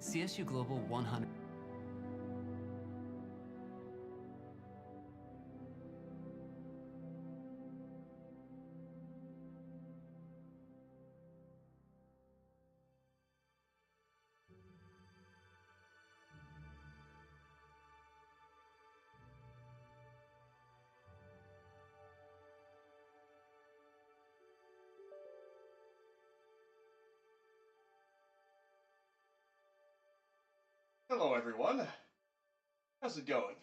CSU Global 100. Hello, everyone. How's it going?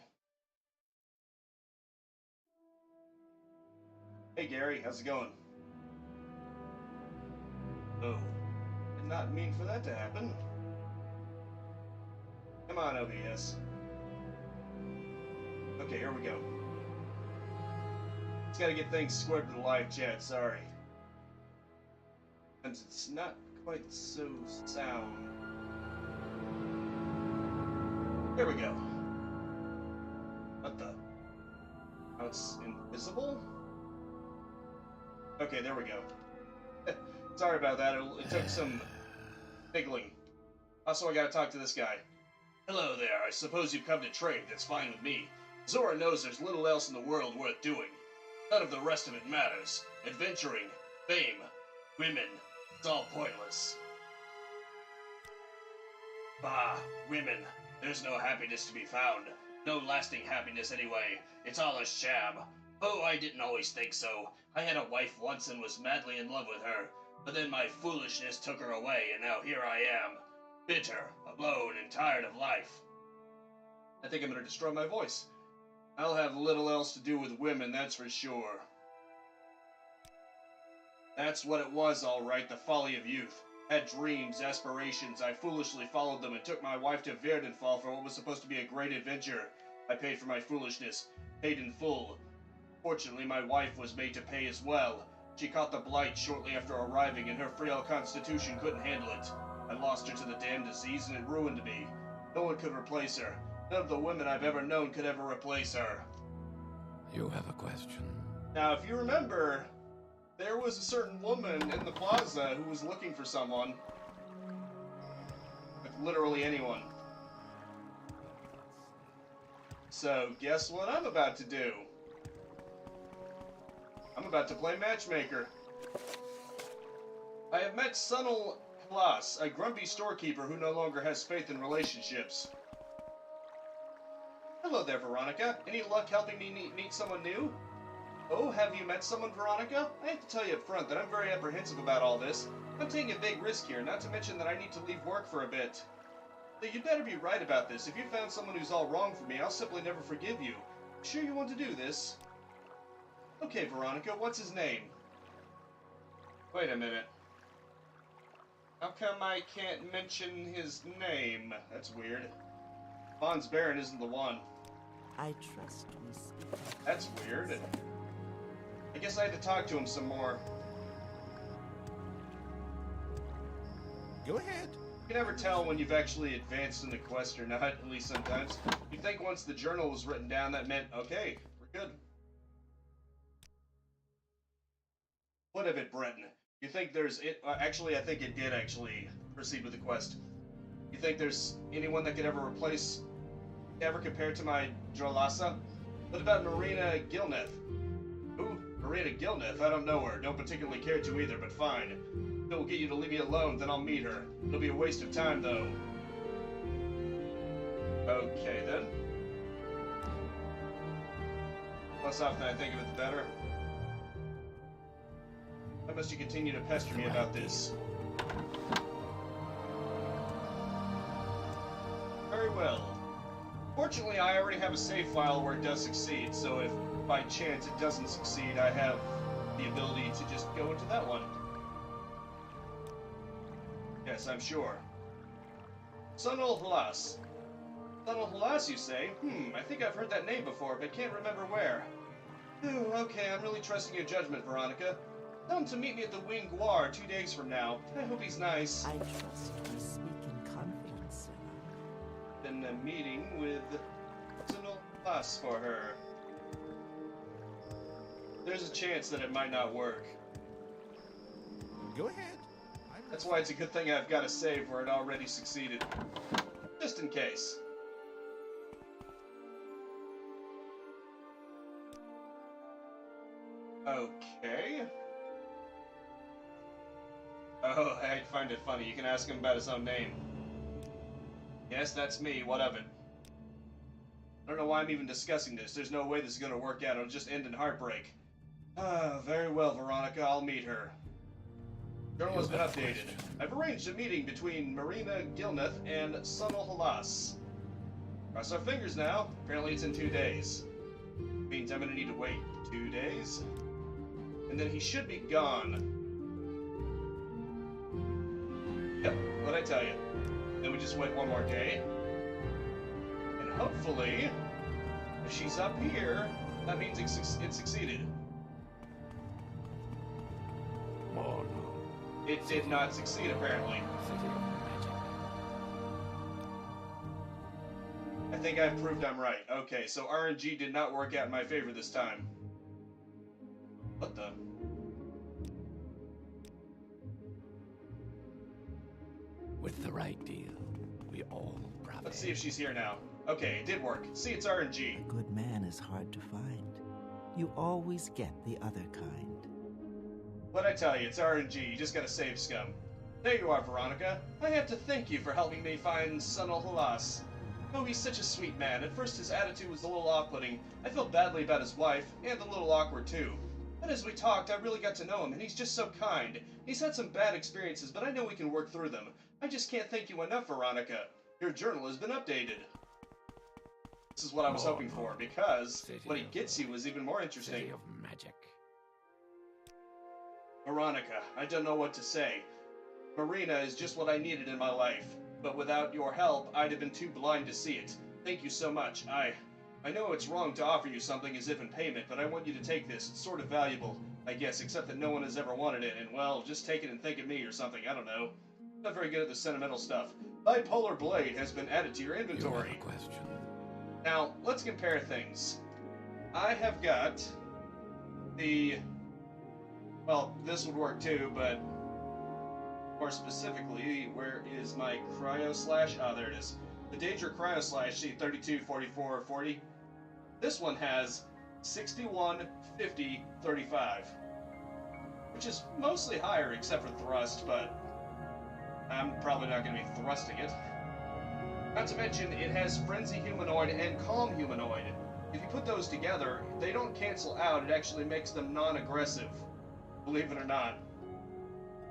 Hey, Gary. How's it going? Oh, did not mean for that to happen. Come on, OBS. Okay, here we go. Just gotta get things squared to the live chat, sorry. Since it's not quite so sound. There we go. What the? Oh, it's invisible? Okay, there we go. Sorry about that, it took some fiddling. Also, I gotta talk to this guy. Hello there, I suppose you've come to trade, that's fine with me. Zora knows there's little else in the world worth doing. None of the rest of it matters. Adventuring, fame, women, it's all pointless. Bah, women. There's no happiness to be found. No lasting happiness anyway. It's all a sham. Oh, I didn't always think so. I had a wife once and was madly in love with her. But then my foolishness took her away, and now here I am. Bitter, alone, and tired of life. I think I'm gonna destroy my voice. I'll have little else to do with women, that's for sure. That's what it was, all right, the folly of youth. Had dreams, aspirations, I foolishly followed them and took my wife to Verdenfall for what was supposed to be a great adventure. I paid for my foolishness, paid in full. Fortunately, my wife was made to pay as well. She caught the blight shortly after arriving, and her frail constitution couldn't handle it. I lost her to the damn disease, and it ruined me. No one could replace her. None of the women I've ever known could ever replace her. You have a question? Now, if you remember, there was a certain woman in the plaza who was looking for someone. Like, literally anyone. So, guess what I'm about to do? I'm about to play matchmaker. I have met Sunil Halas, a grumpy storekeeper who no longer has faith in relationships. Hello there, Veronica. Any luck helping me meet someone new? Oh, have you met someone, Veronica? I have to tell you up front that I'm very apprehensive about all this. I'm taking a big risk here, not to mention that I need to leave work for a bit. So you better be right about this. If you found someone who's all wrong for me, I'll simply never forgive you. Sure you want to do this? Okay, Veronica, what's his name? Wait a minute. How come I can't mention his name? That's weird. Vaughn's Baron isn't the one. I trust we speak. That's weird. I guess I had to talk to him some more. Go ahead. You can never tell when you've actually advanced in the quest or not, at least sometimes. You'd think once the journal was written down, that meant, okay, we're good. What of it, Brenton? You think there's actually, I think it did actually proceed with the quest. You think there's anyone that could ever compare to my Drolasa? What about Marina Gilneth? Who? Marina Gilneth? I don't know her. Don't particularly care to either, but fine. If it will get you to leave me alone, then I'll meet her. It'll be a waste of time, though. Okay, then. Less often I think of it, the better. Why must you continue to pester me about this? Very well. Fortunately, I already have a save file where it does succeed, so if by chance it doesn't succeed, I have the ability to just go into that one. Yes, I'm sure. Sunil Halas. Sunil Halas, you say? I think I've heard that name before, but can't remember where. Okay, I'm really trusting your judgment, Veronica. Tell him to meet me at the Wing Guar 2 days from now. I hope he's nice. I trust we speak in confidence, Sarah. Been a meeting with Sunil Halas for her. There's a chance that it might not work. Go ahead. I'm That's why it's a good thing I've got a save where it already succeeded. Just in case. Okay. Oh, I find it funny. You can ask him about his own name. Yes, that's me. What of it? I don't know why I'm even discussing this. There's no way this is going to work out. It'll just end in heartbreak. Ah, very well, Veronica. I'll meet her. Journal has been updated. I've arranged a meeting between Marina Gilneth and Sunil Halas. Cross our fingers now. Apparently it's in 2 days. Means I'm going to need to wait 2 days. And then he should be gone. Yep, what'd I tell you? Then we just wait 1 more day. And hopefully, if she's up here, that means it succeeded. Oh no. It did not succeed, apparently. City of magic. I think I've proved I'm right. Okay, so RNG did not work out in my favor this time. What the? With the right deal, we all profit. Let's see if she's here now. Okay, it did work. See, it's RNG. A good man is hard to find. You always get the other kind. What'd I tell you? It's RNG. You just gotta save scum. There you are, Veronica. I have to thank you for helping me find Sunil Halas. Oh, he's such a sweet man. At first his attitude was a little off-putting. I felt badly about his wife, and a little awkward too. But as we talked, I really got to know him, and he's just so kind. He's had some bad experiences, but I know we can work through them. I just can't thank you enough, Veronica. Your journal has been updated. This is what I was hoping for, because what he gets you is even more interesting. City of magic. Veronica, I don't know what to say. Marina is just what I needed in my life, but without your help, I'd have been too blind to see it. Thank you so much. I know it's wrong to offer you something as if in payment, but I want you to take this. It's sort of valuable, I guess, except that no one has ever wanted it, and well, just take it and think of me or something, I don't know. I'm not very good at the sentimental stuff. Bipolar Blade has been added to your inventory. You have a question. Now, let's compare things. I have got the... Well, this would work too, but more specifically, where is my Cryo Slash? Ah, there it is. The Danger Cryo Slash, see, 32, 44, 40. This one has 61, 50, 35. Which is mostly higher except for thrust, but I'm probably not going to be thrusting it. Not to mention, it has Frenzy Humanoid and Calm Humanoid. If you put those together, they don't cancel out, it actually makes them non-aggressive. Believe it or not.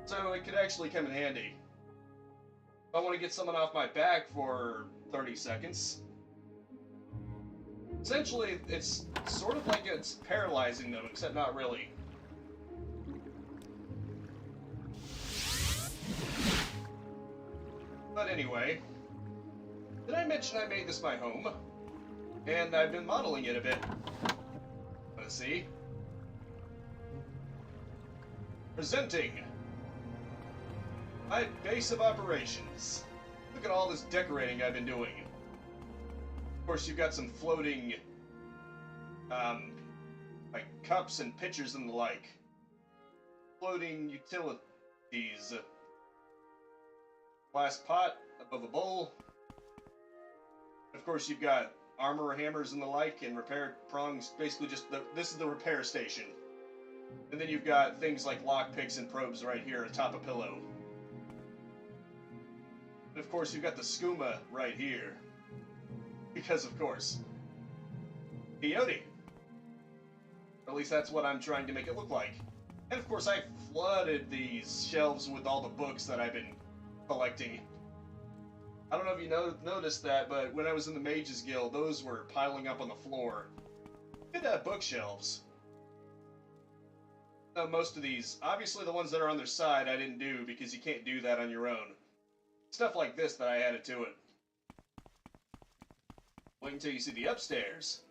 So it could actually come in handy. If I want to get someone off my back for 30 seconds. Essentially, it's sort of like it's paralyzing them, except not really. But anyway, did I mention I made this my home? And I've been modeling it a bit. Let's see. Presenting my base of operations. Look at all this decorating I've been doing. Of course, you've got some floating, like cups and pitchers and the like. Floating utilities. Glass pot above a bowl. Of course, you've got armor hammers and the like, and repair prongs. Basically, just this is the repair station. And then you've got things like lockpicks and probes right here atop a pillow. And of course, you've got the skooma right here. Because, of course, GOTY. Or at least that's what I'm trying to make it look like. And of course, I flooded these shelves with all the books that I've been collecting. I don't know if you noticed that, but when I was in the Mages Guild, those were piling up on the floor. Good bookshelves. Most of these, obviously the ones that are on their side, I didn't do because you can't do that on your own. Stuff like this that I added to it. Wait until you see the upstairs.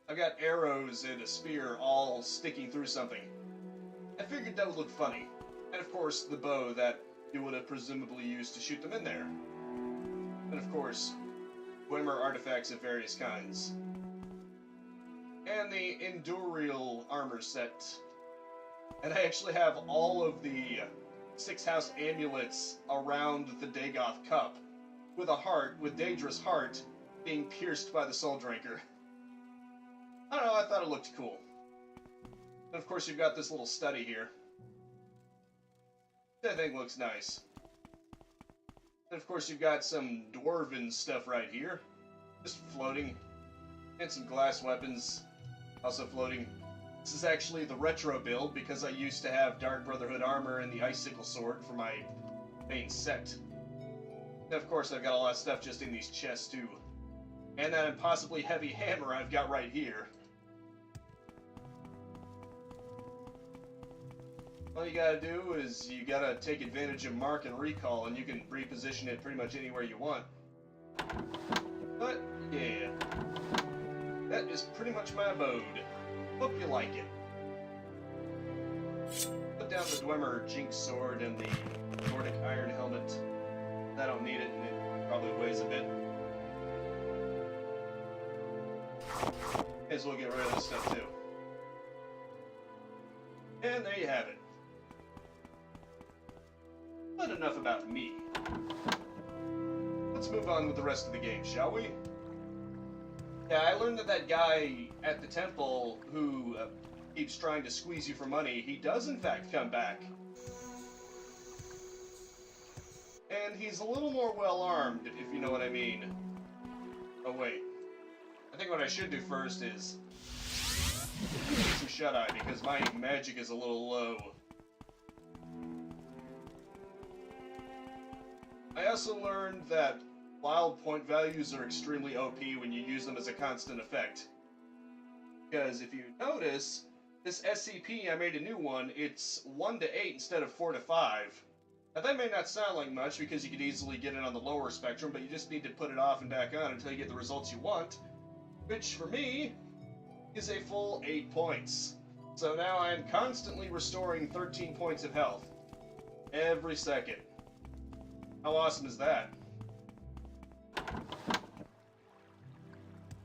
I've got arrows and a spear all sticking through something. I figured that would look funny. And of course, the bow that you would have presumably used to shoot them in there. And of course, Glimmer artifacts of various kinds. And the Endurial armor set. And I actually have all of the 6-house amulets around the Dagoth cup, with a heart, with Daedra's heart, being pierced by the Soul Drinker. I don't know, I thought it looked cool. And of course you've got this little study here. That thing looks nice. And of course you've got some dwarven stuff right here. Just floating. And some glass weapons. Also floating. This is actually the retro build because I used to have Dark Brotherhood armor and the Icicle sword for my main set. And of course I've got a lot of stuff just in these chests too. And that impossibly heavy hammer I've got right here. All you gotta do is you gotta take advantage of mark and recall, and you can reposition it pretty much anywhere you want. But, yeah. That is pretty much my abode. Hope you like it. Put down the Dwemer Jinx sword and the Nordic iron helmet. I don't need it, and it probably weighs a bit. May as well get rid of this stuff too. And there you have it. But enough about me. Let's move on with the rest of the game, shall we? Yeah, I learned that that guy at the temple who keeps trying to squeeze you for money, he does in fact come back. And he's a little more well-armed, if you know what I mean. Oh wait. I think what I should do first is get some shut-eye, because my magic is a little low. I also learned that wild point values are extremely OP when you use them as a constant effect. Because if you notice, this SCP, I made a new one, it's 1 to 8 instead of 4 to 5. Now that may not sound like much because you could easily get it on the lower spectrum, but you just need to put it off and back on until you get the results you want. Which, for me, is a full 8 points. So now I'm constantly restoring 13 points of health. Every second. How awesome is that?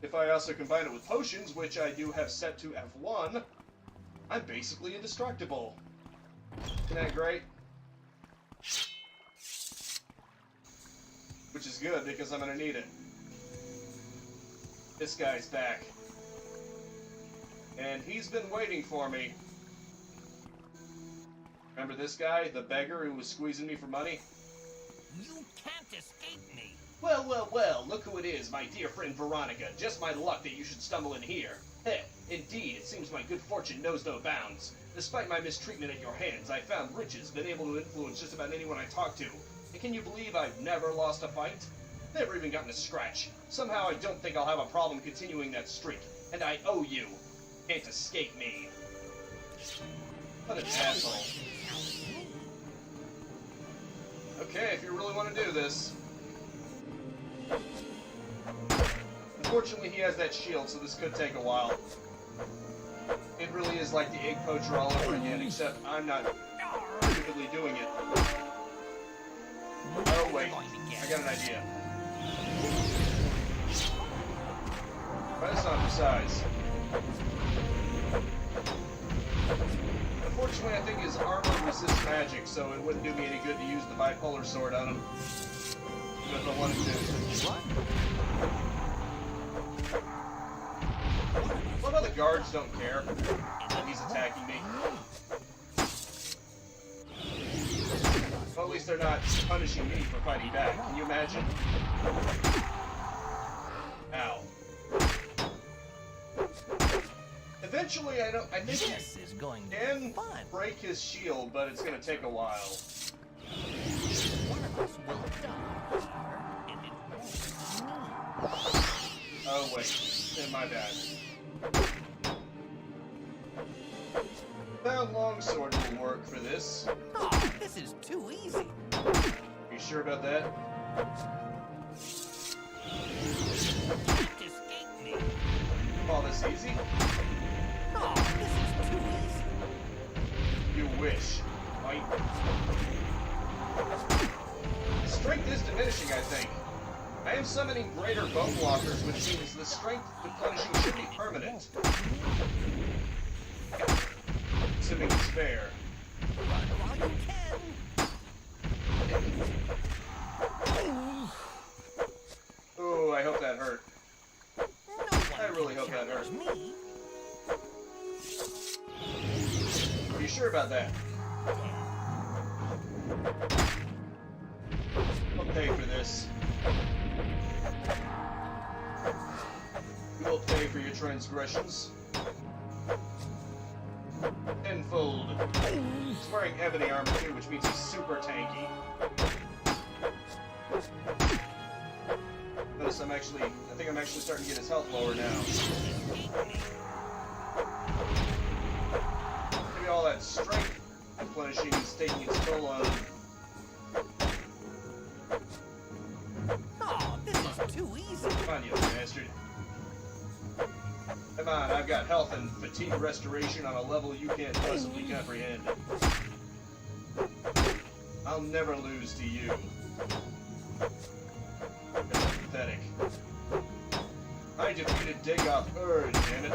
If I also combine it with potions, which I do have set to F1, I'm basically indestructible. Isn't that great? Which is good, because I'm gonna need it. This guy's back. And he's been waiting for me. Remember this guy, the beggar who was squeezing me for money? You can't escape me! Well, well, well, look who it is, my dear friend Veronica. Just my luck that you should stumble in here. Heh, indeed, it seems my good fortune knows no bounds. Despite my mistreatment at your hands, I found riches, been able to influence just about anyone I talk to. And can you believe I've never lost a fight? Never even gotten a scratch. Somehow I don't think I'll have a problem continuing that streak. And I owe you. Can't escape me. What an asshole. Okay, if you really want to do this. Unfortunately, he has that shield, so this could take a while. It really is like the egg poacher all over again, except I'm not stupidly doing it. Oh wait, I got an idea. That's not precise. Unfortunately, I think his armor resists magic, so it wouldn't do me any good to use the bipolar sword on him. Even if I wanted to. What about the guards don't care that he's attacking me? Well, at least they're not punishing me for fighting back. Can you imagine? Ow. Eventually, I think This is going to can be fun. break his shield, but it's going to take a while. One of us will die, and it won't. Oh wait, my bad. Found longsword will work for this. Oh, this is too easy. You sure about that? Can't escape me. Call this easy? Oh, this is too easy. You wish. Right? Strength is diminishing, I think. I am summoning greater bone blockers, which means the strength replenishing should be permanent. Assuming it's fair. Run while you can. about that. I'll pay for this. You will pay for your transgressions. Tenfold. He's wearing ebony armor too, which means he's super tanky. Notice I think I'm actually starting to get his health lower now. Maybe all that strength replenishing is taking its toll on him. Oh, this is too easy. Come on, you bastard. Come on, I've got health and fatigue restoration on a level you can't possibly comprehend. I'll never lose to you. That's pathetic. I defeated Dagoth damn it.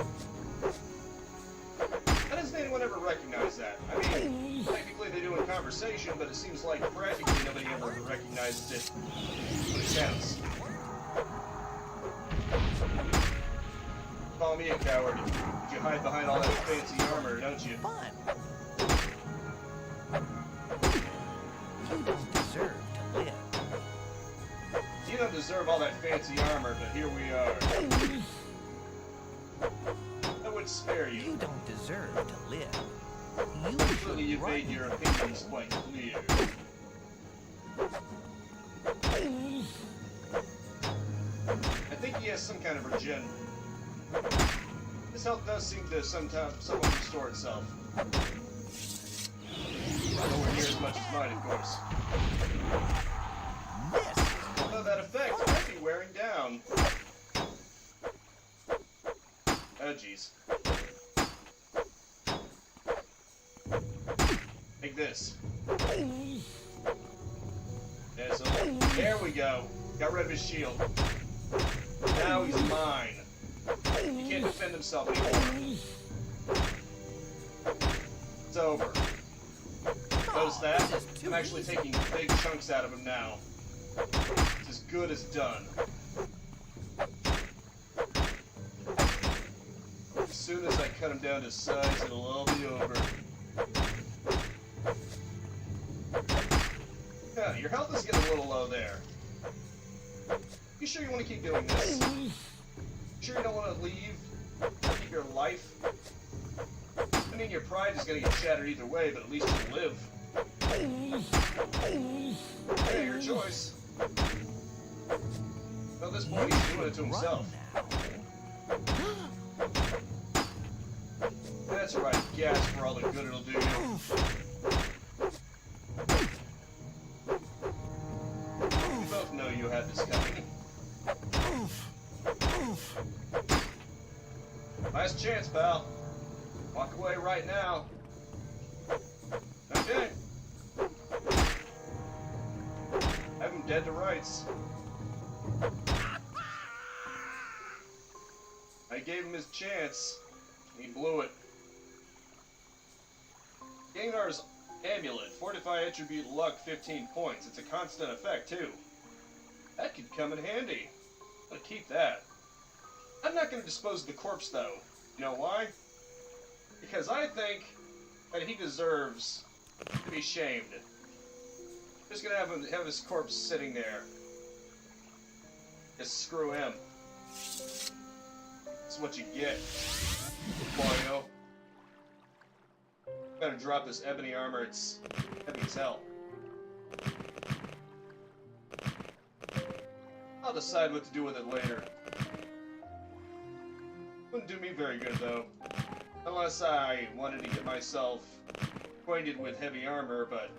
How doesn't anyone ever recognize that? I mean, technically they do in conversation, but it seems like practically nobody ever recognizes it when it counts. Call me a coward. You hide behind all that fancy armor, don't you? Fun. You don't deserve to live. You don't deserve all that fancy armor, but here we are. I would spare you. You don't deserve to live. You Clearly you've should made run. your opinions quite clear. I think he has some kind of regen. His health does seem to somewhat restore itself. Nowhere near as much as mine, of course. Missed. Although that effect might be wearing down. Oh, jeez. Take this. Yeah, so there we go. Got rid of his shield. Now he's mine. He can't defend himself anymore. It's over. Notice that? This is too I'm actually easy. taking big chunks out of him now. It's as good as done. As soon as I cut him down to size, it'll all be over. Yeah, your health is getting a little low there. You sure you want to keep doing this? Sure you don't want to leave? Keep your life? I mean, your pride is going to get shattered either way, but at least you'll live. Hey, your choice. Well, at this point, he's doing it to himself. That's right, gas for all the good it'll do you. We both know you had this coming. Last chance, pal. Walk away right now. Okay. Have him dead to rights. I gave him his chance. He blew it. Gainar's Amulet. Fortify attribute luck 15 points. It's a constant effect, too. That could come in handy. I'm gonna keep that. I'm not gonna dispose of the corpse, though. You know why? Because I think that he deserves to be shamed. Just gonna have his corpse sitting there. Just screw him. That's what you get, boyo. Gotta drop this ebony armor. It's heavy as hell. I'll decide what to do with it later. Wouldn't do me very good, though. Unless I wanted to get myself acquainted with heavy armor, but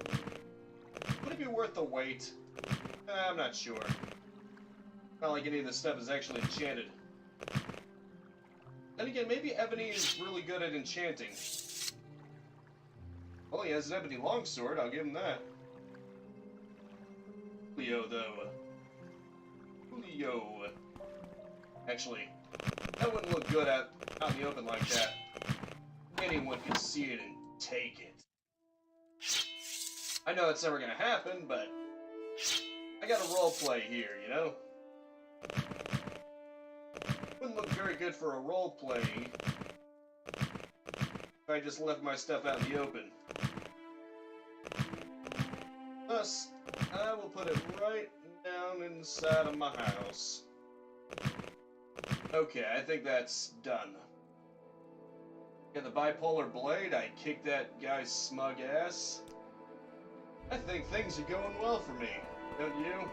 would it be worth the wait? I'm not sure. Not like any of this stuff is actually enchanted. Then again, maybe Ebony is really good at enchanting. Well, he has an ebony longsword, I'll give him that. Julio, though. Julio. Actually, that wouldn't look good out in the open like that. Anyone can see it and take it. I know that's never gonna happen, but I gotta roleplay here, you know? Wouldn't look very good for a roleplay. I just left my stuff out in the open. Thus, I will put it right down inside of my house. Okay, I think that's done. Got the bipolar blade, I kicked that guy's smug ass. I think things are going well for me, don't you?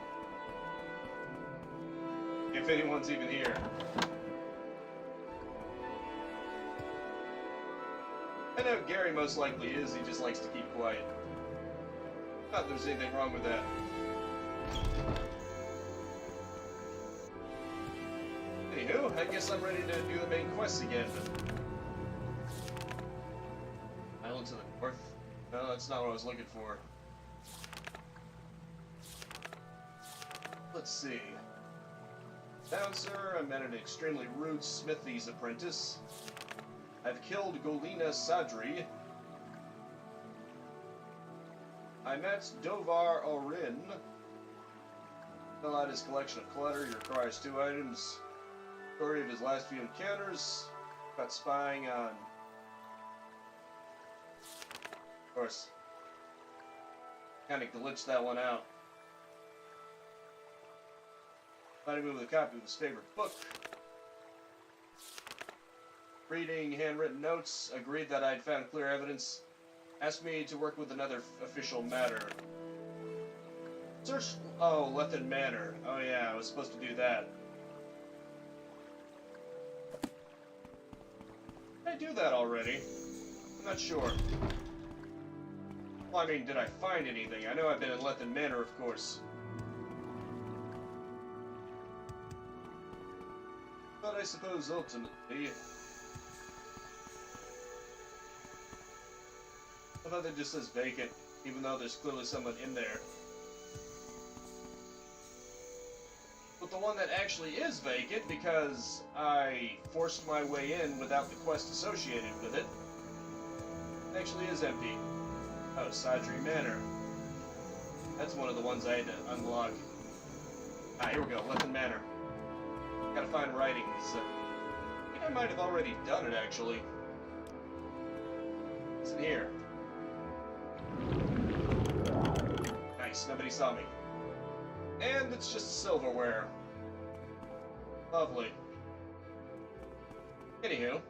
If anyone's even here. I know Gary most likely is, he just likes to keep quiet. Not that there's anything wrong with that. Anywho, I guess I'm ready to do the main quests again. Island to the north? No, that's not what I was looking for. Let's see. Bouncer, I met an extremely rude smithy's apprentice. I've killed Golina Sadri. I met Dovar Orin. Fill out his collection of clutter. He requires 2 items. Story of his last few encounters. Got spying on... Of course. Kind of glitched that one out. Provided me with a copy of his favorite book. Reading handwritten notes. Agreed that I'd found clear evidence. Asked me to work with another official matter. Search... Oh, Lethen Manor. Oh yeah, I was supposed to do that. Did I do that already? I'm not sure. Well, I mean, did I find anything? I know I've been in Lethen Manor, of course. But I suppose ultimately... I thought that just says vacant, even though there's clearly someone in there. But the one that actually is vacant, because I forced my way in without the quest associated with it, actually is empty. Oh, Sadri Manor. That's one of the ones I had to unlock. Ah, here we go, Lethen Manor. Gotta find writings. I think I might have already done it, actually. It's in here. Nice, nobody saw me. And it's just silverware. Lovely. Anywho.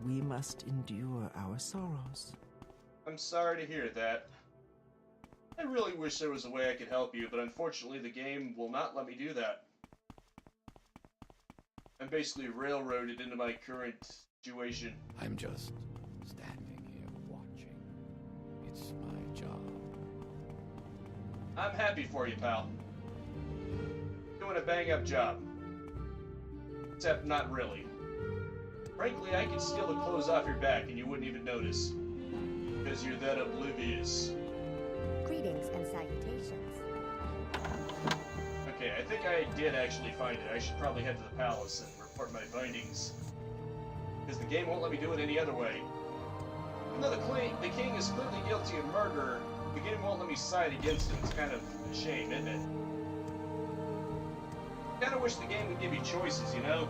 We must endure our sorrows. I'm sorry to hear that. I really wish there was a way I could help you, but unfortunately the game will not let me do that. I'm basically railroaded into my current situation. I'm just standing here watching. It's my job. I'm happy for you, pal. Doing a bang-up job. Except not really. Frankly, I could steal the clothes off your back and you wouldn't even notice. Because you're that oblivious. Greetings and salutations. Okay, I think I did actually find it. I should probably head to the palace and report my findings. Because the game won't let me do it any other way. Even though the king is clearly guilty of murder, the game won't let me side against him. It's kind of a shame, isn't it? I kinda wish the game would give you choices, you know?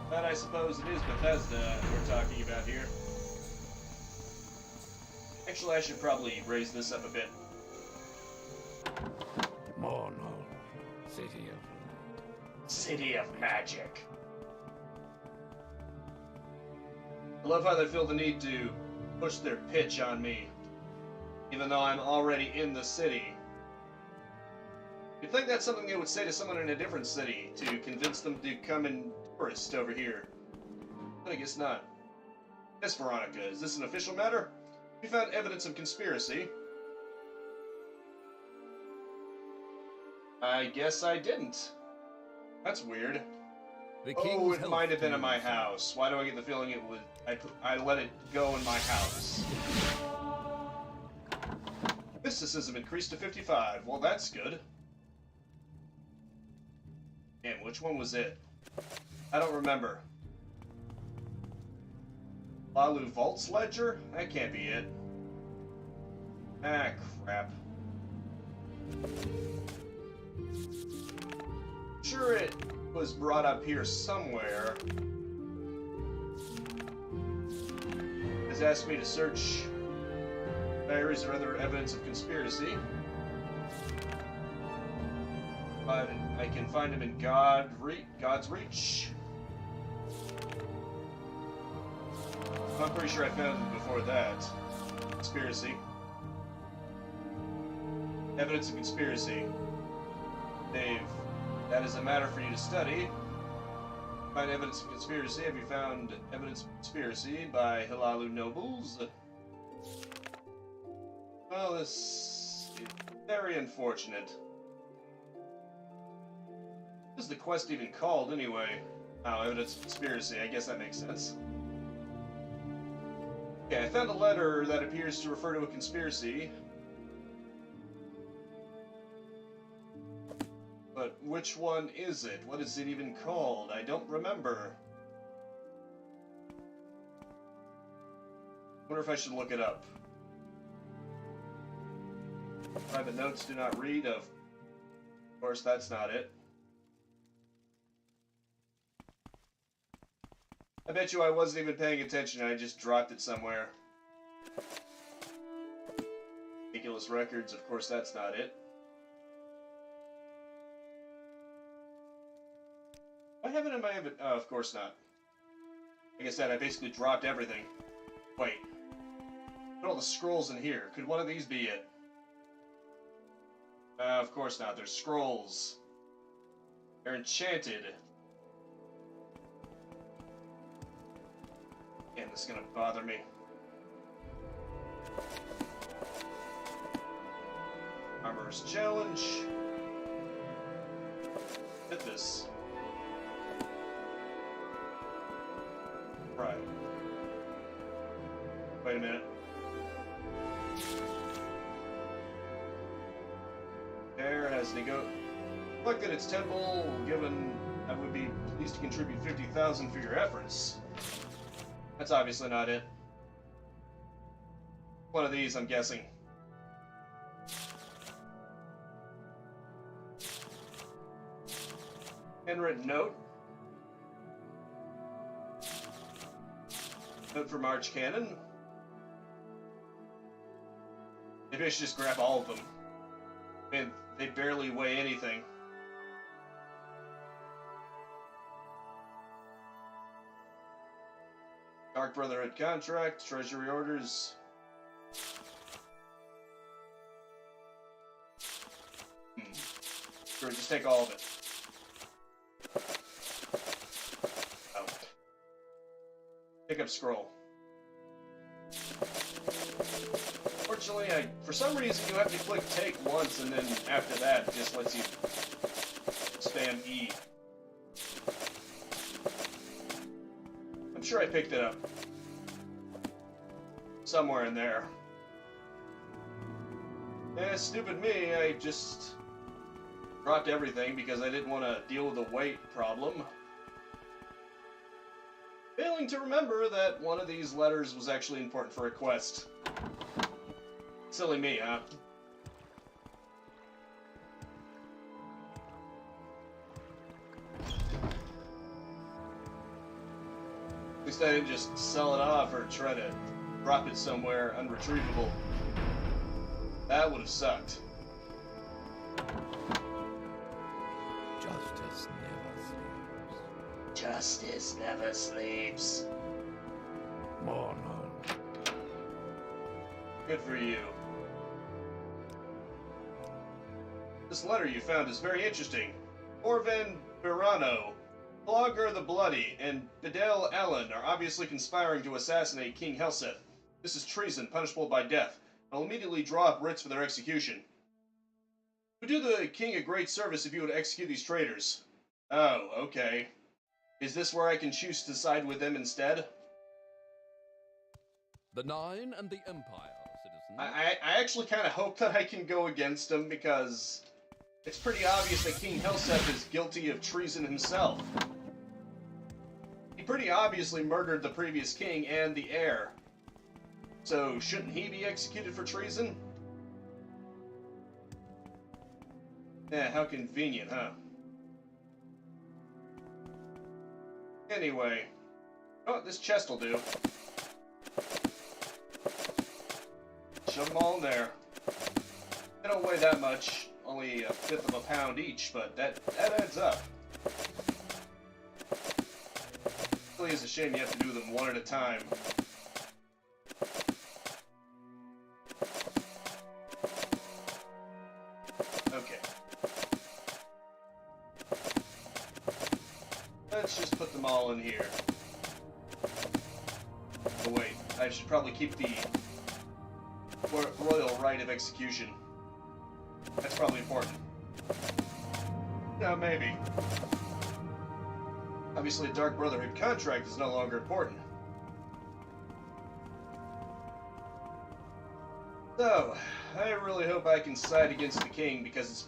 But I suppose it is Bethesda we're talking about here. Actually, I should probably raise this up a bit. Morrowind, city of light. City of Magic. I love how they feel the need to push their pitch on me, even though I'm already in the city. You'd think that's something they would say to someone in a different city, to convince them to come and tourist over here. But I guess not. Yes, Veronica, is this an official matter? We found evidence of conspiracy. I guess I didn't. That's weird. Oh, it might have been in my house. Why do I get the feeling it would... I let it go in my house. Mysticism increased to 55. Well, that's good. Damn, which one was it? I don't remember. Lalu Vault's Ledger? That can't be it. Ah, crap. Sure, it was brought up here somewhere. has asked me to search diaries or other evidence of conspiracy. But I can find him in God's Reach. I'm pretty sure I found him before that. Conspiracy. Evidence of conspiracy. Dave, that is a matter for you to study. Find evidence of conspiracy. Have you found evidence of conspiracy by Hilalu nobles? Well, this is very unfortunate. What is the quest even called, anyway? Oh, evidence of conspiracy. I guess that makes sense. Okay, I found a letter that appears to refer to a conspiracy. But which one is it? What is it even called? I don't remember. Wonder if I should look it up. Private notes do not read. Of course, that's not it. I bet you I wasn't even paying attention. I just dropped it somewhere. Ridiculous records. Of course, that's not it. I have it in my inventory. Oh, of course not. Like I said, I basically dropped everything. Wait. Put all the scrolls in here. Could one of these be it? Of course not. They're scrolls. They're enchanted. Damn, this is gonna bother me. Armorer's Challenge. Hit this. Right. Wait a minute. There has neglected its temple, given I would be pleased to contribute 50,000 for your efforts. That's obviously not it. One of these, I'm guessing. Handwritten note. Note from Arch Cannon. Maybe I should just grab all of them. I mean, they barely weigh anything. Dark Brotherhood contract, treasury orders. Sure, just take all of it. Oh. Pick up scroll. Fortunately, for some reason you have to click take once, and then after that it just lets you spam E. I'm sure I picked it up. Somewhere in there. Eh, stupid me, I just dropped everything because I didn't want to deal with the weight problem. Failing to remember that one of these letters was actually important for a quest. Silly me, huh? At least I didn't just sell it off or try to drop it somewhere unretrievable. That would have sucked. Justice never sleeps. Justice never sleeps. Mourn. Good for you. This letter you found is very interesting. Orvan Birano, Blogger the Bloody, and Bedel Allen are obviously conspiring to assassinate King Helseth. This is treason, punishable by death. I'll immediately draw up writs for their execution. It would do the king a great service if you would execute these traitors. Oh, okay. Is this where I can choose to side with them instead? The Nine and the Empire, citizen. I actually kind of hope that I can go against him, because it's pretty obvious that King Helseth is guilty of treason himself. He pretty obviously murdered the previous king and the heir. So, shouldn't he be executed for treason? Yeah, how convenient, huh? Anyway. Oh, this chest will do. shove them all in there. They don't weigh that much, only a fifth of a pound each, but that adds up. It really is a shame you have to do them one at a time. Okay. Let's just put them all in here. Oh wait, I should probably keep the royal right of execution. That's probably important. No, maybe. Obviously, a Dark Brotherhood contract is no longer important. So, I really hope I can side against the king, because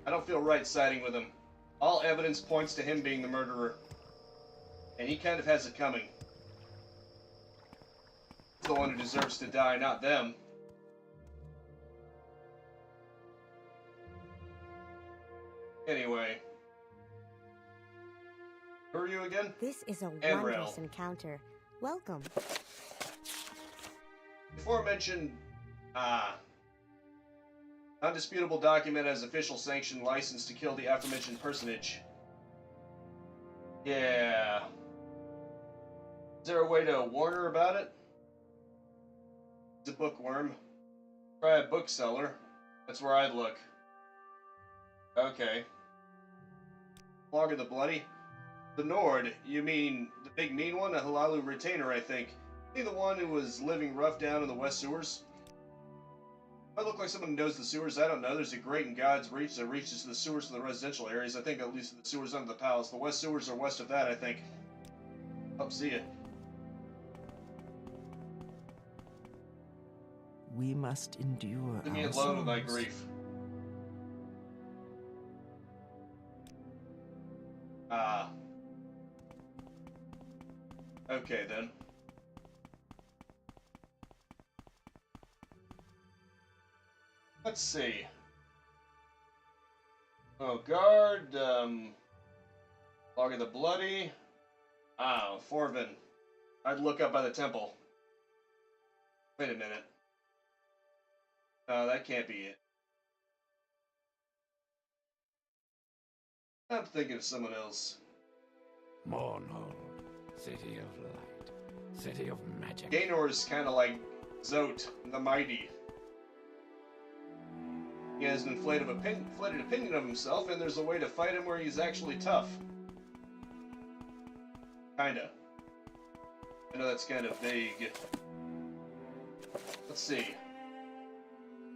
I don't feel right siding with him. All evidence points to him being the murderer. And he kind of has it coming. He's the one who deserves to die, not them. Anyway. Who are you again? This is a Amrail. wondrous encounter. Welcome. Aforementioned, undisputable document as official sanctioned license to kill the aforementioned personage. Yeah. Is there a way to warn her about it? It's a bookworm. Try a bookseller. That's where I'd look. Okay. Log of the Bloody. The Nord, you mean the big mean one? A Halalu retainer, I think. He the one who was living rough down in the West Sewers? I look like someone who knows the sewers. I don't know. There's a grate in God's reach that reaches to the sewers from the residential areas. I think at least the sewers under the palace. The West Sewers are west of that, I think. Oh, see ya. We must endure Leave me our alone with my souls. grief. Okay, then. Let's see. Oh, guard, Log of the Bloody. Forvin. I'd look up by the temple. Wait a minute. No, that can't be it. I'm thinking of someone else. Mornhold, city of light, city of magic. Gaynor is kind of like Zote, the Mighty. He has an inflated opinion of himself, and there's a way to fight him where he's actually tough. Kinda. I know that's kind of vague. Let's see.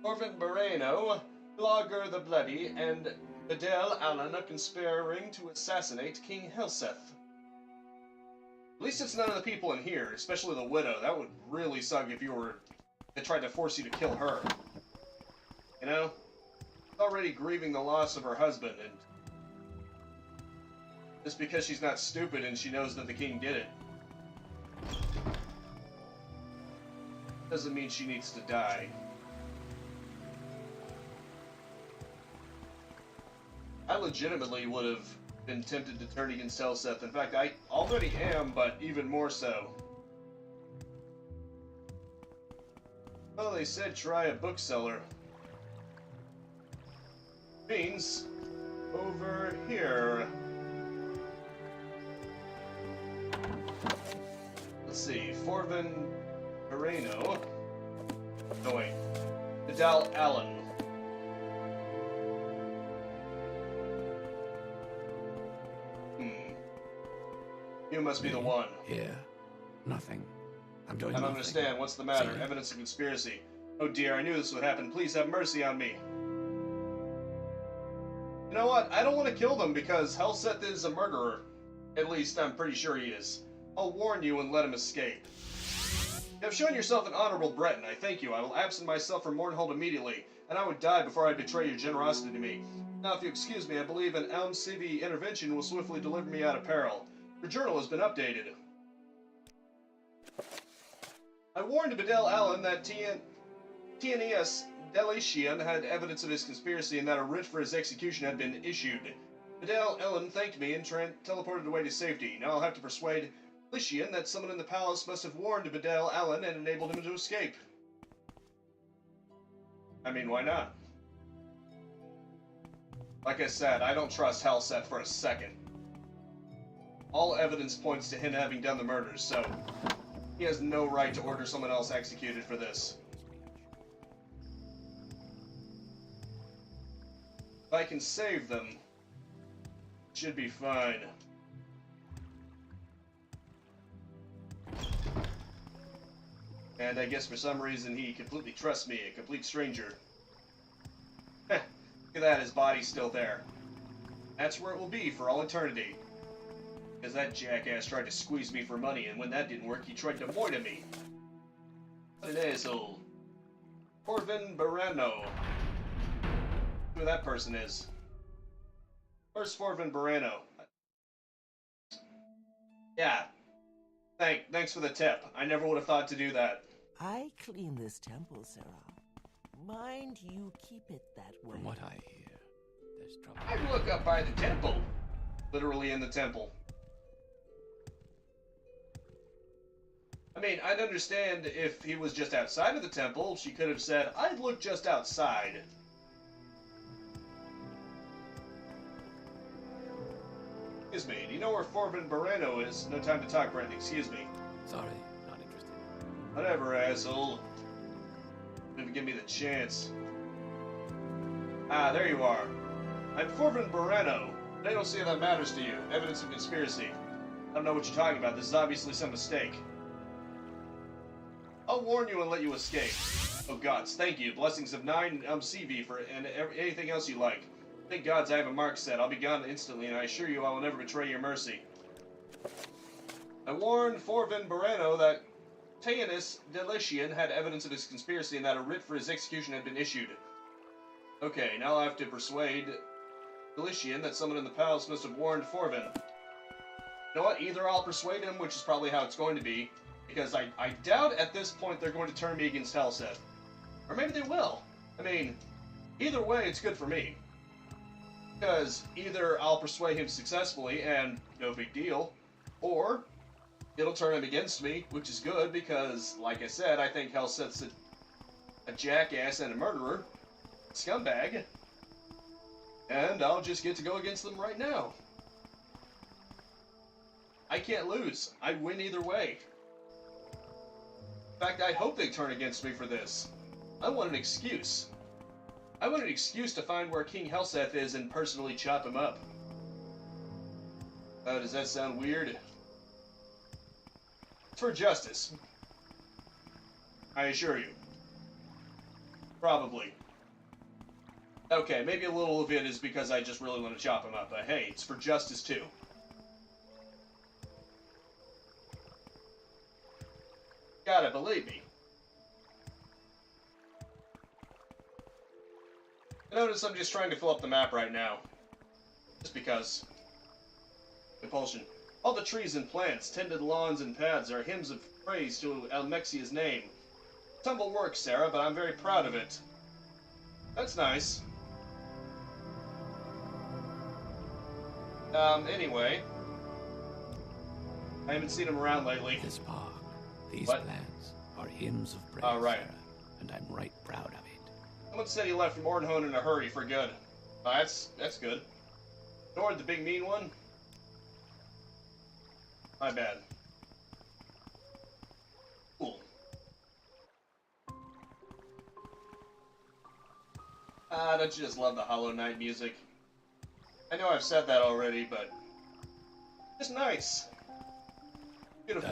Orphan Moreno, Blogger the Bloody, and Bedell Allen are conspiring to assassinate King Helseth. At least it's none of the people in here, especially the widow. That would really suck if they tried to force you to kill her. You know? Already grieving the loss of her husband, and just because she's not stupid and she knows that the king did it doesn't mean she needs to die. I legitimately would have been tempted to turn against Helseth. In fact, I already am, but even more so. Well, they said try a bookseller. Means over here. Let's see, Forvin Moreno. No wait. Bedell Allen. You must be the one. Here. Nothing. I'm doing I don't nothing. understand. What's the matter? See? Evidence of conspiracy. Oh dear, I knew this would happen. Please have mercy on me. You know what? I don't want to kill them because Helseth is a murderer. At least, I'm pretty sure he is. I'll warn you and let him escape. You have shown yourself an honorable Breton. I thank you. I will absent myself from Mornhold immediately, and I would die before I betray your generosity to me. Now, if you excuse me, I believe an Elm City intervention will swiftly deliver me out of peril. Your journal has been updated. I warned Bedell Allen that TNES Deletian had evidence of his conspiracy and that a writ for his execution had been issued. Bedell Allen thanked me and teleported away to safety. Now I'll have to persuade Deletian that someone in the palace must have warned Bedell Allen and enabled him to escape. I mean, why not? Like I said, I don't trust Helseth for a second. All evidence points to him having done the murders, so he has no right to order someone else executed for this. If I can save them, it should be fine. And I guess for some reason he completely trusts me, a complete stranger. Heh, look at that, his body's still there. That's where it will be for all eternity. Because that jackass tried to squeeze me for money, and when that didn't work, he tried to moita me. What an asshole. Corvin Barano. Who that person is. Where's Forvin Barano? Yeah. Thanks for the tip. I never would have thought to do that. I clean this temple, Sarah. Mind you keep it that way. From what I hear, there's trouble. I look up by the temple. Literally in the temple. I mean, I'd understand if he was just outside of the temple. She could have said, I'd look just outside. Excuse me, do you know where Forvin Barano is? No time to talk, Brandon. Excuse me. Sorry, not interested. Whatever, asshole. Didn't give me the chance. Ah, there you are. I'm Forvin Barano. I don't see how that matters to you. Evidence of conspiracy. I don't know what you're talking about. This is obviously some mistake. I'll warn you and let you escape. Oh gods, thank you. Blessings of 9 CV for and anything else you like. Thank gods I have a mark set. I'll be gone instantly, and I assure you I will never betray your mercy. I warned Forvin Barano that Taeanus Delician had evidence of his conspiracy and that a writ for his execution had been issued. Okay, now I have to persuade Delician that someone in the palace must have warned Forvin. You know what? Either I'll persuade him, which is probably how it's going to be, because I doubt at this point they're going to turn me against Helseth. Or maybe they will. I mean, either way, it's good for me. Because either I'll persuade him successfully, and no big deal, or it'll turn him against me, which is good, because, like I said, I think Helseth's a jackass and a murderer, scumbag, and I'll just get to go against them right now. I can't lose. I win either way. In fact, I hope they turn against me for this. I want an excuse. I want an excuse to find where King Helseth is and personally chop him up. Does that sound weird? It's for justice. I assure you. Probably. Okay, maybe a little of it is because I just really want to chop him up, but hey, it's for justice too. Gotta believe me. Notice I'm just trying to fill up the map right now. Just because. Compulsion. All the trees and plants, tended lawns and paths are hymns of praise to Almexia's name. Tumble work, Sarah, but I'm very proud of it. That's nice. Anyway. I haven't seen him around lately. This park, these What? plants, are hymns of praise, Oh, right. Sarah, and I'm right proud of it. Someone said he left from Ornhone in a hurry for good. That's good. Ignored the big mean one? My bad. Cool. Don't you just love the Hollow Knight music? I know I've said that already, but it's nice. Beautiful.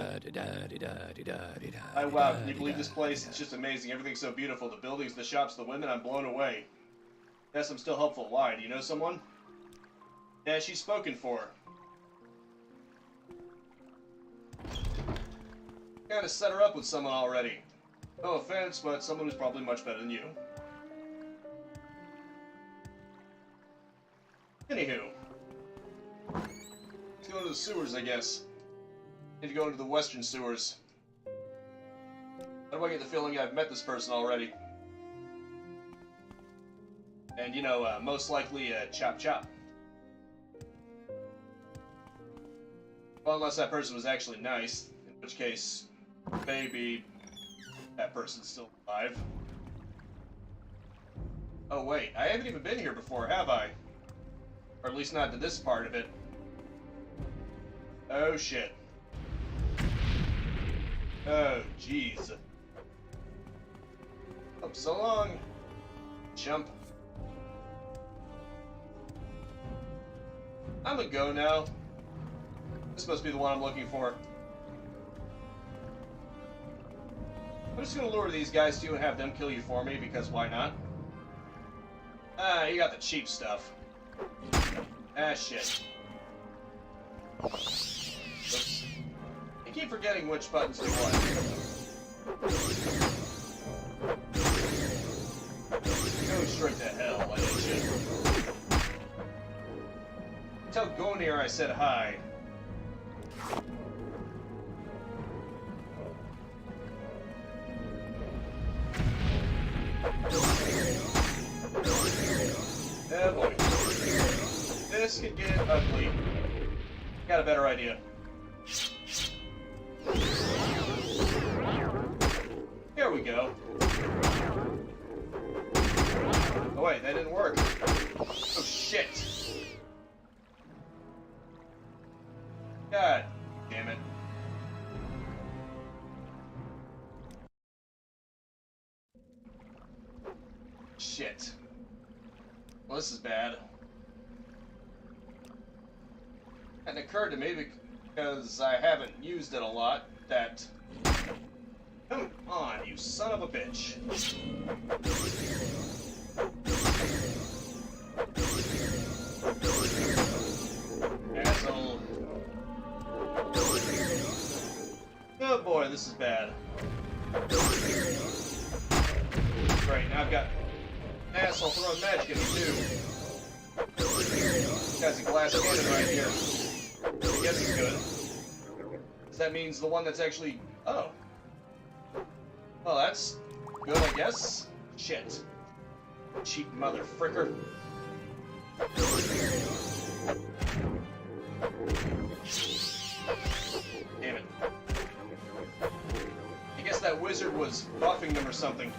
Wow, can you believe this place? It's just amazing. Everything's so beautiful. The buildings, the shops, the women, I'm blown away. Yes, I'm still hopeful. Why? Do you know someone? Yeah, she's spoken for. Kinda set her up with someone already. No offense, but someone who's probably much better than you. Anywho. Let's go to the sewers, I guess. Need to go into the western sewers. How do I get the feeling I've met this person already? And, you know, most likely, chop chop. Well, unless that person was actually nice, in which case, maybe that person's still alive. Oh wait, I haven't even been here before, have I? Or at least not to this part of it. Oh shit. Oh jeez. Oh, so long. Jump. I'm gonna go now. This must be the one I'm looking for. I'm just gonna lure these guys to you and have them kill you for me, because why not? Ah, you got the cheap stuff. Ah, shit. Oops. I keep forgetting which buttons do what. Go straight to hell, I didn't you? Tell Gonir I said hi. Oh boy. This could get ugly. Got a better idea. Here we go. Oh wait, that didn't work. Oh shit. God damn it. Shit. Well, this is bad. It occurred to me, because I haven't used it a lot, that... Come on, you son of a bitch. Asshole. Oh boy, this is bad. Great, now I've got an asshole throwing magic at me too. This guy's a glass cannon right here. I guess it's good. Because that means the one that's actually... Oh. Well, that's good, I guess. Shit. Cheap mother fricker. Damn it. I guess that wizard was buffing them or something.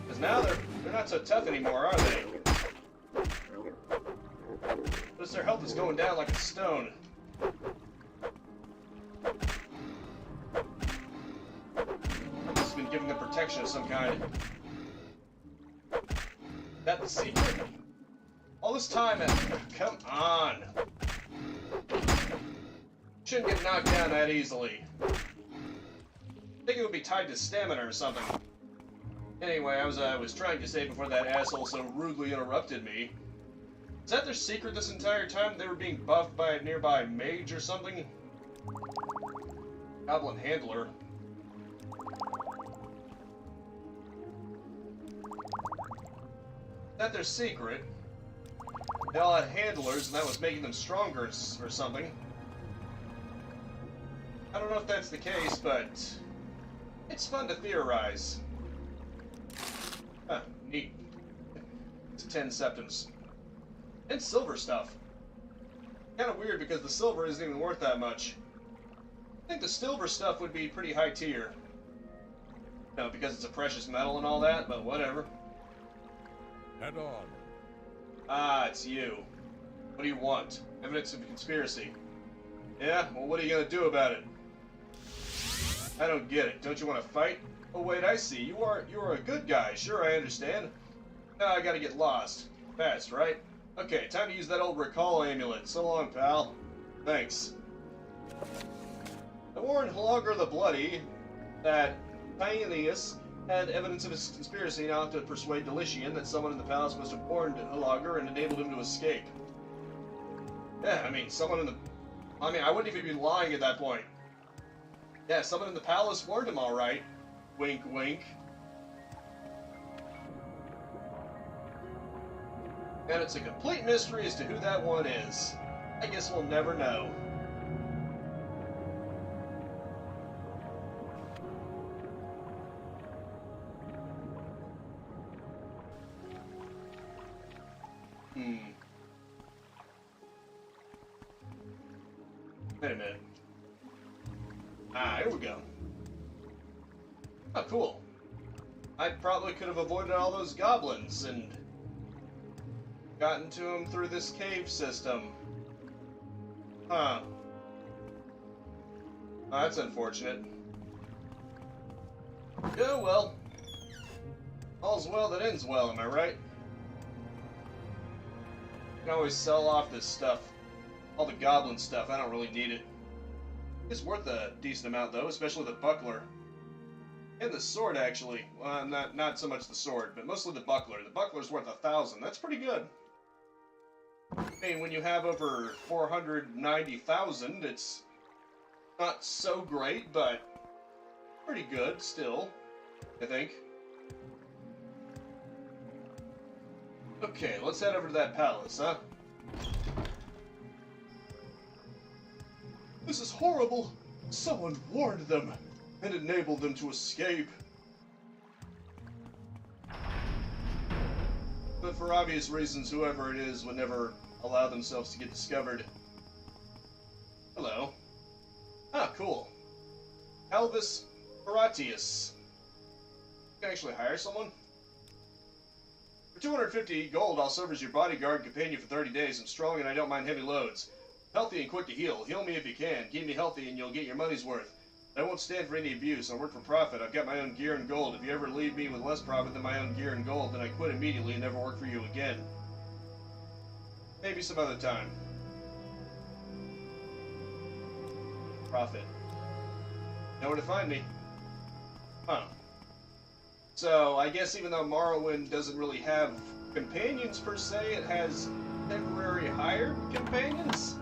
Because now they're not so tough anymore, are they? Because their health is going down like a stone. It's been giving them protection of some kind. Is that the secret? All this time and... Come on! Shouldn't get knocked down that easily. I think it would be tied to stamina or something. Anyway, I was trying to say before that asshole so rudely interrupted me. Is that their secret this entire time? They were being buffed by a nearby mage or something? Goblin handler. Is that their secret? They all had handlers, and that was making them stronger or something. I don't know if that's the case, but it's fun to theorize. Huh, neat. It's 10 septims. And silver stuff. Kind of weird because the silver isn't even worth that much. I think the silver stuff would be pretty high tier. No, because it's a precious metal and all that, but whatever. Head on. Ah, it's you. What do you want? Evidence of a conspiracy. Yeah? Well, what are you gonna do about it? I don't get it. Don't you want to fight? Oh wait, I see. You are a good guy. Sure, I understand. Now I gotta get lost. Fast, right? Okay, time to use that old recall amulet. So long, pal. Thanks. I warned Halagar the Bloody that Paeanius had evidence of his conspiracy now to persuade Delician that someone in the palace must have warned Halagar and enabled him to escape. Yeah, I mean, I wouldn't even be lying at that point. Yeah, someone in the palace warned him, alright. Wink, wink. And it's a complete mystery as to who that one is. I guess we'll never know. Wait a minute. Ah, here we go. Oh, cool. I probably could have avoided all those goblins and gotten to them through this cave system. Huh. Oh, that's unfortunate. Yeah, well. All's well that ends well, am I right? I can always sell off this stuff. All the goblin stuff, I don't really need it. It's worth a decent amount, though, especially the buckler. And the sword, actually. Well, not so much the sword, but mostly the buckler. The buckler's worth 1,000. That's pretty good. I mean, when you have over 490,000, it's not so great, but pretty good still, I think. Okay, let's head over to that palace, huh? This is horrible! Someone warned them and enabled them to escape. But for obvious reasons, whoever it is would never allow themselves to get discovered. Hello. Ah, cool. Alvis Horatius. You can actually hire someone? For 250 gold, I'll serve as your bodyguard and companion for 30 days. I'm strong and I don't mind heavy loads. Healthy and quick to heal. Heal me if you can. Keep me healthy and you'll get your money's worth. I won't stand for any abuse. I work for profit. I've got my own gear and gold. If you ever leave me with less profit than my own gear and gold, then I quit immediately and never work for you again. Maybe some other time. Profit. Know where to find me. Huh. So, I guess even though Morrowind doesn't really have companions per se, it has temporary hired companions?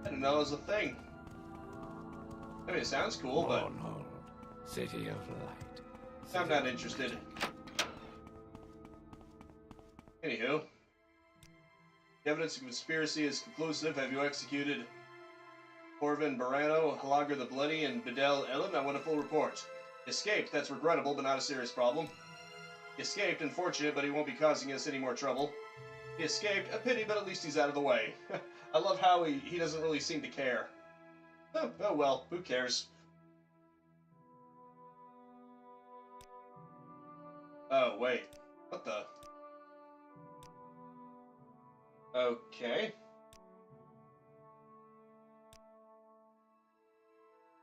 I didn't know it was a thing. I mean, it sounds cool, but Morrowind, City of Light. I'm not interested. Anywho, the evidence of conspiracy is conclusive. Have you executed Corvin Barano, Halager the Bloody, and Bedel Ellen? I want a full report. Escaped, that's regrettable, but not a serious problem. Escaped, unfortunate, but he won't be causing us any more trouble. He escaped, a pity, but at least he's out of the way. I love how he doesn't really seem to care. Oh well, who cares? Oh, wait. What the? Okay.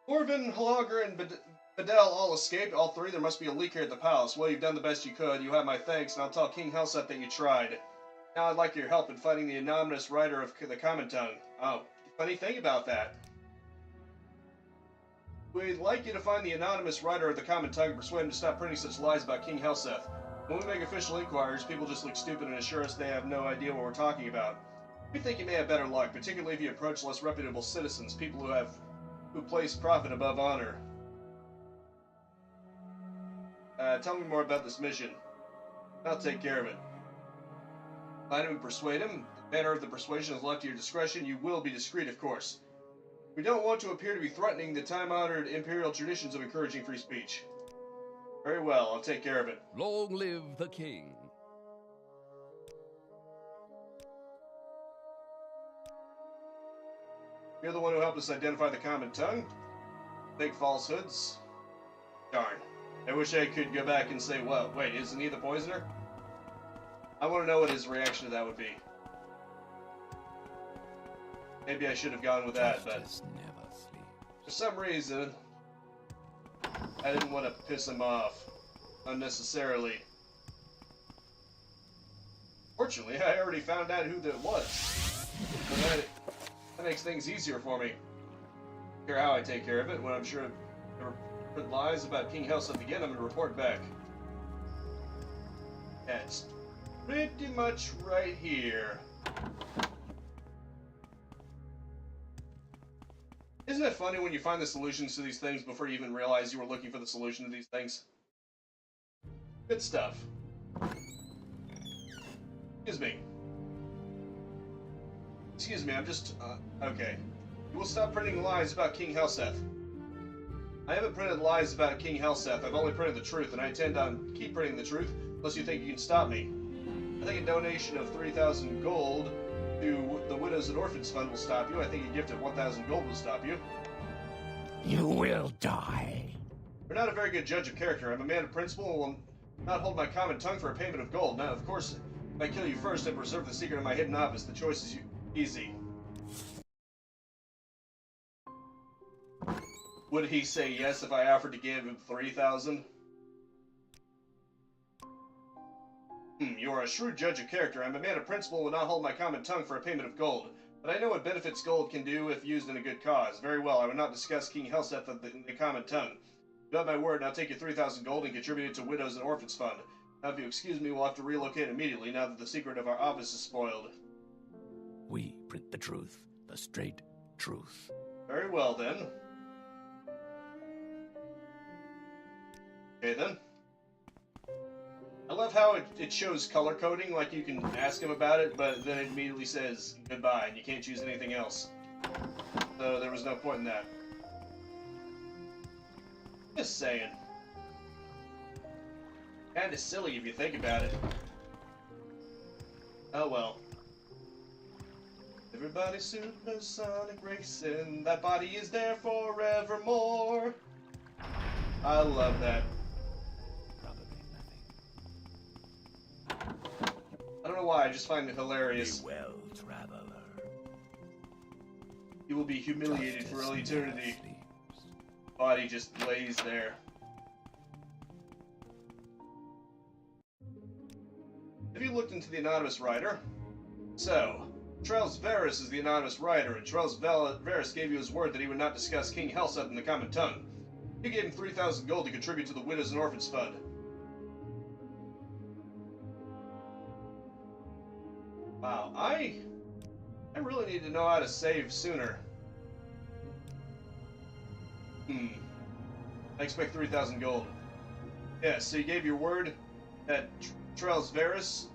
Corvin, Halager, and Bedell all escaped. All three. There must be a leak here at the palace. Well, you've done the best you could. You have my thanks, and I'll tell King Helseth that you tried. Now I'd like your help in finding the anonymous writer of the Common Tongue. Oh, funny thing about that. We'd like you to find the anonymous writer of the Common Tongue and persuade him to stop printing such lies about King Helseth. When we make official inquiries, people just look stupid and assure us they have no idea what we're talking about. We think you may have better luck, particularly if you approach less reputable citizens, people who place profit above honor. Tell me more about this mission. I'll take care of it. Find him and persuade him. The manner of the persuasion is left to your discretion. You will be discreet, of course. We don't want to appear to be threatening the time-honored imperial traditions of encouraging free speech. Very well, I'll take care of it. Long live the king. You're the one who helped us identify the Common Tongue? Fake falsehoods? Darn. I wish I could go back and say, well, wait, isn't he the poisoner? I want to know what his reaction to that would be. Maybe I should have gone with that, but Justice never sleeps. for some reason, I didn't want to piss him off unnecessarily. Fortunately, I already found out who that was. So that makes things easier for me. I don't care how I take care of it. When I'm sure there were lies about King Helseth again, I'm going to report back. That's pretty much right here. Isn't it funny when you find the solutions to these things before you even realize you were looking for the solution to these things? Good stuff. Excuse me. Excuse me, I'm just, okay. You will stop printing lies about King Helseth. I haven't printed lies about King Helseth. I've only printed the truth, and I intend on keep printing the truth, unless you think you can stop me. I think a donation of 3,000 gold to the Widows and Orphans Fund will stop you. I think a gift of 1,000 gold will stop you. You will die. You're not a very good judge of character. I'm a man of principle and will not hold my common tongue for a payment of gold. Now, of course, if I kill you first and preserve the secret of my hidden office, the choice is easy. Would he say yes if I offered to give him 3,000? You are a shrewd judge of character. I'm a man of principle and will not hold my common tongue for a payment of gold. But I know what benefits gold can do if used in a good cause. Very well, I will not discuss King Helseth in the common tongue. You have my word, and I'll take your 3,000 gold and contribute it to Widows and Orphans Fund. Now, if you excuse me, we'll have to relocate immediately now that the secret of our office is spoiled. We print the truth, the straight truth. Very well, then. Okay, then. I love how it shows color coding, like you can ask him about it, but then it immediately says goodbye, and you can't choose anything else. So there was no point in that. Just saying. Kinda silly if you think about it. Oh well. Everybody supersonic racing, that body is there forevermore. I love that. I don't know why, I just find it hilarious. Be well, traveler. You will be humiliated for all eternity. Body just lays there. Have you looked into the anonymous writer? So, Trells Varus is the anonymous writer, and Trells Varus gave you his word that he would not discuss King Helseth in the common tongue. You gave him 3,000 gold to contribute to the Widows and Orphans Fund. Wow, I really need to know how to save sooner. I expect 3,000 gold. Yes, so you gave your word that Trells Varus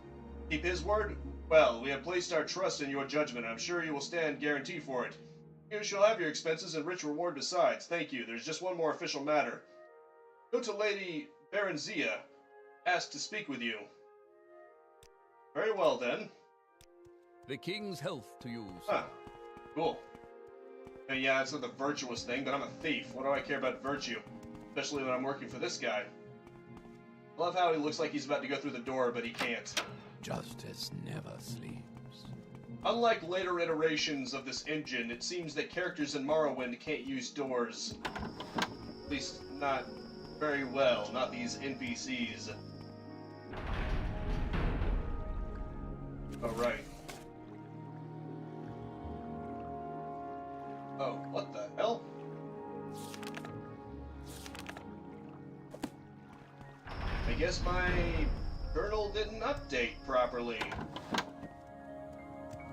keep his word? Well, we have placed our trust in your judgment. I'm sure you will stand guarantee for it. You shall have your expenses and rich reward besides. Thank you. There's just one more official matter. Go to Lady Baronzia. Ask to speak with you. Very well, then. The king's health to you, sir. Huh. Cool. Yeah, it's not the virtuous thing, but I'm a thief. What do I care about virtue? Especially when I'm working for this guy. I love how he looks like he's about to go through the door, but he can't. Justice never sleeps. Unlike later iterations of this engine, it seems that characters in Morrowind can't use doors. At least, not very well. Not these NPCs. Oh, right. Oh, what the hell? I guess my journal didn't update properly.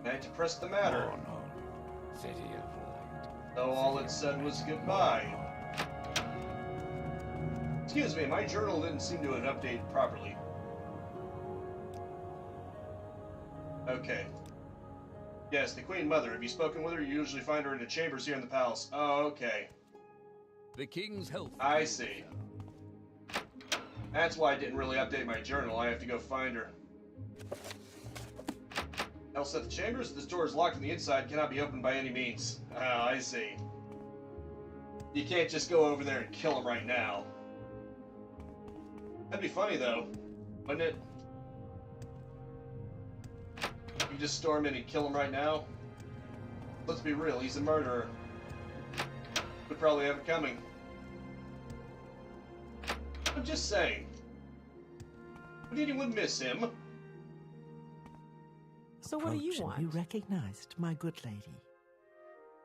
I had to press the matter. Oh no, city of light. So all it said was goodbye. Excuse me, my journal didn't seem to have updated properly. Okay. Yes, the Queen Mother. Have you spoken with her? You usually find her in the chambers here in the palace. Oh, okay. The king's health. I see. That's why I didn't really update my journal. I have to go find her. Helseth Chambers? This door is locked from the inside, cannot be opened by any means. Ah, I see. You can't just go over there and kill him right now. That'd be funny, though, wouldn't it? You just storm in and kill him right now? Let's be real, he's a murderer. Would probably have it coming. I'm just saying. Would anyone miss him? So what do you Approach and want? be recognized, my good lady.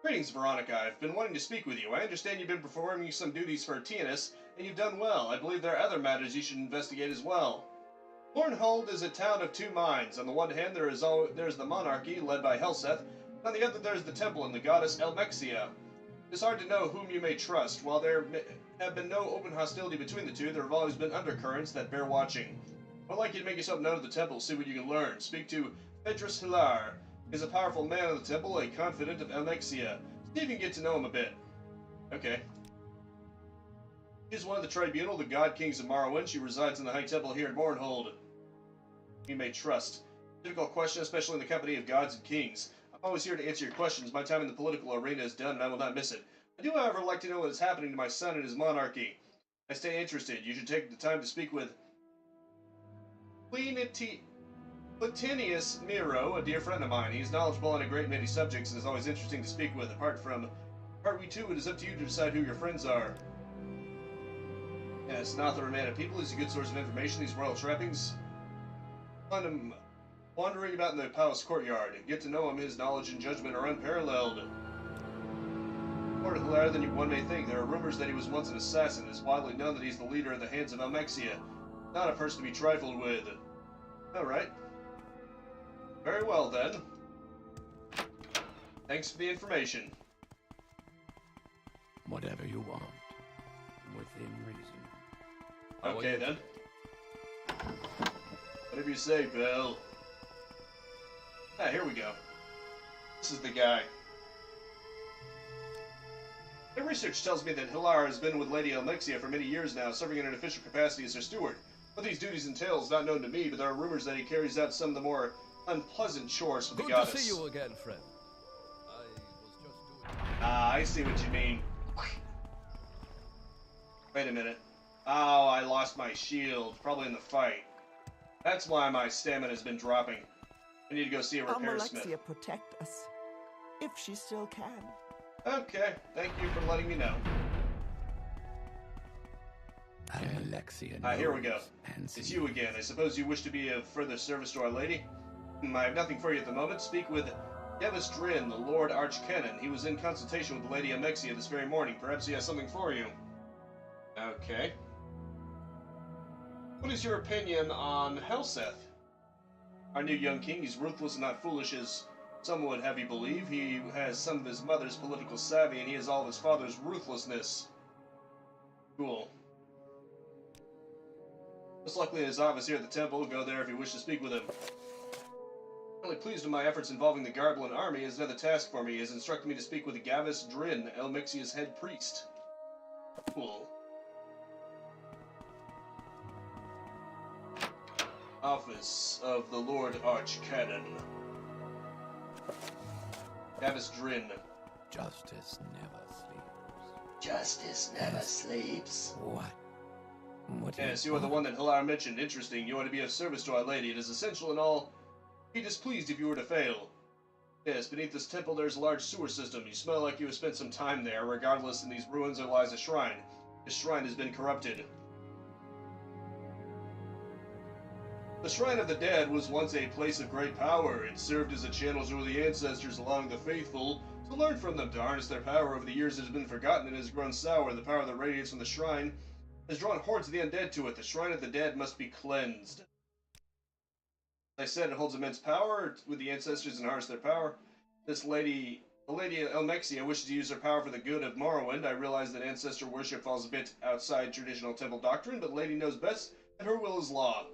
Greetings, Veronica. I've been wanting to speak with you. I understand you've been performing some duties for Tianus, and you've done well. I believe there are other matters you should investigate as well. Bornhold is a town of two minds. On the one hand, there's the monarchy, led by Helseth, and on the other there's the temple and the goddess Elmexia. It's hard to know whom you may trust. While there have been no open hostility between the two, there have always been undercurrents that bear watching. I'd like you to make yourself known to the temple, see what you can learn. Speak to Petrus Hilar. He's a powerful man of the temple, a confidant of Elmexia. See if you can get to know him a bit. Okay. She's one of the Tribunal, the God Kings of Morrowind. She resides in the High Temple here in Bornhold. You may trust. Difficult question, especially in the company of gods and kings. I'm always here to answer your questions. My time in the political arena is done, and I will not miss it. I do, however, like to know what is happening to my son and his monarchy. I stay interested. You should take the time to speak with Platinius Miro, a dear friend of mine. He's knowledgeable on a great many subjects and is always interesting to speak with. Apart we too, it is up to you to decide who your friends are. Yes, an author, a man of people, is a good source of information. These royal trappings. Find him wandering about in the palace courtyard. Get to know him. His knowledge and judgment are unparalleled. More hilarious than one may think. There are rumors that he was once an assassin. It is widely known that he's the leader of the Hands of Almexia. Not a person to be trifled with. Alright. Very well, then. Thanks for the information. Whatever you want, within reason. Okay, then. Whatever you say, Bill. Ah, here we go. This is the guy. My research tells me that Hilar has been with Lady Almexia for many years now, serving in an official capacity as her steward. What these duties entail is not known to me, but there are rumors that he carries out some of the more unpleasant chores for the goddess. Good to see you again, friend. I was just doing... Ah, I see what you mean. Wait a minute. Oh, I lost my shield, probably in the fight. That's why my stamina has been dropping. I need to go see a repairsmith. Alexia protect us, if she still can. Okay, thank you for letting me know. Alexia. Here we go. It's you again. I suppose you wish to be of further service to Our Lady? I have nothing for you at the moment. Speak with Devis Drin, the Lord Archcanon. He was in consultation with the Lady Almexia this very morning. Perhaps he has something for you. Okay. What is your opinion on Helseth? Our new young king, he's ruthless and not foolish as some would have you believe. He has some of his mother's political savvy, and he has all of his father's ruthlessness. Cool. Most likely in his office here at the temple. Go there if you wish to speak with him. Really pleased with my efforts involving the Garblin army. He has another task for me. He has instructed me to speak with Gavis Drin, Almexia's head priest. Cool. Office of the Lord Archcanon. Gavis Drin. Justice never sleeps. Justice never sleeps. What? What Yes, you are the one that Hilar mentioned. Interesting. You are to be of service to Our Lady. It is essential in all. Be displeased if you were to fail. Yes, beneath this temple there is a large sewer system. You smell like you have spent some time there. Regardless, in these ruins there lies a shrine. This shrine has been corrupted. The Shrine of the Dead was once a place of great power. It served as a channel to the ancestors, allowing the faithful to learn from them, to harness their power. Over the years it has been forgotten and has grown sour. The power that radiates from the shrine has drawn hordes of the undead to it. The Shrine of the Dead must be cleansed. As I said, it holds immense power with the ancestors and harness their power. The Lady Almexia wishes to use her power for the good of Morrowind. I realize that ancestor worship falls a bit outside traditional temple doctrine, but Lady knows best, and her will is law.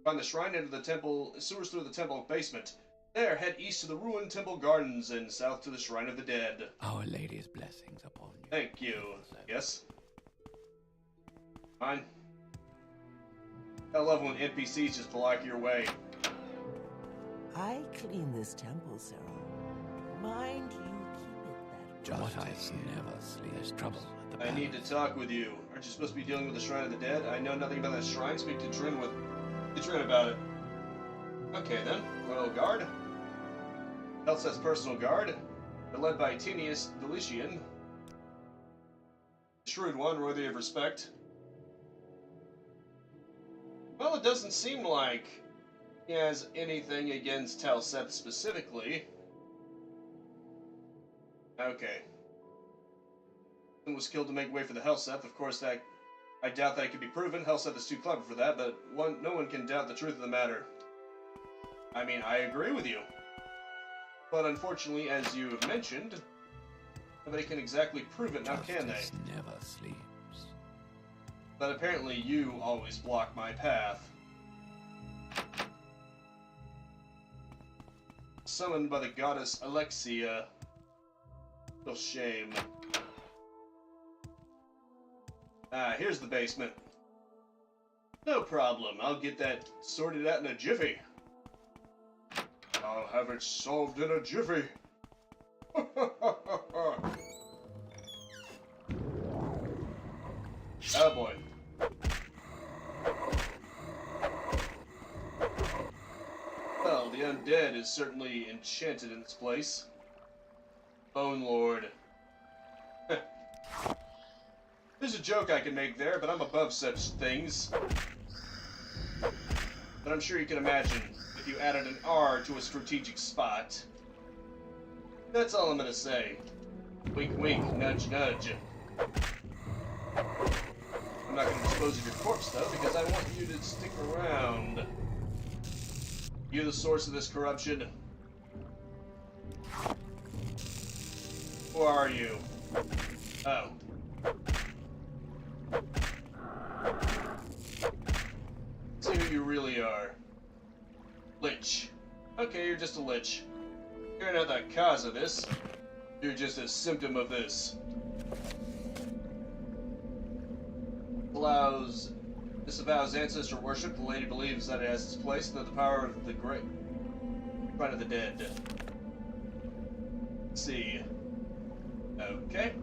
Find the shrine, enter the temple, sewers through the temple basement. There, head east to the ruined temple gardens and south to the Shrine of the Dead. Our Lady's blessings upon you. Thank you. Yes? Fine. I love when NPCs just block your way. I clean this temple, Sarah. Mind you keep it that way. Justice never sleeps. There's trouble at the I palace. need to talk with you. Aren't you supposed to be dealing with the Shrine of the Dead? I know nothing about that shrine. Speak to Drin about it. Okay then. Royal Guard. Helseth's personal guard. They're led by Tinius Delician. Shrewd one, worthy of respect. Well, it doesn't seem like he has anything against Helseth specifically. Okay. He was killed to make way for the Helseth. Of course, that I doubt that it can be proven. Helseth is too clever for that, but no one can doubt the truth of the matter. I mean, I agree with you. But unfortunately, as you have mentioned, nobody can exactly prove it now, can they? Justice never sleeps. But apparently you always block my path. Summoned by the goddess Alexia. Real shame. Ah, here's the basement. No problem, I'll get that sorted out in a jiffy. I'll have it solved in a jiffy. Oh boy. undead is certainly enchanted in this place. Bone Lord. There's a joke I can make there, but I'm above such things. But I'm sure you can imagine if you added an R to a strategic spot. That's all I'm gonna say. Wink, wink, nudge, nudge. I'm not gonna dispose of your corpse, though, because I want you to stick around. You the source of this corruption? Who are you? Oh. See who you really are. Lich. Okay, you're just a lich. You're not the cause of this. You're just a symptom of this. Disavows ancestor worship. The lady believes that it has its place under the power of the great front of the dead. Let's see. Okay.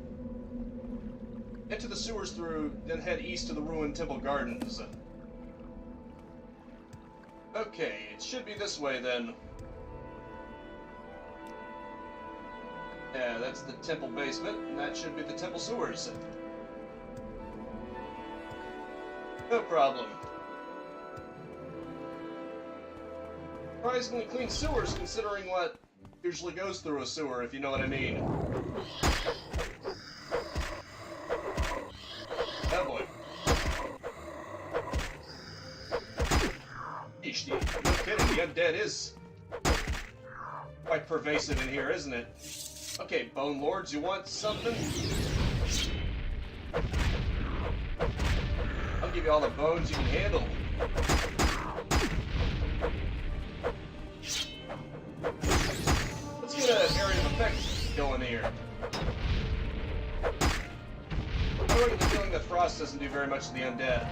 Enter the sewers through, then head east to the ruined temple gardens. Okay, it should be this way then. Yeah, that's the temple basement, and that should be the temple sewers. No problem. Surprisingly clean sewers considering what usually goes through a sewer, if you know what I mean. Oh boy. Yeesh, no kidding, the undead is quite pervasive in here, isn't it? Okay, Bone Lords, you want something? I'll give you all the bones you can handle. Let's get an area of effect going here. I get the feeling that frost doesn't do very much to the undead.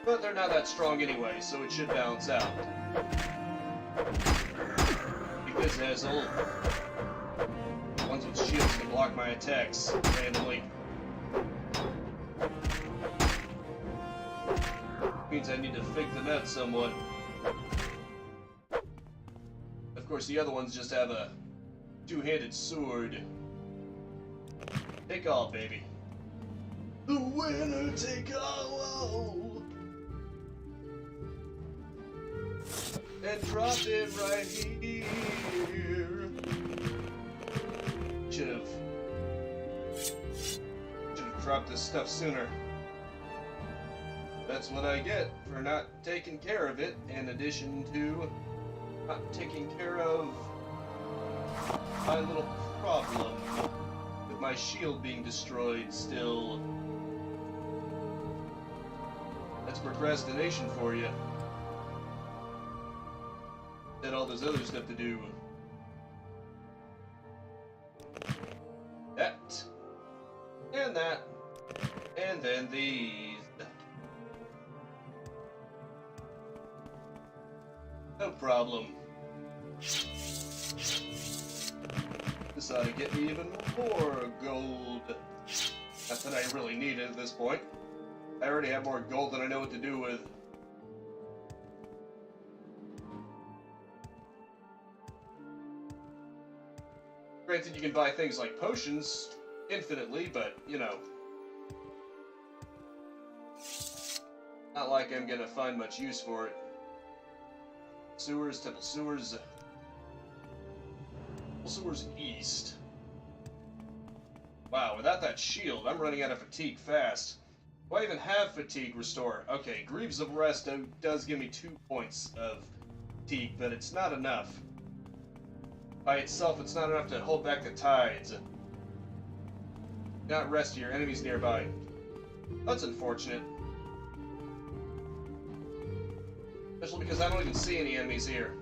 But they're not that strong anyway, so it should balance out. Because asshole, ones with shields can block my attacks randomly. Means I need to fake them out somewhat. Of course, the other ones just have a two-handed sword. Take all, baby. The winner take all. And drop it right here. Should've dropped this stuff sooner. That's what I get for not taking care of it, in addition to not taking care of my little problem with my shield being destroyed still. That's procrastination for you. Had all this other stuff to do. That. And that. And then these. No problem. This ought to get me even more gold. Not that I really need it at this point. I already have more gold than I know what to do with. Granted, you can buy things like potions infinitely, but, you know. Not like I'm gonna find much use for it. Sewers, temple sewers. Temple sewers east. Wow, without that shield, I'm running out of fatigue fast. Do I even have fatigue restore? Okay, Greaves of Rest does give me 2 points of fatigue, but it's not enough. By itself, it's not enough to hold back the tides. Not rest here, enemies nearby. That's unfortunate. Especially because I don't even see any enemies here.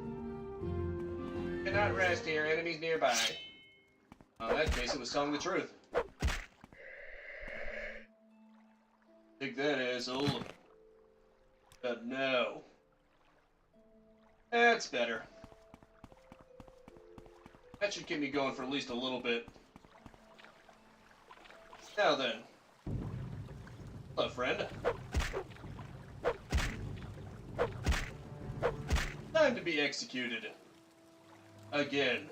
Cannot rest here, enemies nearby. In that case, it was telling the truth. Think that asshole. But no. That's better. That should keep me going for at least a little bit. Now then. Hello, friend. be executed. Again.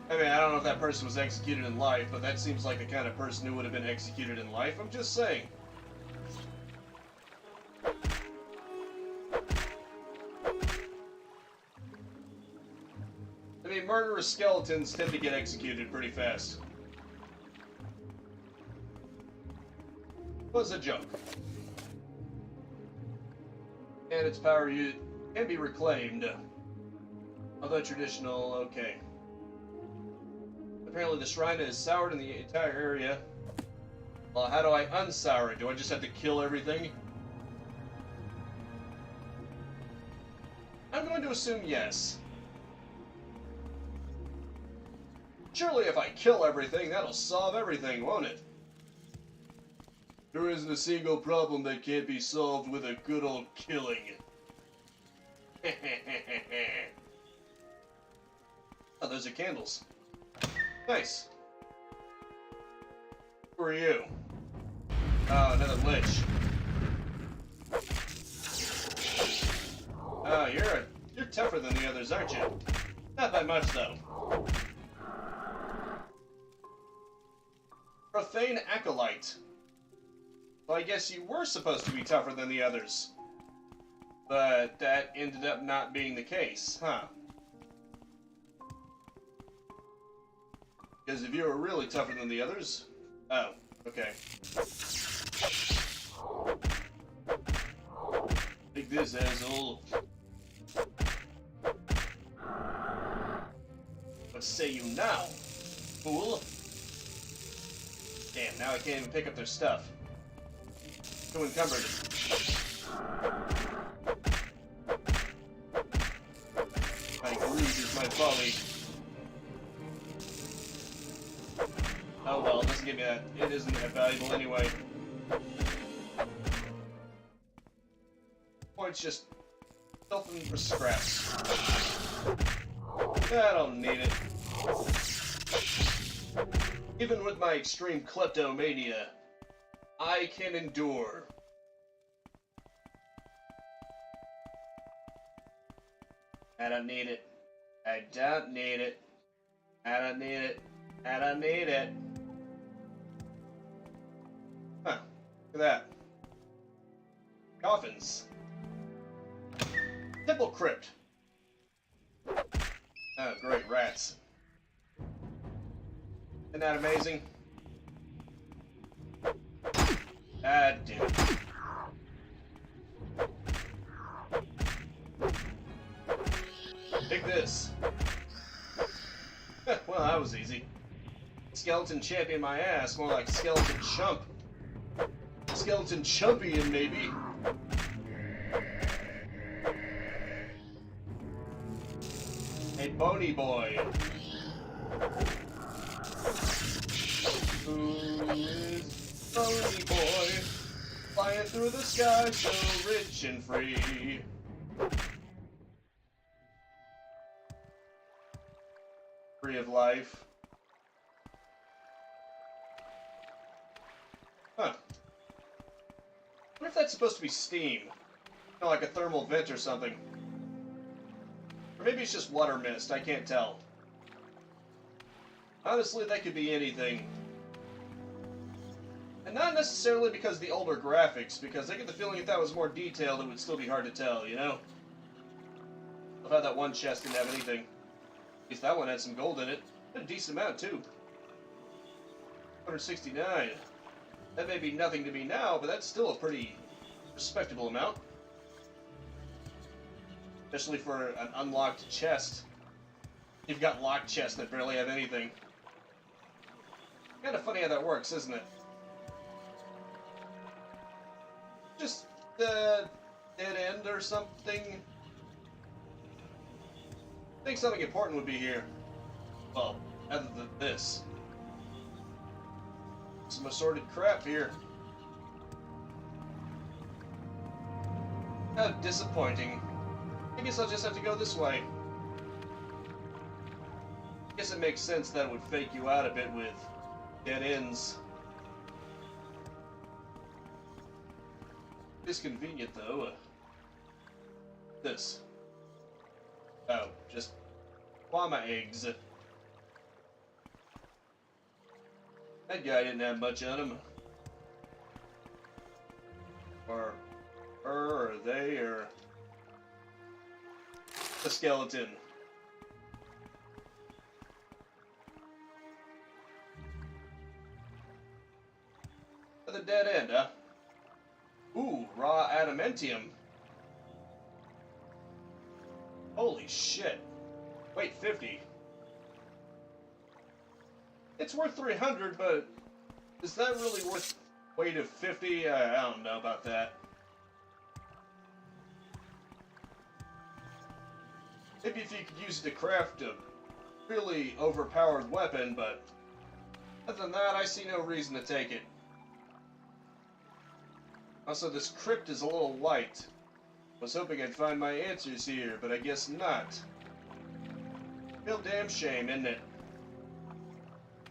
I mean, I don't know if that person was executed in life, but that seems like the kind of person who would have been executed in life. I'm just saying. I mean, murderous skeletons tend to get executed pretty fast. It was a joke. And its power can be reclaimed. Although traditional, okay. Apparently the shrine is soured in the entire area. Well, how do I unsour it? Do I just have to kill everything? I'm going to assume yes. Surely if I kill everything, that'll solve everything, won't it? There isn't a single problem that can't be solved with a good old killing. Oh, those are candles. Nice. Who are you? Oh, another lich. Oh, you're tougher than the others, aren't you? Not by much, though. Profane Acolyte. Well, I guess you were supposed to be tougher than the others. But that ended up not being the case, huh? Because if you were really tougher than the others... Oh, okay. Take this, asshole. What say you now, fool? Damn, now I can't even pick up their stuff. Too encumbered. My greed is my folly. Oh well, it doesn't give me that. It isn't that valuable anyway. Points just filtering for scraps. I don't need it. Even with my extreme kleptomania, I can endure. I don't need it. I don't need it. I don't need it. I don't need it. Huh. Look at that. Coffins. Temple crypt. Oh, great, rats. Isn't that amazing? Ah, damn it. Take this. Well, that was easy. Skeleton champion my ass, more like skeleton chump. Skeleton champion, maybe. Hey, bony boy. Who is bony boy? Flying through the sky so rich and free. Free of life. Huh. What if that's supposed to be steam? You know, like a thermal vent or something. Or maybe it's just water mist, I can't tell. Honestly, that could be anything. And not necessarily because of the older graphics, because I get the feeling if that was more detailed, it would still be hard to tell, you know? I've had that one chest didn't have anything. At least that one had some gold in it. A decent amount, too. 169. That may be nothing to me now, but that's still a pretty respectable amount. Especially for an unlocked chest. You've got locked chests that barely have anything. Kind of funny how that works, isn't it? Just the dead end or something. I think something important would be here. Well, other than this. Some assorted crap here. How disappointing. I guess I'll just have to go this way. I guess it makes sense that it would fake you out a bit with dead ends. It's convenient though. This. Oh, just llama eggs. That guy didn't have much on him. Or her, or they, or the skeleton. The dead end, huh? Ooh, raw adamantium. Holy shit. Wait, 50. It's worth 300, but is that really worth weight of 50? I don't know about that. Maybe if you could use it to craft a really overpowered weapon, but other than that, I see no reason to take it. Also, this crypt is a little light. Was hoping I'd find my answers here, but I guess not. Real damn shame, isn't it?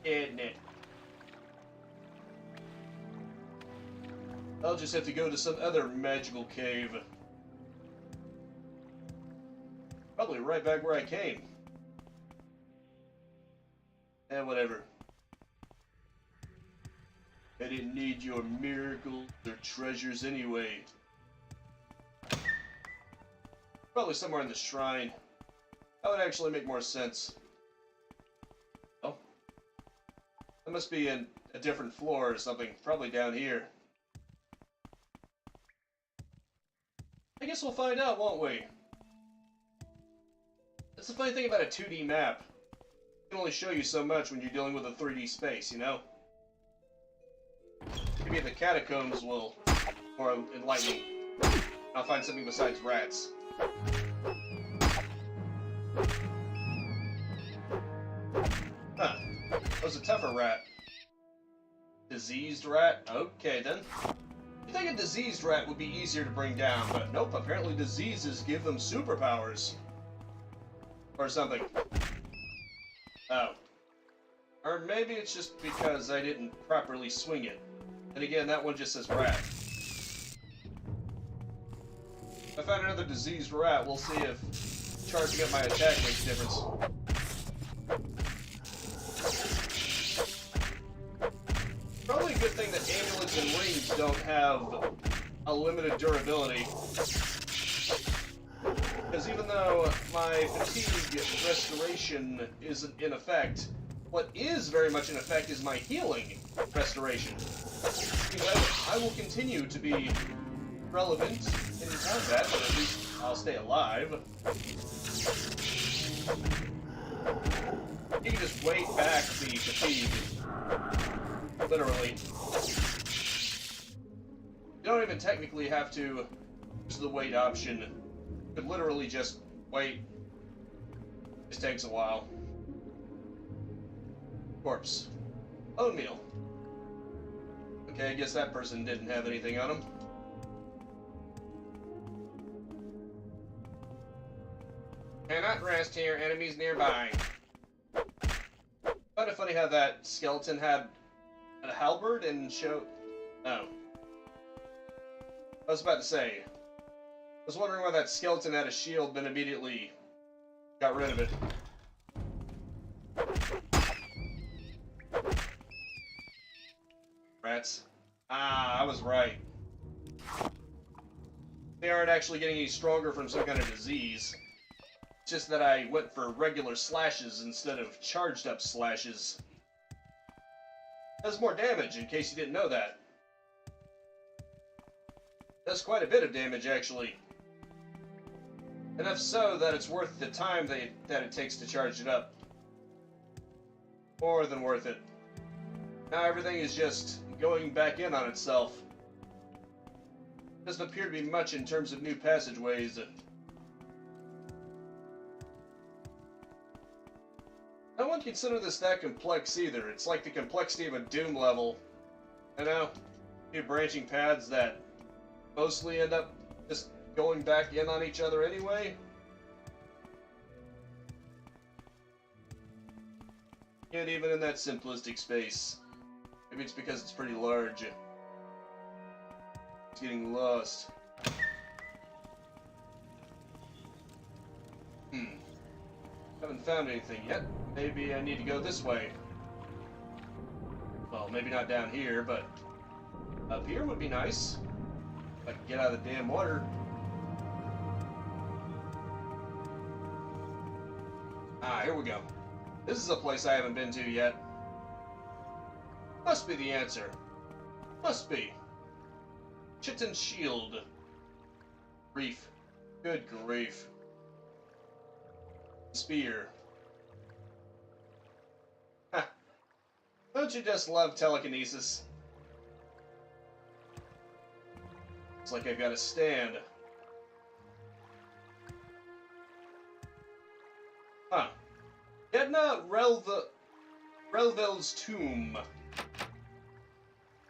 Isn't it? I'll just have to go to some other magical cave. Probably right back where I came. Eh, whatever. I didn't need your miracles or treasures anyway. Probably somewhere in the shrine. That would actually make more sense. Oh. That must be in a different floor or something. Probably down here. I guess we'll find out, won't we? That's the funny thing about a 2D map. It can only show you so much when you're dealing with a 3D space, you know? Maybe the catacombs will more enlighten me. I'll find something besides rats. Huh. That was a tougher rat. Diseased rat? Okay then. You'd think a diseased rat would be easier to bring down, but nope, apparently diseases give them superpowers. Or something. Oh. Or maybe it's just because I didn't properly swing it. And again, that one just says rat. If I find another diseased rat, we'll see if charging up my attack makes a difference. Probably a good thing that amulets and rings don't have a limited durability. Because even though my fatigue restoration isn't in effect, what is very much in effect is my healing restoration. I will continue to be relevant in combat, but at least I'll stay alive. You can just weight back the fatigue. Literally. You don't even technically have to use the weight option. You could literally just wait. This takes a while. Corpse. Oatmeal. Okay, I guess that person didn't have anything on him. Cannot rest here, enemies nearby. Kind of funny how that skeleton had a halberd and showed... Oh. I was about to say. I was wondering why that skeleton had a shield, but immediately got rid of it. Rats. Ah, I was right. They aren't actually getting any stronger from some kind of disease. It's just that I went for regular slashes instead of charged up slashes. Does more damage, in case you didn't know that. Does quite a bit of damage, actually. Enough so that it's worth the time that it takes to charge it up. More than worth it. Now everything is just going back in on itself. Doesn't appear to be much in terms of new passageways. I wouldn't consider this that complex either. It's like the complexity of a Doom level. You know, a few branching paths that mostly end up just going back in on each other anyway. Yet even in that simplistic space, maybe it's because it's pretty large. It's getting lost. Haven't found anything yet. Maybe I need to go this way. Well, maybe not down here, but up here would be nice. If I could get out of the damn water. Ah, here we go. This is a place I haven't been to yet. Must be the answer. Must be. Chitin Shield. Grief. Good grief. Spear. Ha. Don't you just love telekinesis? It's like I've got to stand. Huh. Edna Relvel's tomb.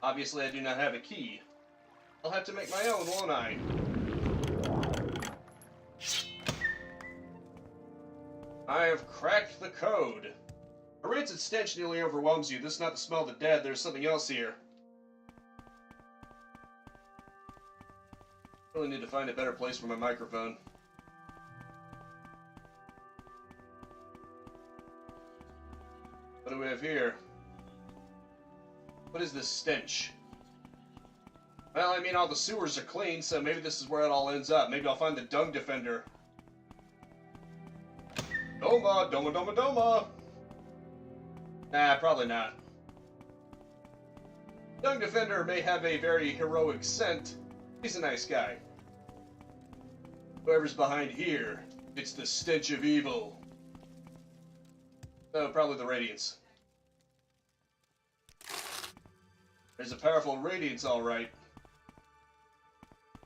Obviously, I do not have a key. I'll have to make my own, won't I? I have cracked the code. A rancid stench nearly overwhelms you. This is not the smell of the dead. There's something else here. Really need to find a better place for my microphone. What do we have here? What is this stench? Well, I mean, all the sewers are clean, so maybe this is where it all ends up. Maybe I'll find the dung defender. Doma, Doma, Doma, Doma! Nah, probably not. Dung defender may have a very heroic scent. He's a nice guy. Whoever's behind here, it's the stench of evil. Oh, probably the radiance. There's a powerful radiance, all right.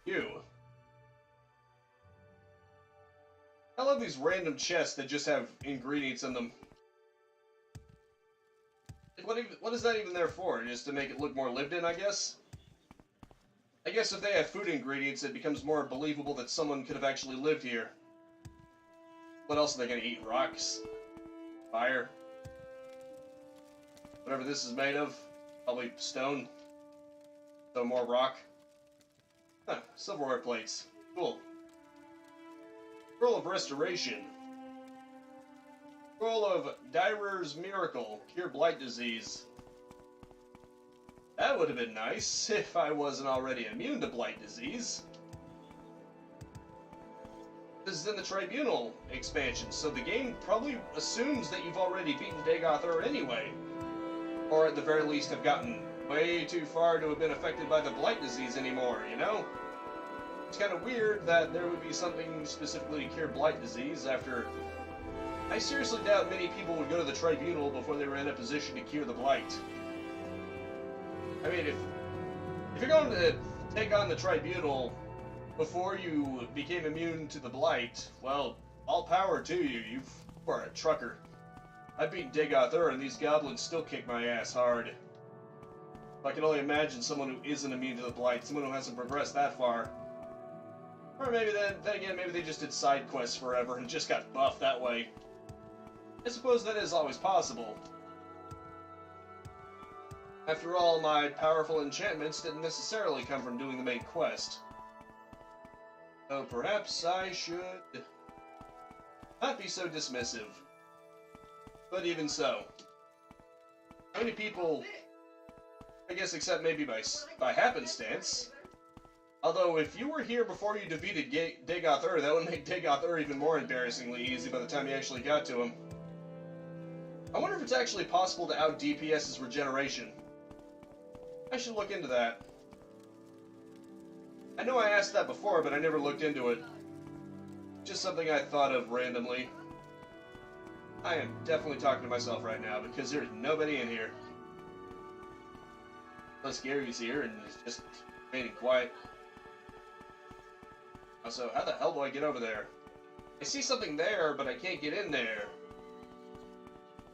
You. I love these random chests that just have ingredients in them. What is that even there for? Just to make it look more lived in, I guess? I guess if they have food ingredients, it becomes more believable that someone could have actually lived here. What else are they gonna eat? Rocks? Fire? Whatever this is made of? Probably stone. So more rock. Huh, silverware plates. Cool. Scroll of Restoration. Scroll of Dyrer's Miracle. Cure blight disease. That would have been nice if I wasn't already immune to blight disease. This is in the Tribunal expansion, so the game probably assumes that you've already beaten Dagoth anyway. Or at the very least have gotten way too far to have been affected by the blight disease anymore, you know? It's kind of weird that there would be something specifically to cure blight disease after... I seriously doubt many people would go to the Tribunal before they were in a position to cure the blight. I mean, if you're going to take on the Tribunal before you became immune to the blight, well, all power to you. You are a trucker. I beat Dagoth and these goblins still kick my ass hard. I can only imagine someone who isn't immune to the blight, someone who hasn't progressed that far. Or maybe then again, maybe they just did side quests forever and just got buffed that way. I suppose that is always possible. After all, my powerful enchantments didn't necessarily come from doing the main quest. So perhaps I should not be so dismissive. But even so, how many people, I guess except maybe by happenstance, although if you were here before you defeated Dagoth, that would make Dagoth even more embarrassingly easy by the time you actually got to him. I wonder if it's actually possible to out DPS his regeneration. I should look into that. I know I asked that before, but I never looked into it. Just something I thought of randomly. I am definitely talking to myself right now, because there's nobody in here. Unless Gary's here, and he's just remaining quiet. Also, how the hell do I get over there? I see something there, but I can't get in there.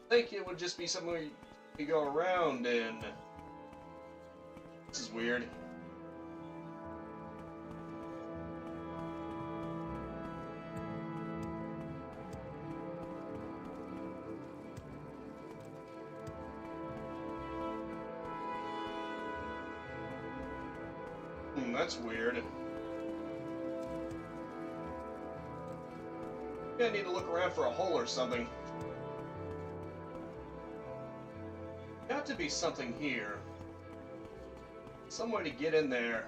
I think it would just be somewhere you go around in. This is weird. That's weird. I need to look around for a hole or something. Got to be something here. Some way to get in there.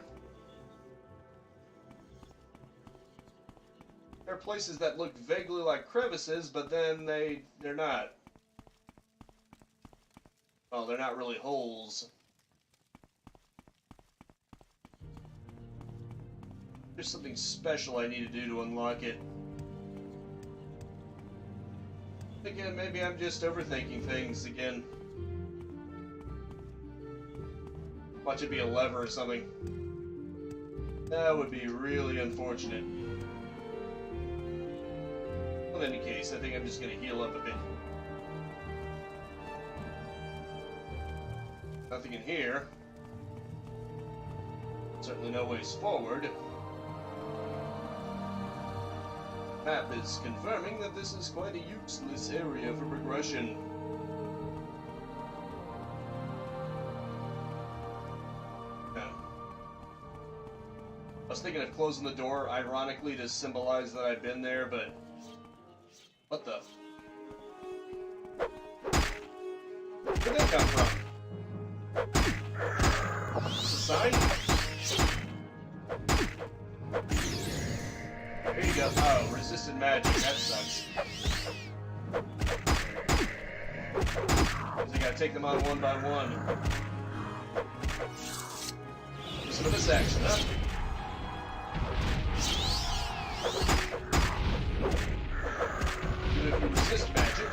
There are places that look vaguely like crevices, but then they're not. Well, they're not really holes. There's something special I need to do to unlock it. Again, maybe I'm just overthinking things again. Watch it be a lever or something. That would be really unfortunate. Well, in any case, I think I'm just going to heal up a bit. Nothing in here. Certainly no ways forward. Map is confirming that this is quite a useless area for progression. No. I was thinking of closing the door, ironically, to symbolize that I've been there, but... What the... Where'd that come from? Is this a sign? Here you go. Oh, resistant magic. That sucks. Because I gotta take them on one by one. Listen to this action, huh? Even if you resist magic,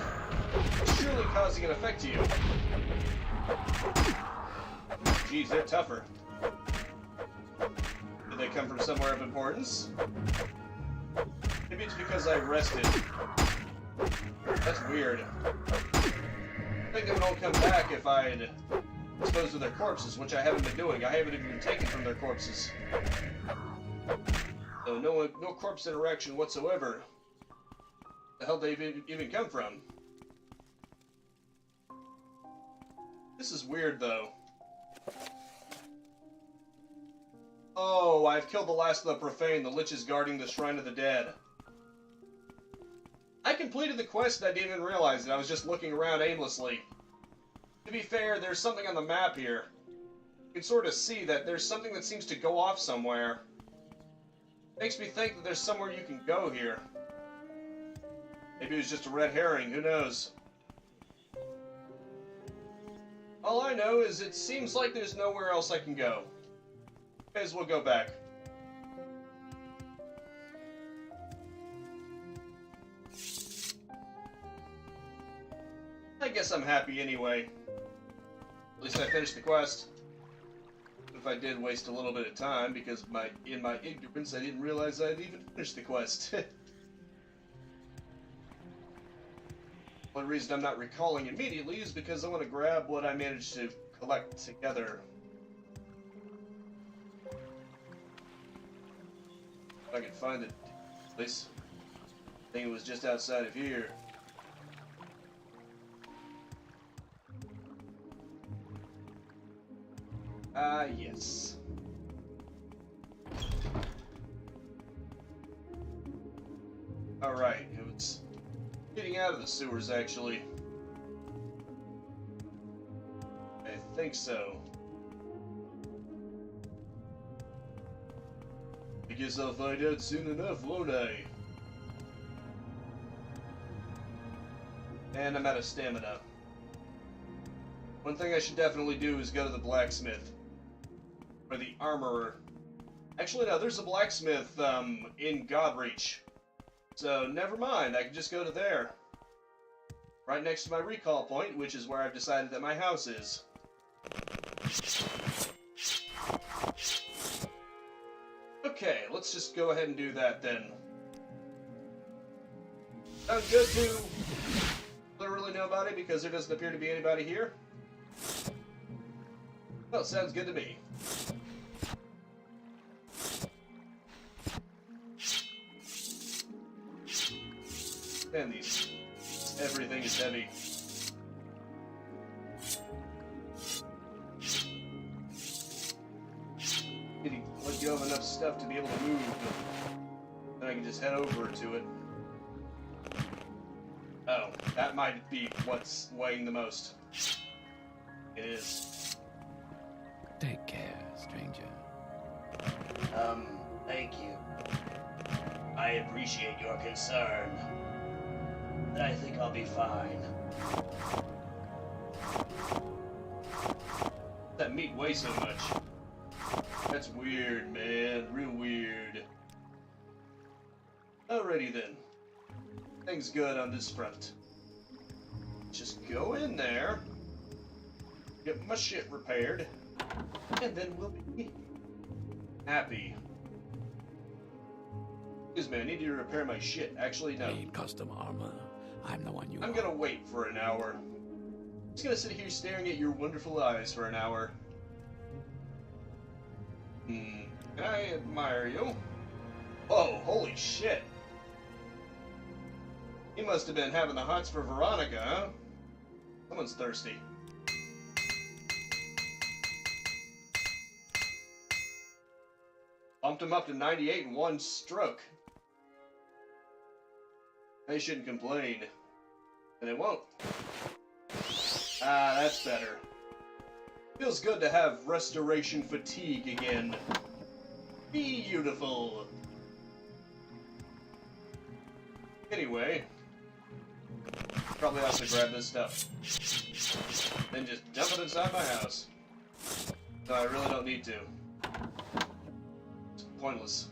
it's surely causing an effect to you. Geez, they're tougher. Did they come from somewhere of importance? Maybe it's because I rested. That's weird. I think they would all come back if I'd disposed of their corpses, which I haven't been doing. I haven't even been taken from their corpses. So no corpse interaction whatsoever. The hell they even come from? This is weird, though. Oh, I've killed the last of the profane. The lich is guarding the Shrine of the Dead. I completed the quest and I didn't even realize it. I was just looking around aimlessly. To be fair, there's something on the map here. You can sort of see that there's something that seems to go off somewhere. Makes me think that there's somewhere you can go here. Maybe it was just a red herring, who knows? All I know is it seems like there's nowhere else I can go. May as well go back. I guess I'm happy anyway. At least I finished the quest. If I did waste a little bit of time, because in my ignorance I didn't realize I'd even finished the quest. One reason I'm not recalling immediately is because I want to grab what I managed to collect together. If I can find it, please. I think it was just outside of here. Ah, yes. Alright, it was getting out of the sewers, actually. I think so. I guess I'll find out soon enough, won't I? And I'm out of stamina. One thing I should definitely do is go to the blacksmith. Or the armorer. Actually, no, there's a blacksmith in Godreach. So, never mind, I can just go to there. Right next to my recall point, which is where I've decided that my house is. Okay, let's just go ahead and do that then. Sounds good to literally nobody because there doesn't appear to be anybody here. Well, sounds good to me. Man, everything is heavy. Let you have enough stuff to be able to move. Then I can just head over to it. Oh, that might be what's weighing the most. It is. Take care, stranger. Thank you. I appreciate your concern. But I think I'll be fine. That meat weighs so much. That's weird, man. Real weird. Alrighty then. Things good on this front. Just go in there, get my shit repaired, and then we'll be happy. Excuse me, I need you to repair my shit. Actually, no. Need custom armor. I'm the one you I'm want. gonna wait for an hour. I'm just gonna sit here staring at your wonderful eyes for an hour. Can I admire you? Whoa, holy shit. He must have been having the hots for Veronica, huh? Someone's thirsty. Bumped him up to 98 in one stroke. They shouldn't complain. And they won't. Ah, that's better. Feels good to have restoration fatigue again. Beautiful. Anyway, probably have to grab this stuff. Then just dump it inside my house. No, I really don't need to. It's pointless.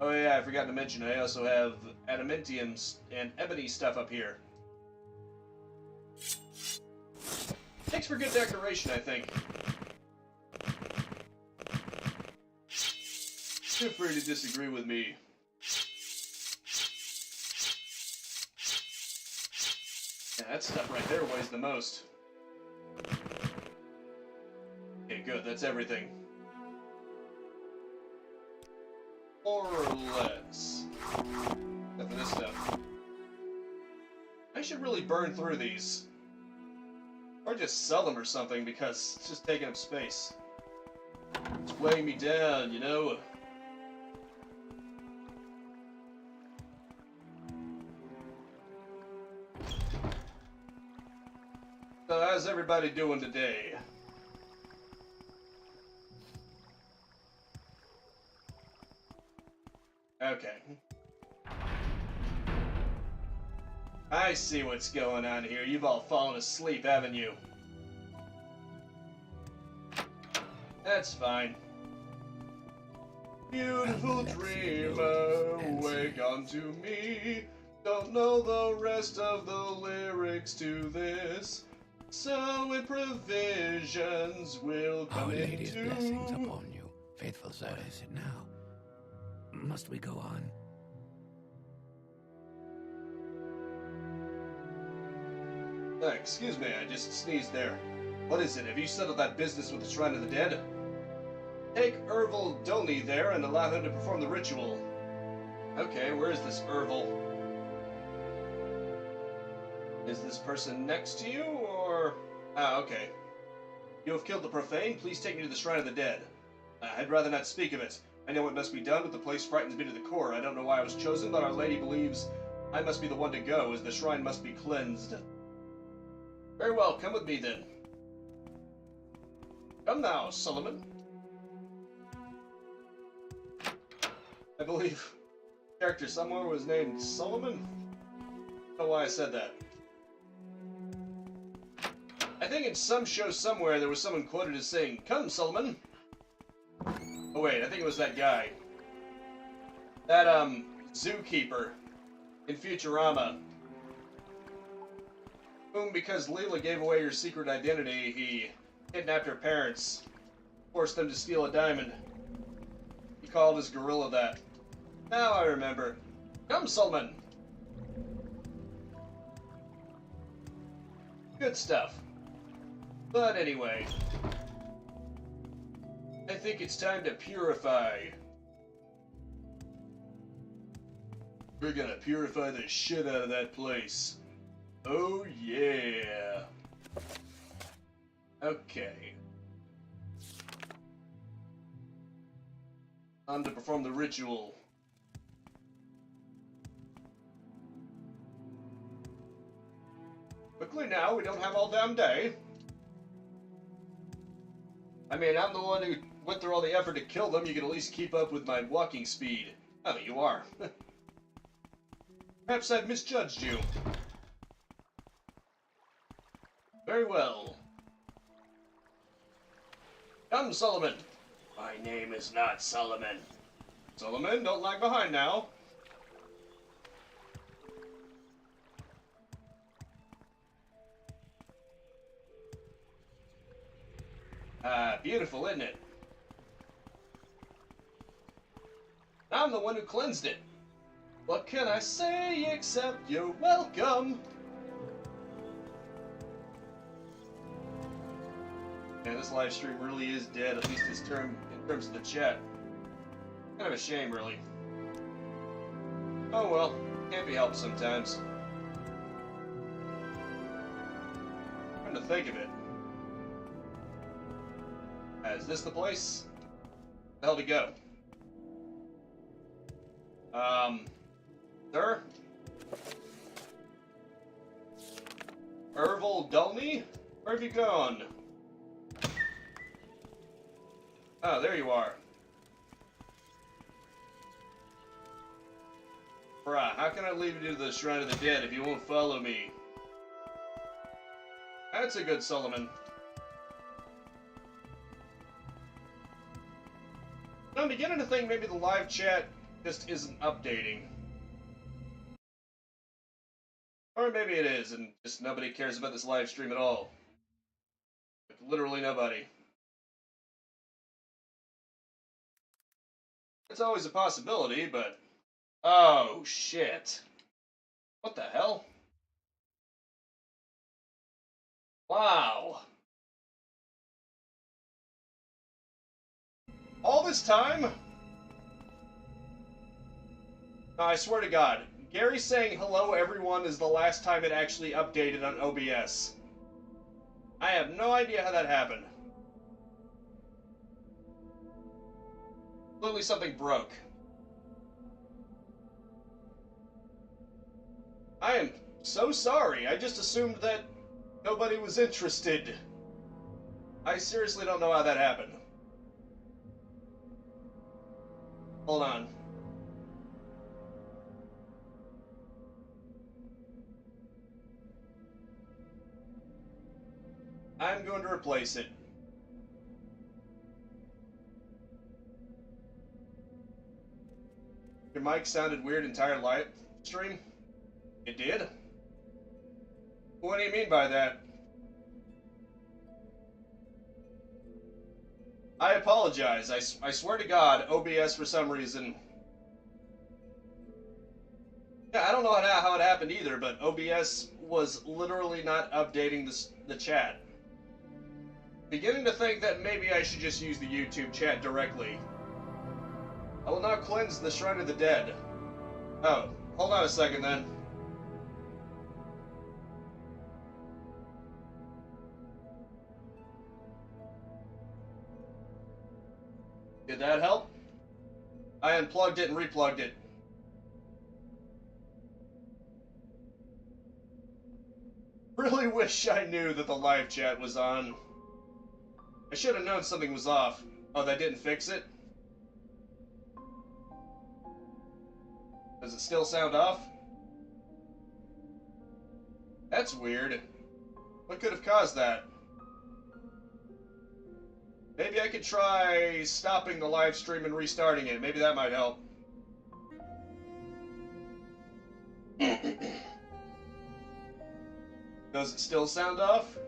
Oh yeah, I forgot to mention, I also have adamantium and ebony stuff up here. Makes for good decoration, I think. Feel free to disagree with me. Yeah, that stuff right there weighs the most. Okay, good, that's everything. More or less. Except for this stuff. I should really burn through these. Or just sell them or something, because it's just taking up space. It's weighing me down, you know? So how's everybody doing today? Okay. I see what's going on here. You've all fallen asleep, haven't you? That's fine. Beautiful dreamer, wake unto me. Don't know the rest of the lyrics to this. So with provisions will Our come Lady's into. blessings upon you, faithful sir. What is it now? Must we go on? Excuse me, I just sneezed there. What is it? Have you settled that business with the Shrine of the Dead? Take Ervil Doni there and allow him to perform the ritual. Okay, where is this Ervil? Is this person next to you, or... Ah, okay. You have killed the profane, please take me to the Shrine of the Dead. I'd rather not speak of it. I know what must be done, but the place frightens me to the core. I don't know why I was chosen, but Our Lady believes I must be the one to go, as the shrine must be cleansed. Very well, come with me then. Come now, Solomon. I believe the character somewhere was named Solomon. I don't know why I said that. I think in some show somewhere there was someone quoted as saying, "Come, Solomon." Oh wait, I think it was that guy. That, zookeeper in Futurama. Whom, because Leela gave away her secret identity, he kidnapped her parents, forced them to steal a diamond. He called his gorilla that. Now I remember. Come, Solomon. Good stuff. But anyway, I think it's time to purify. We're gonna purify the shit out of that place. Oh yeah. Okay. Time to perform the ritual. Quickly now, we don't have all damn day. I mean, I'm the one who went through all the effort to kill them. You can at least keep up with my walking speed. Oh, you are. Perhaps I've misjudged you. Very well. Come, Solomon. My name is not Solomon. Solomon, don't lag behind now. Beautiful, isn't it? I'm the one who cleansed it. What can I say except you're welcome? Man, this live stream really is dead, at least in terms of the chat. Kind of a shame, really. Oh well, can't be helped sometimes. Come to think of it. Is this the place? Where the hell to go? Sir? Ervil Dulney? Where have you gone? Oh, there you are. Bruh, how can I leave you to the Shrine of the Dead if you won't follow me? That's a good Solomon. I'm beginning to think maybe the live chat just isn't updating. Or maybe it is, and just nobody cares about this live stream at all. Like, literally nobody. It's always a possibility, but... Oh, shit. What the hell? Wow. All this time? No, I swear to God, Gary saying hello everyone is the last time it actually updated on OBS. I have no idea how that happened. Clearly something broke. I am so sorry. I just assumed that nobody was interested. I seriously don't know how that happened. Hold on. I'm going to replace it. Your mic sounded weird entire live stream? It did? What do you mean by that? I apologize. I swear to God, OBS for some reason... Yeah, I don't know how it happened either, but OBS was literally not updating the chat. Beginning to think that maybe I should just use the YouTube chat directly. I will now cleanse the Shrine of the Dead. Oh, hold on a second then. Did that help? I unplugged it and replugged it. Really wish I knew that the live chat was on. I should have known something was off. Oh, that didn't fix it? Does it still sound off? That's weird. What could have caused that? Maybe I could try stopping the live stream and restarting it. Maybe that might help. Does it still sound off?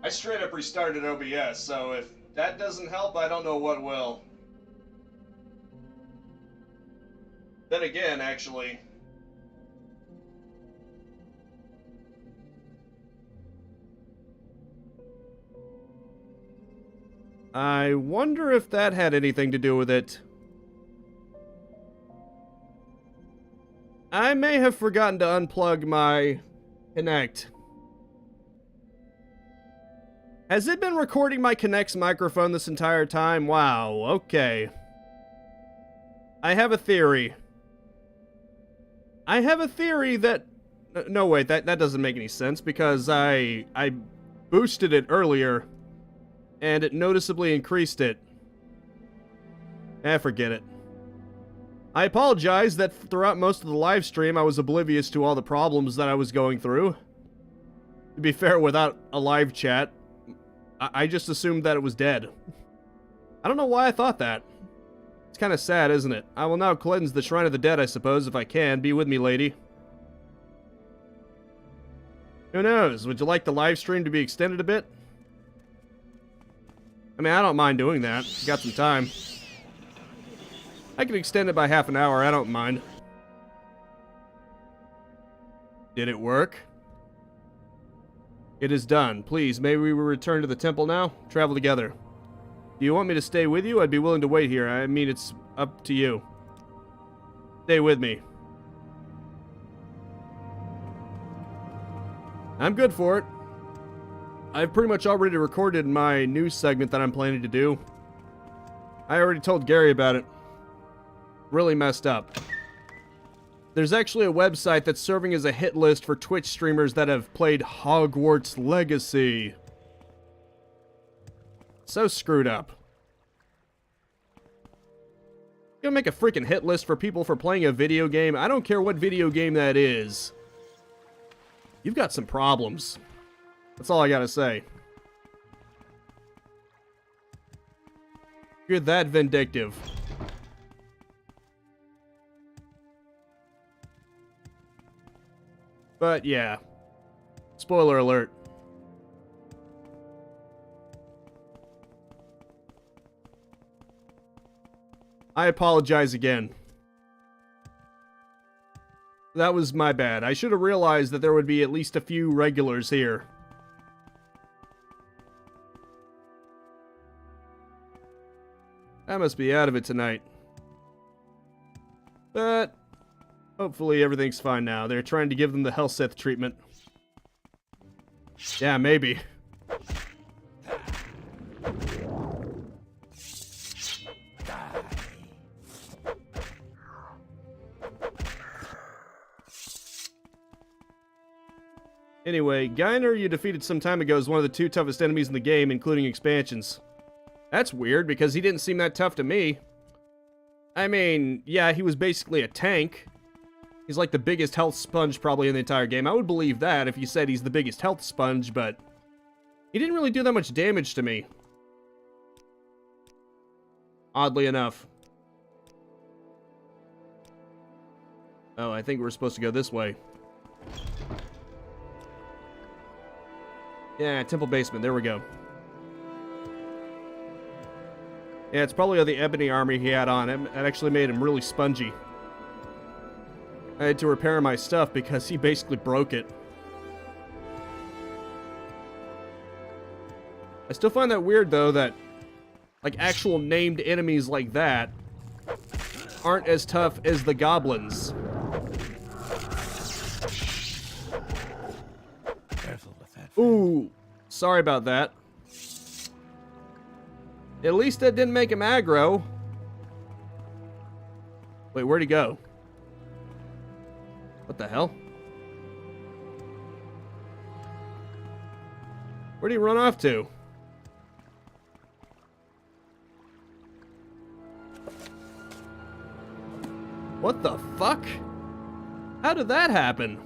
I straight up restarted OBS, so if that doesn't help, I don't know what will. Then again, actually... I wonder if that had anything to do with it. I may have forgotten to unplug my Kinect. Has it been recording my Kinect's microphone this entire time? Wow, okay. I have a theory. I have a theory that No, wait, that doesn't make any sense, because I boosted it earlier, and it noticeably increased it. Forget it. I apologize that throughout most of the live stream I was oblivious to all the problems that I was going through. To be fair, without a live chat, I just assumed that it was dead. I don't know why I thought that. It's kind of sad, isn't it? I will now cleanse the Shrine of the Dead, I suppose, if I can. Be with me, lady. Who knows? Would you like the live stream to be extended a bit? I mean, I don't mind doing that. Got some time. I can extend it by half an hour. I don't mind. Did it work? It is done. Please, may we return to the temple now? Travel together. Do you want me to stay with you? I'd be willing to wait here. I mean, it's up to you. Stay with me. I'm good for it. I've pretty much already recorded my news segment that I'm planning to do. I already told Gary about it. Really messed up. There's actually a website that's serving as a hit list for Twitch streamers that have played Hogwarts Legacy. So screwed up. You're gonna make a freaking hit list for people for playing a video game? I don't care what video game that is. You've got some problems. That's all I gotta say. You're that vindictive. But yeah. Spoiler alert. I apologize again. That was my bad. I should have realized that there would be at least a few regulars here. I must be out of it tonight. But hopefully everything's fine now. They're trying to give them the Helseth treatment. Yeah, maybe. Anyway, Geiner you defeated some time ago is one of the 2 toughest enemies in the game, including expansions. That's weird, because he didn't seem that tough to me. I mean, yeah, he was basically a tank. He's like the biggest health sponge probably in the entire game. I would believe that if you said he's the biggest health sponge, but he didn't really do that much damage to me. Oddly enough. Oh, I think we're supposed to go this way. Yeah, temple basement. There we go. Yeah, it's probably the ebony armor he had on. It actually made him really spongy. I had to repair my stuff because he basically broke it. I still find that weird, though, that like actual named enemies like that aren't as tough as the goblins. Careful with that. Ooh, sorry about that. At least that didn't make him aggro. Wait, where'd he go? What the hell? Where'd he run off to? What the fuck? How did that happen?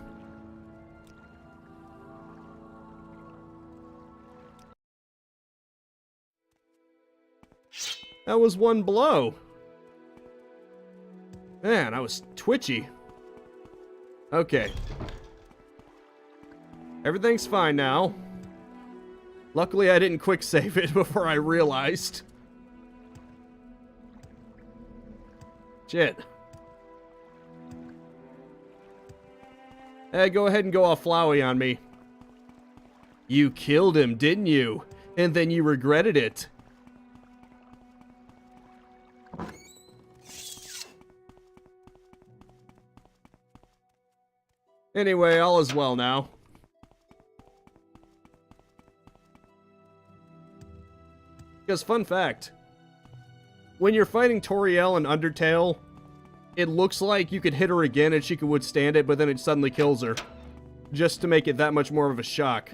That was one blow. Man, I was twitchy. Okay. Everything's fine now. Luckily, I didn't quick save it before I realized. Shit. Hey, go ahead and go all flowy on me. You killed him, didn't you? And then you regretted it. Anyway, all is well now. Because, fun fact, when you're fighting Toriel in Undertale, it looks like you could hit her again and she could withstand it, but then it suddenly kills her. just to make it that much more of a shock.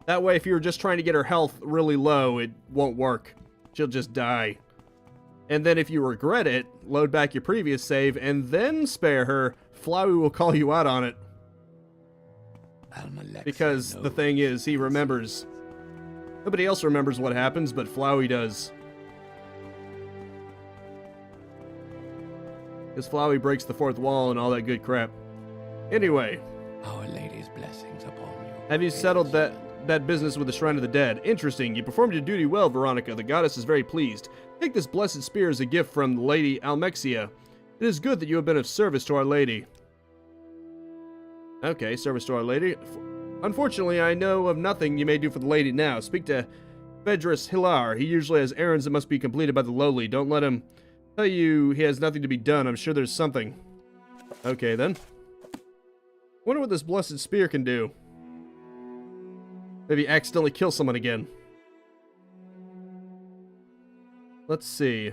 That way, if you're just trying to get her health really low, it won't work. She'll just die. And then if you regret it, load back your previous save and then spare her. Flowey will call you out on it. Because the thing is, he remembers. Nobody else remembers what happens, but Flowey does. Because Flowey breaks the fourth wall and all that good crap. Anyway. Our Lady's blessings upon you. Have you settled that business with the Shrine of the Dead? Interesting. You performed your duty well, Veronica. The goddess is very pleased. Take this blessed spear as a gift from Lady Almexia. It is good that you have been of service to Our Lady. Okay, service to Our Lady. Unfortunately, I know of nothing you may do for the lady now. Speak to Phaedrus Hilar. He usually has errands that must be completed by the lowly. Don't let him tell you he has nothing to be done. I'm sure there's something. Okay, then. Wonder what this blessed spear can do. Maybe accidentally kill someone again. Let's see.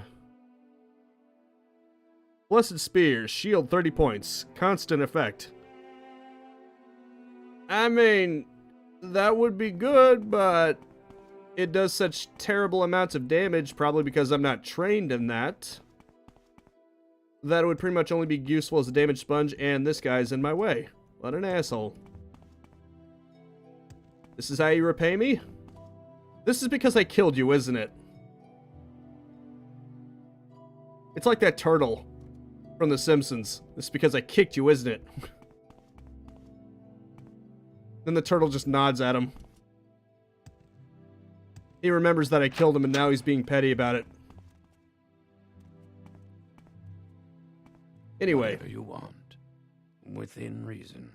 Blessed Spear. Shield 30 points. Constant effect. I mean, that would be good, but it does such terrible amounts of damage, probably because I'm not trained in that, that it would pretty much only be useful as a damage sponge, and this guy's in my way. What an asshole. This is how you repay me? This is because I killed you, isn't it? It's like that turtle from The Simpsons. It's because I kicked you, isn't it? Then the turtle just nods at him. He remembers that I killed him and now he's being petty about it. Anyway. Whatever you want. Within reason.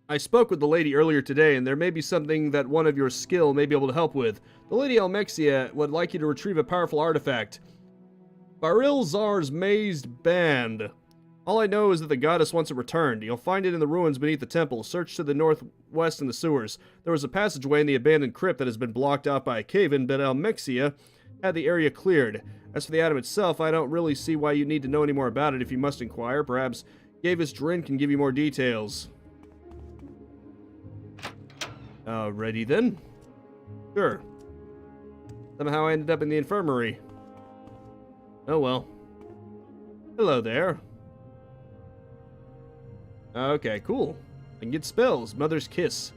I spoke with the lady earlier today, and there may be something that one of your skill may be able to help with. The Lady Almexia would like you to retrieve a powerful artifact. Barilzar's Mazed Band. All I know is that the goddess wants it returned. You'll find it in the ruins beneath the temple. Search to the northwest in the sewers. There was a passageway in the abandoned crypt that has been blocked off by a cave-in, but Almexia had the area cleared. As for the item itself, I don't really see why you need to know any more about it if you must inquire. Perhaps Gavis Drin can give you more details. Alrighty then. Sure. Somehow I ended up in the infirmary. Oh well. Hello there. Okay, cool. I can get spells. Mother's Kiss.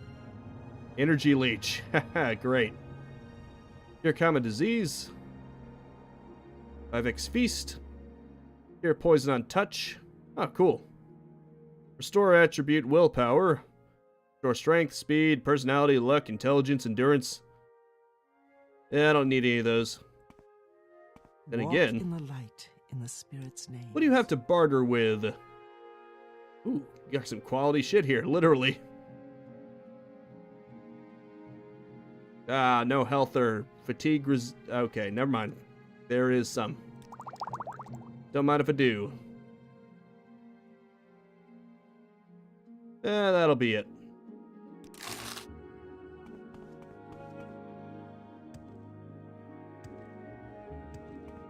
Energy Leech. Haha, great. Cure Common Disease. 5x Feast. Cure Poison on Touch. Oh, cool. Restore Attribute Willpower. Restore Strength, Speed, Personality, Luck, Intelligence, Endurance. Yeah, I don't need any of those. Then Walk again, in the light, in the Spirit's name. what do you have to barter with? Ooh, you got some quality shit here, literally. No health or fatigue. Okay, never mind. There is some. Don't mind if I do. That'll be it.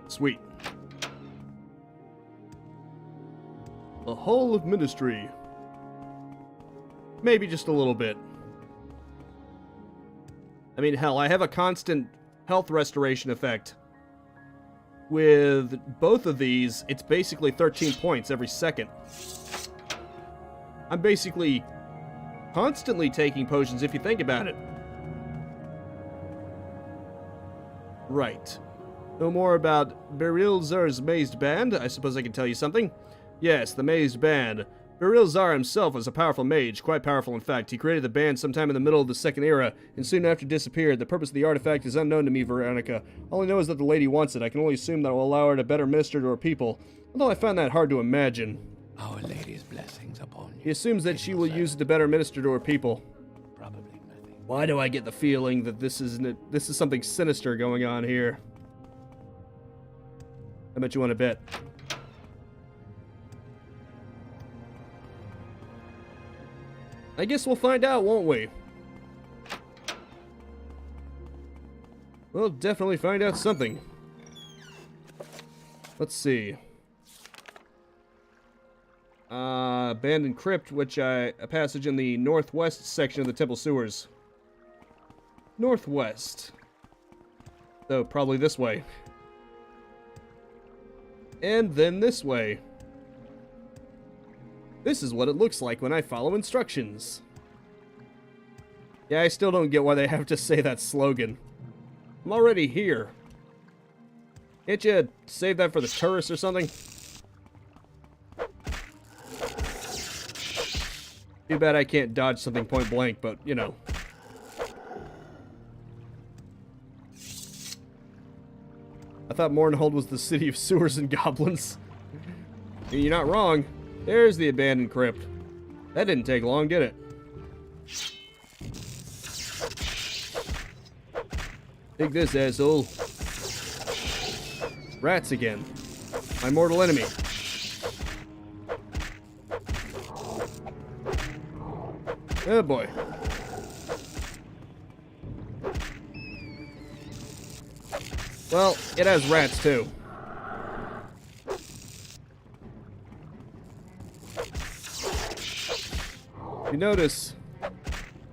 Sweet. The Hall of Ministry. Maybe just a little bit. I mean, hell, I have a constant health restoration effect. With both of these, it's basically 13 points every second. I'm basically constantly taking potions if you think about it. Right. No more about Barilzar's Mazed Band? I suppose I can tell you something. Yes, the Mazed Band. Barilzar himself was a powerful mage, quite powerful in fact. He created the band sometime in the middle of the Second Era, and soon after disappeared. The purpose of the artifact is unknown to me, Veronica. All I know is that the lady wants it. I can only assume that it will allow her to better minister to her people, although I find that hard to imagine. Our Lady's blessings upon you. He assumes that she will use it to better minister to her people. Probably nothing. Why do I get the feeling that this is something sinister going on here? I bet you want to bet. I guess we'll find out, won't we? We'll definitely find out something. Let's see. Abandoned crypt, a passage in the northwest section of the temple sewers. Northwest. So, probably this way. And then this way. This is what it looks like when I follow instructions. Yeah, I still don't get why they have to say that slogan. I'm already here. Can't you save that for the tourists or something? Too bad I can't dodge something point blank, but, you know. I thought Morrowind was the city of sewers and goblins. You're not wrong. There's the abandoned crypt. That didn't take long, did it? Take this, asshole. Rats again. My mortal enemy. Oh boy. Well, it has rats too. If you notice,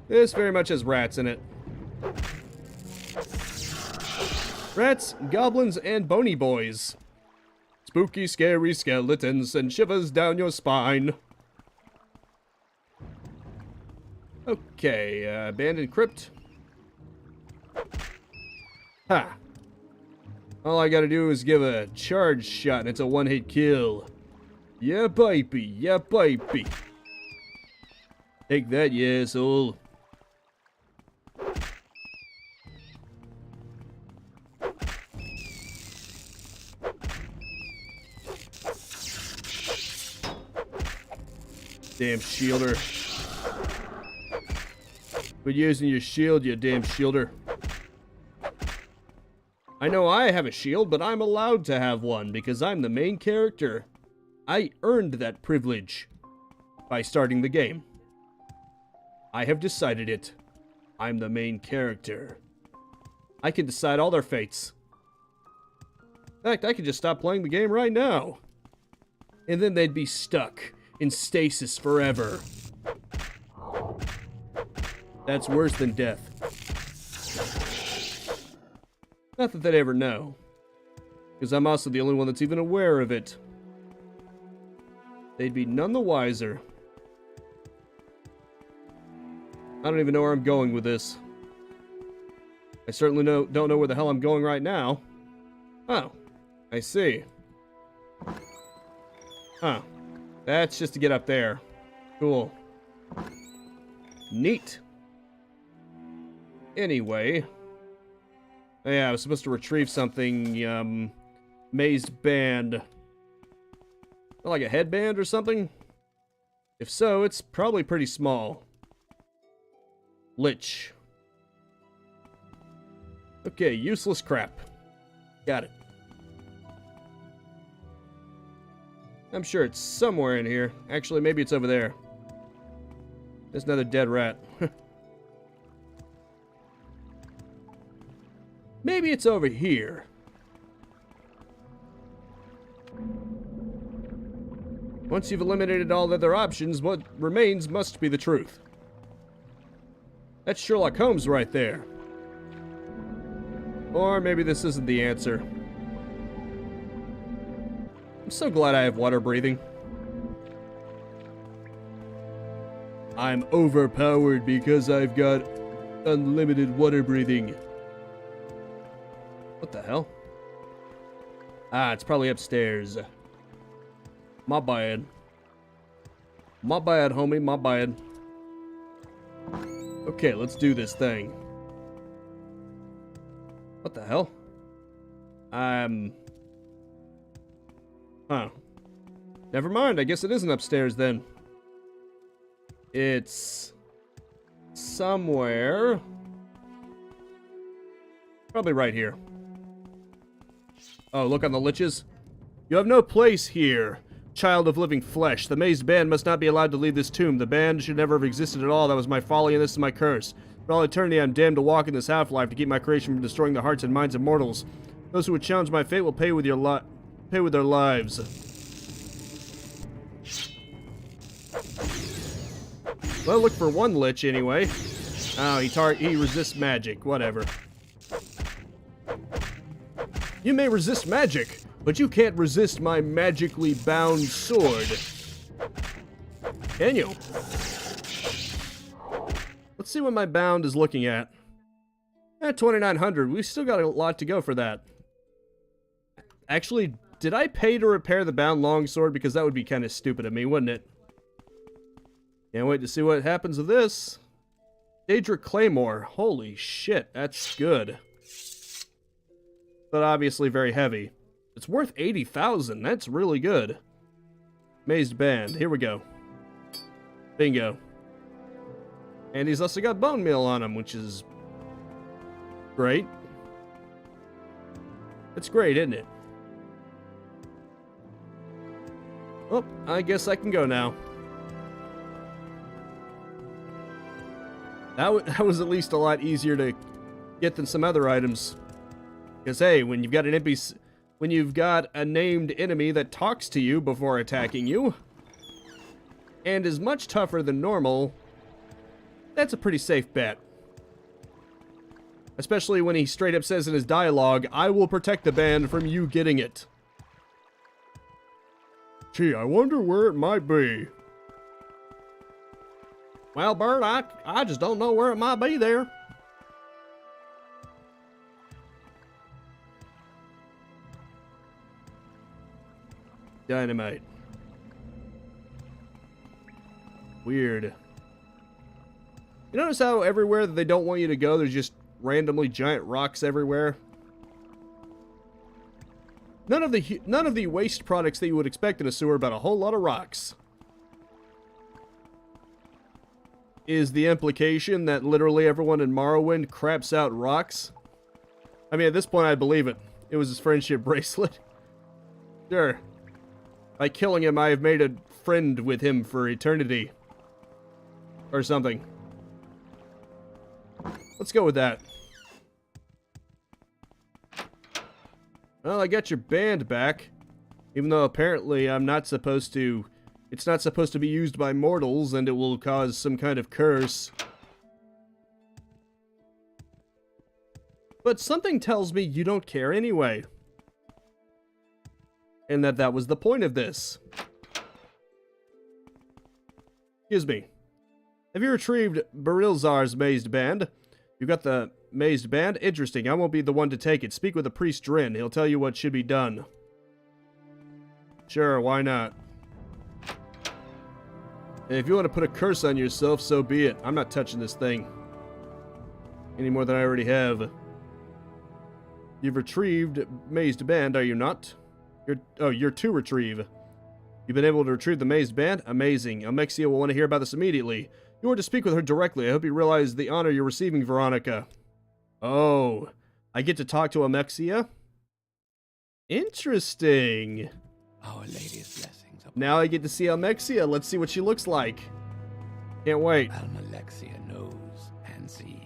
this very much has rats in it. Rats, goblins, and bony boys. Spooky, scary skeletons send shivers down your spine. Okay, abandoned crypt. Ha! All I gotta do is give a charge shot and it's a one-hit kill. Yeah, baby, yeah, baby. Take that, you asshole. Damn shielder. Quit using your shield, you damn shielder. I know I have a shield, but I'm allowed to have one because I'm the main character. I earned that privilege by starting the game. I have decided it. I'm the main character. I can decide all their fates. In fact, I could just stop playing the game right now. And then they'd be stuck in stasis forever. That's worse than death. Not that they'd ever know. Because I'm also the only one that's even aware of it. They'd be none the wiser. I don't even know where I'm going with this. I certainly don't know where the hell I'm going right now. Oh, I see. Huh. That's just to get up there. Cool. Neat. Anyway. Oh, yeah, I was supposed to retrieve something, mazed band. Like a headband or something? If so, it's probably pretty small. Lich. Okay, useless crap. Got it. I'm sure it's somewhere in here. Actually, maybe it's over there. There's another dead rat. Maybe it's over here. Once you've eliminated all other options, what remains must be the truth. That's Sherlock Holmes right there. Or maybe this isn't the answer. I'm so glad I have water breathing. I'm overpowered because I've got unlimited water breathing. What the hell? Ah, it's probably upstairs. My bad. My bad, homie, my bad. Okay, let's do this thing. What the hell? Huh. Never mind, I guess it isn't upstairs then. It's somewhere. Probably right here. Oh, look on the liches. You have no place here, child of living flesh. The mazed band must not be allowed to leave this tomb. The band should never have existed at all. That was my folly, and this is my curse. For all eternity, I'm damned to walk in this half-life to keep my creation from destroying the hearts and minds of mortals. Those who would challenge my fate will pay with their lives. Well, look for one lich anyway. Oh, he resists magic. Whatever. You may resist magic, but you can't resist my magically bound sword. Can you? Let's see what my bound is looking at. At 2,900, we've still got a lot to go for that. Actually, did I pay to repair the bound longsword? Because that would be kind of stupid of me, wouldn't it? Can't wait to see what happens with this. Daedric Claymore. Holy shit, that's good. But obviously very heavy. It's worth 80,000. That's really good. Mazed Band. Here we go. Bingo. And he's also got bone meal on him, which is great. It's great, isn't it? Oh, I guess I can go now. That was at least a lot easier to get than some other items. Because hey, when you've got an NPC, when you've got a named enemy that talks to you before attacking you, and is much tougher than normal, that's a pretty safe bet. Especially when he straight up says in his dialogue, "I will protect the band from you getting it." Gee, I wonder where it might be. Well, Bert, I just don't know where it might be there. Dynamite. Weird. You notice how everywhere that they don't want you to go, there's just randomly giant rocks everywhere? None of the waste products that you would expect in a sewer, but a whole lot of rocks. Is the implication that literally everyone in Morrowind craps out rocks? I mean, at this point, I believe it. It was his friendship bracelet. Sure. By killing him, I have made a friend with him for eternity. Or something. Let's go with that. Well, I got your band back. Even though apparently I'm not supposed to... It's not supposed to be used by mortals, and it will cause some kind of curse. But something tells me you don't care anyway. And that was the point of this. Excuse me. Have you retrieved Barilzar's mazed band? You got the mazed band? Interesting. I won't be the one to take it. Speak with the priest Drin. He'll tell you what should be done. Sure, why not? And if you want to put a curse on yourself, so be it. I'm not touching this thing. Any more than I already have. You've retrieved mazed band, are you not? You're to retrieve. You've been able to retrieve the mazed band? Amazing. Almexia will want to hear about this immediately. You are to speak with her directly. I hope you realize the honor you're receiving, Veronica. Oh, I get to talk to Almexia? Interesting. Our Lady's blessings. Now I get to see Almexia. Let's see what she looks like. Can't wait. Almalexia knows and sees.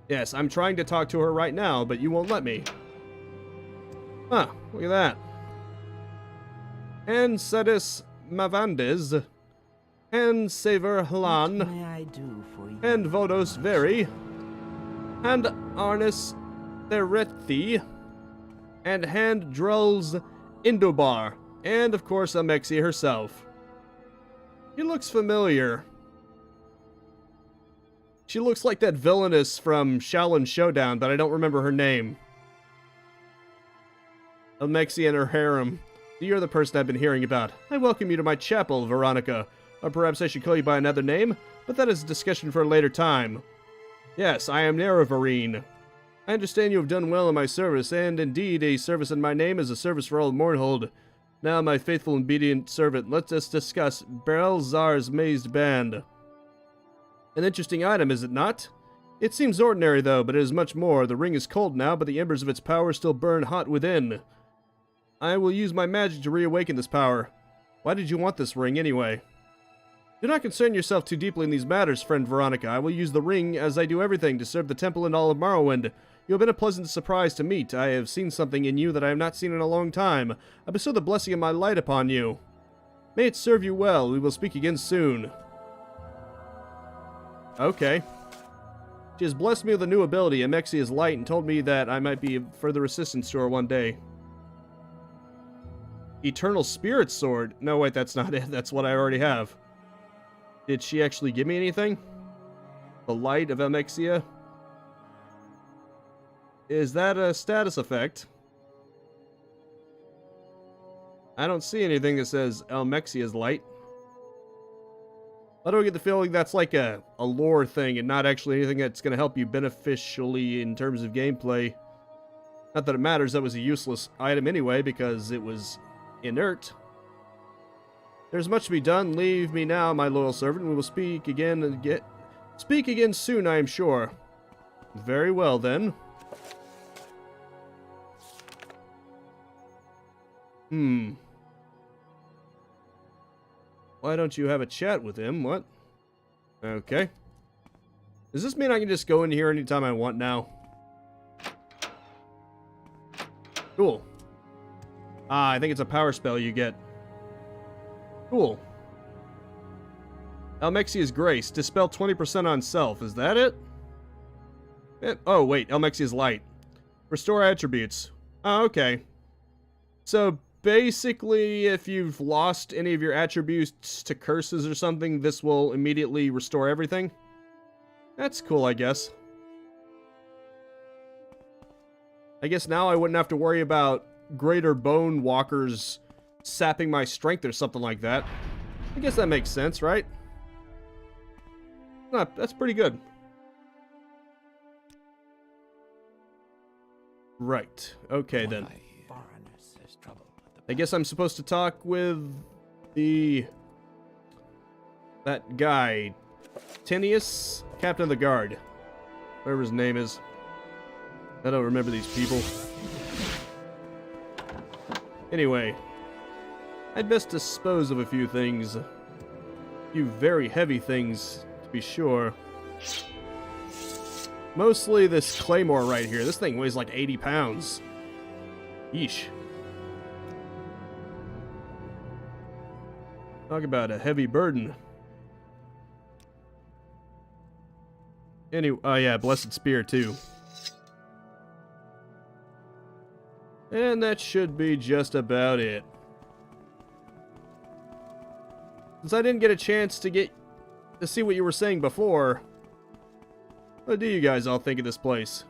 Yes, I'm trying to talk to her right now, but you won't let me. Huh, look at that. And Sedis Mavandes. And Saver Hlan. What may I do for you? And Vodos Veri. And Arnis Therethi. And Hand Drulls Indobar. And, of course, Almexia herself. She looks familiar. She looks like that villainess from Shaolin Showdown, but I don't remember her name. Almexia and her harem. You're the person I've been hearing about. I welcome you to my chapel, Veronica. Or perhaps I should call you by another name, but that is a discussion for a later time. Yes, I am Naravarine. I understand you have done well in my service, and indeed a service in my name is a service for all Mornhold. Now, my faithful and obedient servant, let us discuss Barilzar's mazed band. An interesting item, is it not? It seems ordinary, though, but it is much more. The ring is cold now, but the embers of its power still burn hot within. I will use my magic to reawaken this power. Why did you want this ring, anyway? Do not concern yourself too deeply in these matters, friend Veronica. I will use the ring, as I do everything, to serve the temple and all of Morrowind. You have been a pleasant surprise to meet. I have seen something in you that I have not seen in a long time. I bestow the blessing of my light upon you. May it serve you well. We will speak again soon. Okay. She has blessed me with a new ability, Amexia's Light, and told me that I might be of further assistance to her one day. Eternal Spirit Sword? No, wait, that's not it. That's what I already have. Did she actually give me anything? The Light of Amexia? Is that a status effect? I don't see anything that says Almexia's Light. Why do I get the feeling that's like a lore thing and not actually anything that's going to help you beneficially in terms of gameplay? Not that it matters, that was a useless item anyway because it was inert. There's much to be done. Leave me now, my loyal servant. We will speak again soon, I am sure. Very well then. Why don't you have a chat with him? What? Okay. Does this mean I can just go in here anytime I want now? Cool. Ah, I think it's a power spell you get. Cool. Almexia's Grace. Dispel 20% on self. Is that it? Oh, wait. Almexia's Light. Restore attributes. Oh, okay. So, basically, if you've lost any of your attributes to curses or something, this will immediately restore everything. That's cool, I guess. I guess now I wouldn't have to worry about greater bone walkers sapping my strength or something like that. I guess that makes sense, right? That's pretty good. Right. Okay, then. I guess I'm supposed to talk with that guy, Tinius, Captain of the Guard, whatever his name is. I don't remember these people. Anyway, I'd best dispose of a few things. A few very heavy things, to be sure. Mostly this claymore right here. This thing weighs like 80 pounds. Yeesh. Talk about a heavy burden. Anyway, oh yeah, Blessed Spear too. And that should be just about it. Since I didn't get a chance to see what you were saying before, what do you guys all think of this place?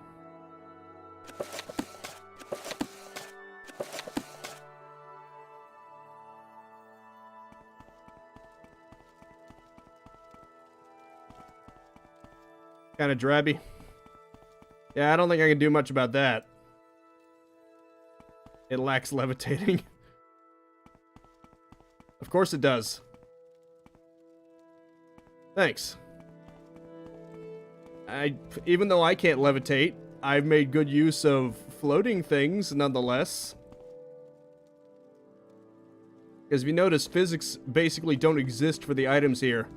Kind of drabby. Yeah, I don't think I can do much about that. It lacks levitating. Of course it does. Thanks. Even though I can't levitate, I've made good use of floating things nonetheless. Because if you notice, physics basically don't exist for the items here.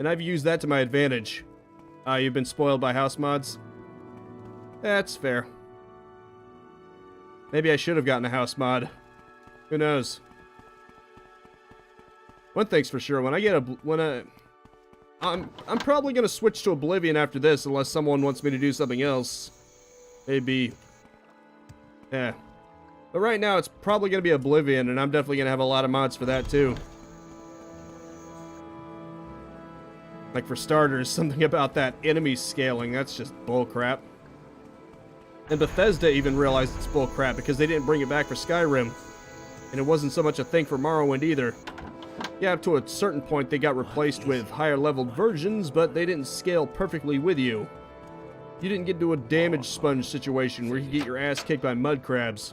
And I've used that to my advantage. You've been spoiled by house mods? That's fair. Maybe I should have gotten a house mod. Who knows? One thing's for sure, I'm probably gonna switch to Oblivion after this unless someone wants me to do something else. Maybe. Yeah. But right now it's probably gonna be Oblivion, and I'm definitely gonna have a lot of mods for that too. Like, for starters, something about that enemy scaling, that's just bullcrap. And Bethesda even realized it's bullcrap because they didn't bring it back for Skyrim. And it wasn't so much a thing for Morrowind either. Yeah, up to a certain point they got replaced with higher leveled versions, but they didn't scale perfectly with you. You didn't get to a damage sponge situation where you get your ass kicked by mud crabs.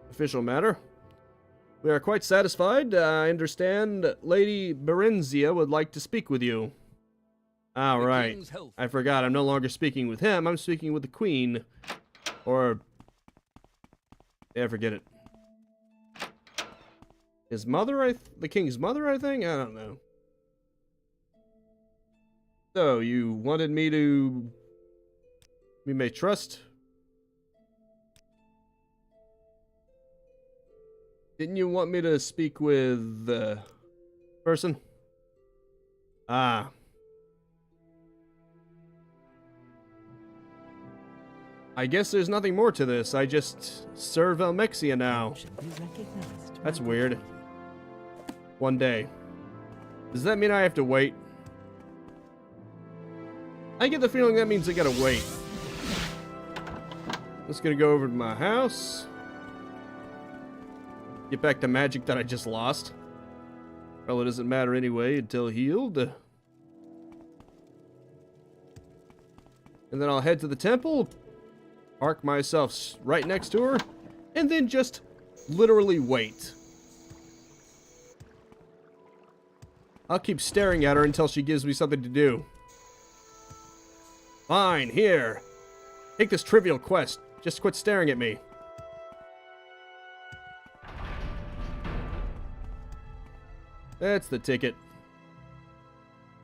Official matter. We are quite satisfied. I understand Lady Berenzia would like to speak with you. Ah, right. I forgot. I'm no longer speaking with him. I'm speaking with the Queen. Or... yeah, forget it. His mother, the King's mother, I think? I don't know. So, you wanted me to... we may trust... Didn't you want me to speak with the person? Ah. I guess there's nothing more to this. I just serve Elmexia now. Should be recognized. That's weird. One day. Does that mean I have to wait? I get the feeling that means I gotta wait. Just gonna go over to my house. Get back the magic that I just lost. Well, it doesn't matter anyway until healed. And then I'll head to the temple, park myself right next to her, and then just literally wait. I'll keep staring at her until she gives me something to do. Fine, here. Take this trivial quest. Just quit staring at me. That's the ticket.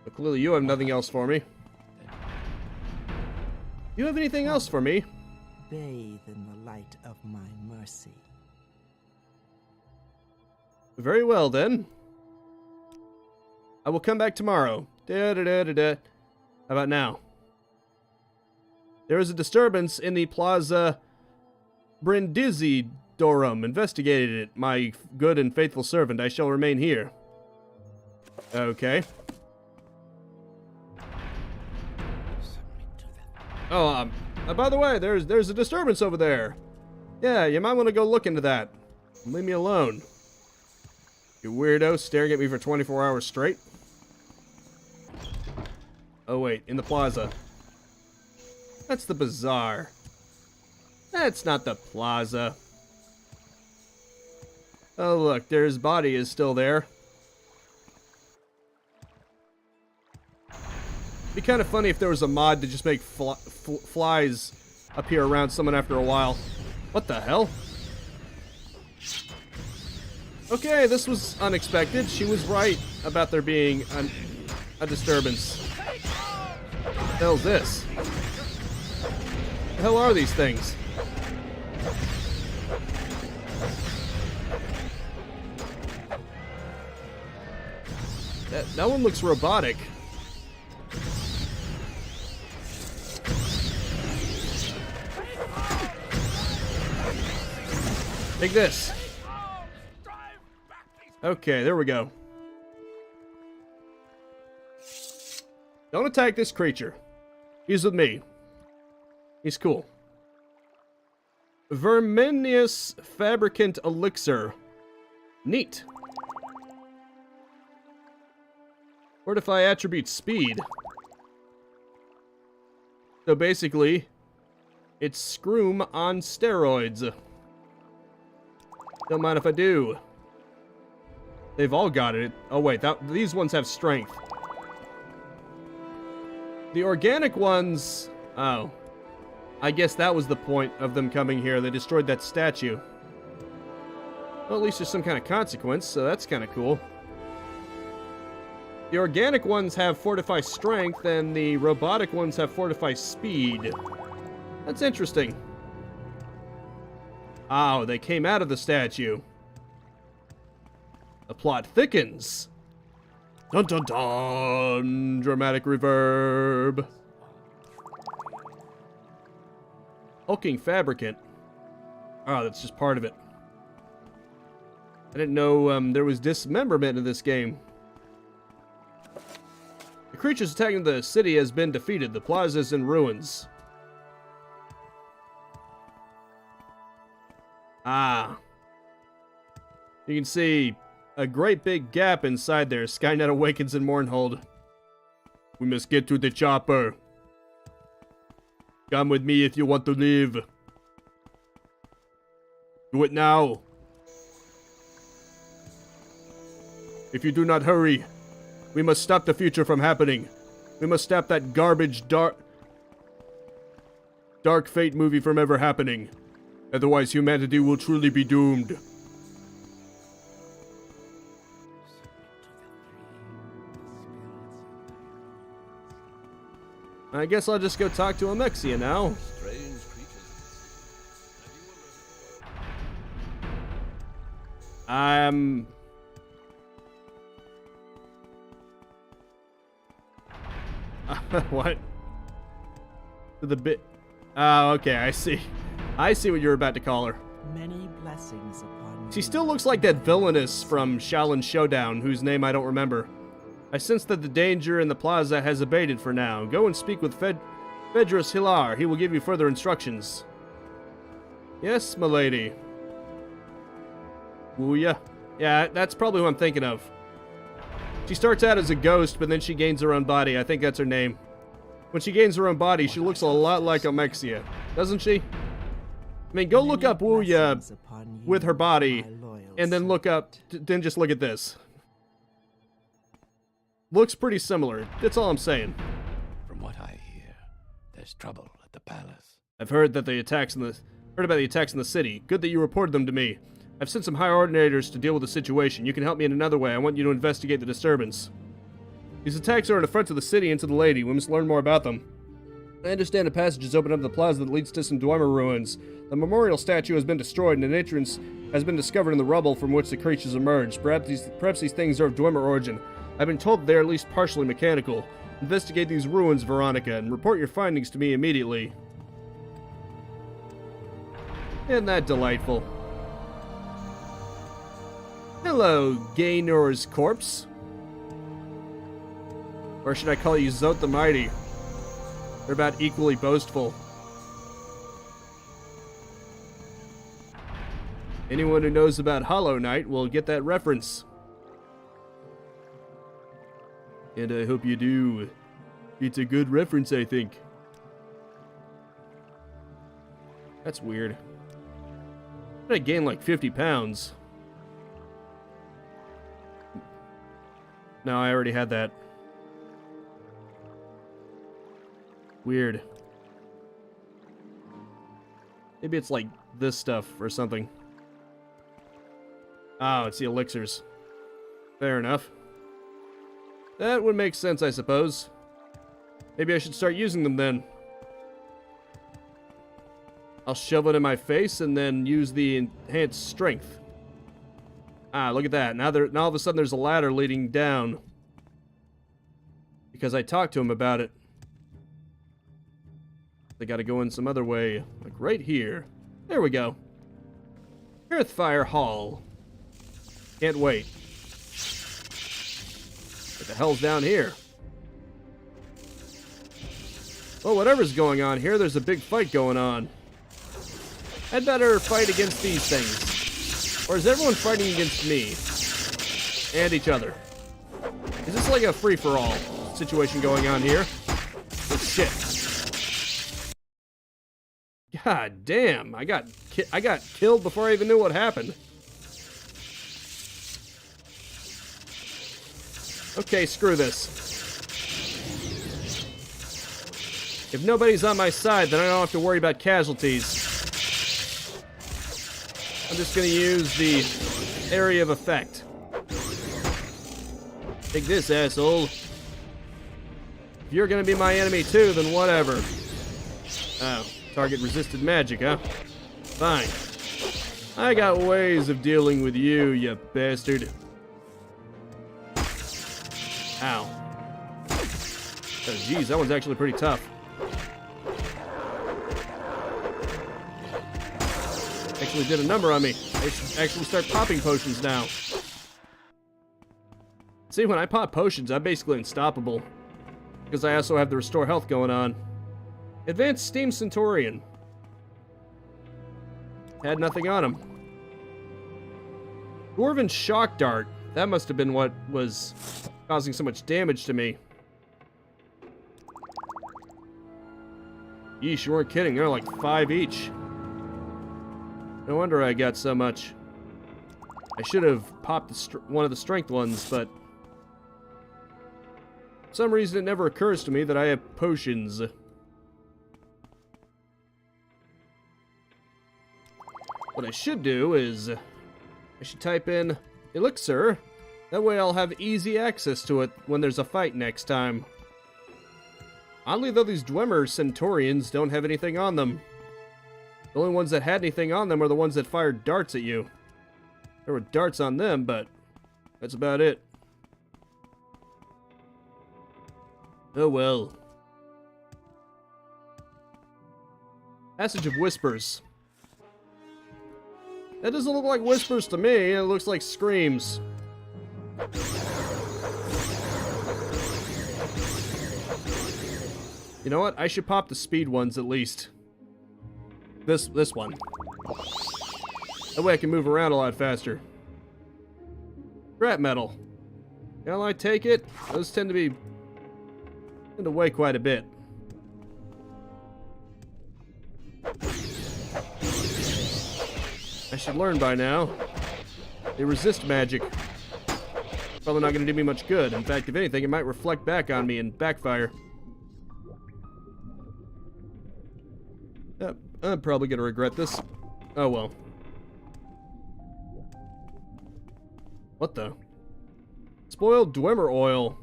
But clearly you have nothing else for me. You have anything else for me? Bathe in the light of my mercy. Very well, then. I will come back tomorrow. Da-da-da-da-da. How about now? There is a disturbance in the Plaza Brindisidorum. Investigated it. My good and faithful servant. I shall remain here. Okay. Oh, by the way, there's a disturbance over there. Yeah, you might want to go look into that. Leave me alone. You weirdo staring at me for 24 hours straight. Oh wait, in the plaza. That's the bazaar. That's not the plaza. Oh look, his body is still there. Be kind of funny if there was a mod to just make flies appear around someone after a while. What the hell? Okay, this was unexpected. She was right about there being a disturbance. What the hell's this? What the hell are these things? That one looks robotic. Take this. Okay, there we go. Don't attack this creature. He's with me. He's cool. Verminius Fabricant Elixir. Neat. Fortify attribute speed. So basically, it's Scroom on steroids. Don't mind if I do. They've all got it. Oh wait, these ones have strength. The organic ones... Oh. I guess that was the point of them coming here. They destroyed that statue. Well, at least there's some kind of consequence, so that's kind of cool. The organic ones have Fortify Strength, and the robotic ones have Fortify Speed. That's interesting. Oh, they came out of the statue. The plot thickens. Dun dun dun! Dramatic reverb. Hulking Fabricant. Oh, that's just part of it. I didn't know there was dismemberment in this game. The creatures attacking the city has been defeated. The plaza is in ruins. Ah. You can see a great big gap inside there. Skynet awakens in Mournhold. We must get to the chopper. Come with me if you want to live. Do it now. If you do not hurry, we must stop the future from happening. We must stop that garbage Dark Fate movie from ever happening. Otherwise, humanity will truly be doomed. I guess I'll just go talk to Almexia now. Strange creatures. What? The bit. Oh, okay, I see. I see what you're about to call her. Many blessings upon you. She still looks like that villainess from Shaolin Showdown, whose name I don't remember. I sense that the danger in the plaza has abated for now. Go and speak with Fedrus Hilar. He will give you further instructions. Yes, milady. Ooh, yeah, that's probably who I'm thinking of. She starts out as a ghost, but then she gains her own body. I think that's her name. When she gains her own body, she looks a lot like Alexia, doesn't she? I mean, go look up Wuya with her body, and then look up, then just look at this. Looks pretty similar. That's all I'm saying. From what I hear, there's trouble at the palace. I've heard that the attacks in the heard about the attacks in the city. Good that you reported them to me. I've sent some high ordinators to deal with the situation. You can help me in another way. I want you to investigate the disturbance. These attacks are an affront to the city and to the lady. We must learn more about them. I understand a passage is opened up the plaza that leads to some Dwemer ruins. The memorial statue has been destroyed, and an entrance has been discovered in the rubble from which the creatures emerged. Perhaps these things are of Dwemer origin. I've been told they are at least partially mechanical. Investigate these ruins, Veronica, and report your findings to me immediately. Isn't that delightful? Hello, Gaynor's corpse. Or should I call you Zot the Mighty? They're about equally boastful. Anyone who knows about Hollow Knight will get that reference. And I hope you do. It's a good reference, I think. That's weird. I gained like 50 pounds. No, I already had that. Weird. Maybe it's like this stuff or something. Oh, it's the elixirs. Fair enough. That would make sense, I suppose. Maybe I should start using them then. I'll shove it in my face and then use the enhanced strength. Ah, look at that. Now all of a sudden there's a ladder leading down. Because I talked to him about it. They gotta go in some other way. Like right here. There we go. Earthfire Hall. Can't wait. What the hell's down here? Well, whatever's going on here, there's a big fight going on. I'd better fight against these things. Or is everyone fighting against me? And each other? Is this like a free-for-all situation going on here? Oh, shit. God damn, I got killed before I even knew what happened. Okay, screw this. If nobody's on my side, then I don't have to worry about casualties. I'm just gonna use the area of effect. Take this, asshole. If you're gonna be my enemy too, then whatever. Oh, target resisted magic, huh? Fine. I got ways of dealing with you, you bastard. Ow. Oh, geez, that one's actually pretty tough. Actually did a number on me. I should actually start popping potions now. See, when I pop potions, I'm basically unstoppable. Because I also have the restore health going on. Advanced Steam Centurion. Had nothing on him. Dwarven Shock Dart. That must have been what was causing so much damage to me. Yeesh, you weren't kidding. They're like 5 each. No wonder I got so much. I should have popped one of the strength ones, but for some reason it never occurs to me that I have potions. What I should do is I should type in elixir. That way I'll have easy access to it when there's a fight next time. Oddly though, these Dwemer Centaurians don't have anything on them. The only ones that had anything on them are the ones that fired darts at you. There were darts on them, but that's about it. Oh well. Passage of Whispers. That doesn't look like whispers to me. It looks like screams. You know what? I should pop the speed ones at least. This one. That way I can move around a lot faster. Scrap metal. Can I take it? Those tend to weigh quite a bit. I should learn by now. They resist magic. Probably not going to do me much good. In fact, if anything, it might reflect back on me and backfire. Yep, I'm probably going to regret this. Oh well. What the? Spoiled Dwemer oil.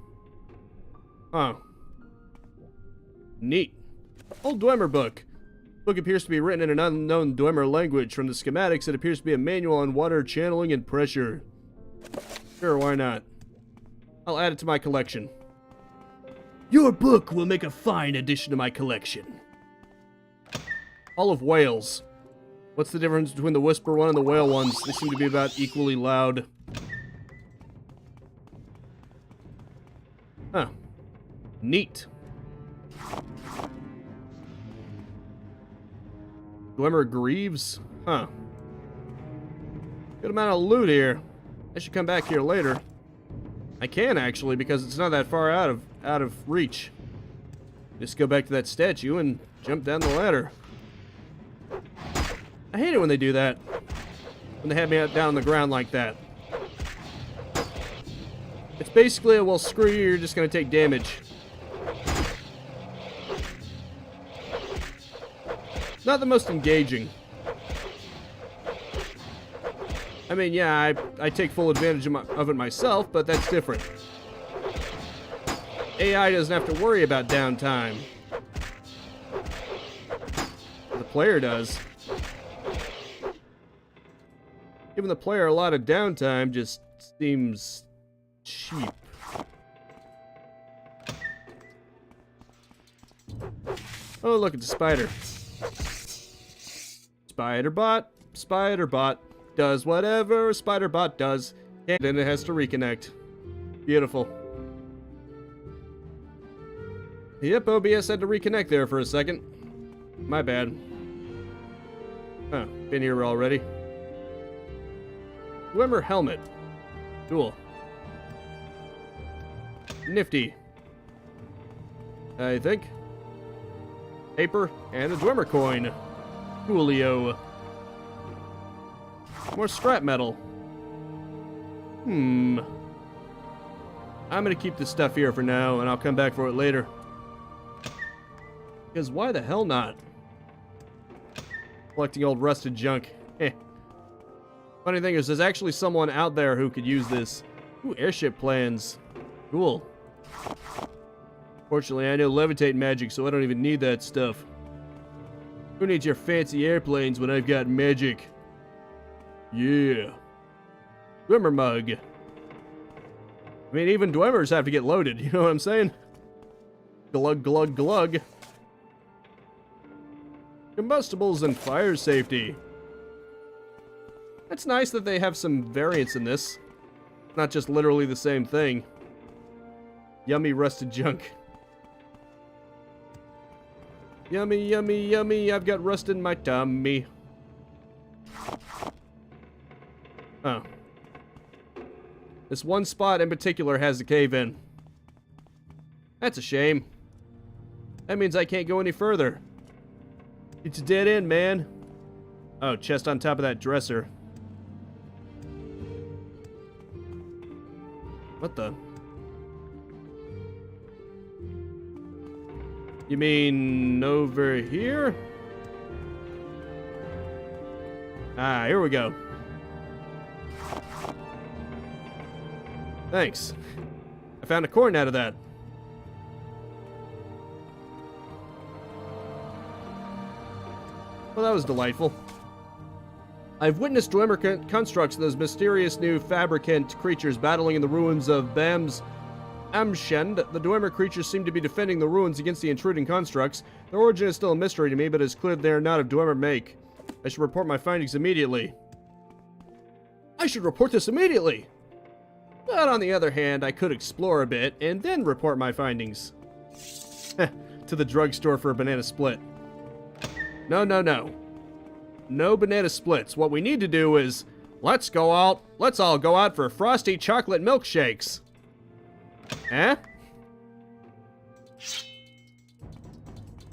Huh. Neat. Old Dwemer book. Book appears to be written in an unknown Dwemer language. From the schematics, it appears to be a manual on water channeling and pressure. Sure, why not? I'll add it to my collection. Your book will make a fine addition to my collection. All of Wales. What's the difference between the Whisper one and the Whale ones? They seem to be about equally loud. Huh. Neat. Dwemer Greaves? Huh. Good amount of loot here. I should come back here later. I can actually, because it's not that far out of reach. Just go back to that statue and jump down the ladder. I hate it when they do that. When they have me out down on the ground like that. It's basically a, well, screw you, you're just gonna take damage. Not the most engaging. I mean, yeah, I take full advantage of it myself, but that's different. AI doesn't have to worry about downtime. The player does. Giving the player a lot of downtime just seems cheap. Oh, look, it's a spider. Spider-bot does whatever a spider-bot does, and then it has to reconnect. Beautiful. Yep, OBS had to reconnect there for a second. My bad. Huh, been here already. Dwemer helmet. Cool. Nifty. I think. Paper and a Dwemer coin. Coolio. More scrap metal. I'm gonna keep this stuff here for now, and I'll come back for it later. Because why the hell not? Collecting old rusted junk. Eh. Funny thing is, there's actually someone out there who could use this. Ooh, airship plans. Cool. Fortunately, I know levitate magic, so I don't even need that stuff. Who needs your fancy airplanes when I've got magic? Yeah. Dwemer mug. I mean, even Dwemers have to get loaded, you know what I'm saying? Glug, glug, glug. Combustibles and fire safety. It's nice that they have some variance in this. Not just literally the same thing. Yummy rusted junk. Yummy, yummy, yummy, I've got rust in my tummy. Oh. This one spot in particular has a cave-in. That's a shame. That means I can't go any further. It's a dead end, man. Oh, chest on top of that dresser. What the? You mean over here? Ah, here we go. Thanks. I found a coin out of that. Well, that was delightful. I've witnessed Dwemer constructs of those mysterious new fabricant creatures battling in the ruins of Bam's Amshend, the Dwemer creatures seem to be defending the ruins against the intruding constructs. Their origin is still a mystery to me, but it's clear they are not of Dwemer make. I should report my findings immediately. I should report this immediately! But on the other hand, I could explore a bit and then report my findings. To the drugstore for a banana split. No, no, no. No banana splits. What we need to do is, let's all go out for frosty chocolate milkshakes. Eh?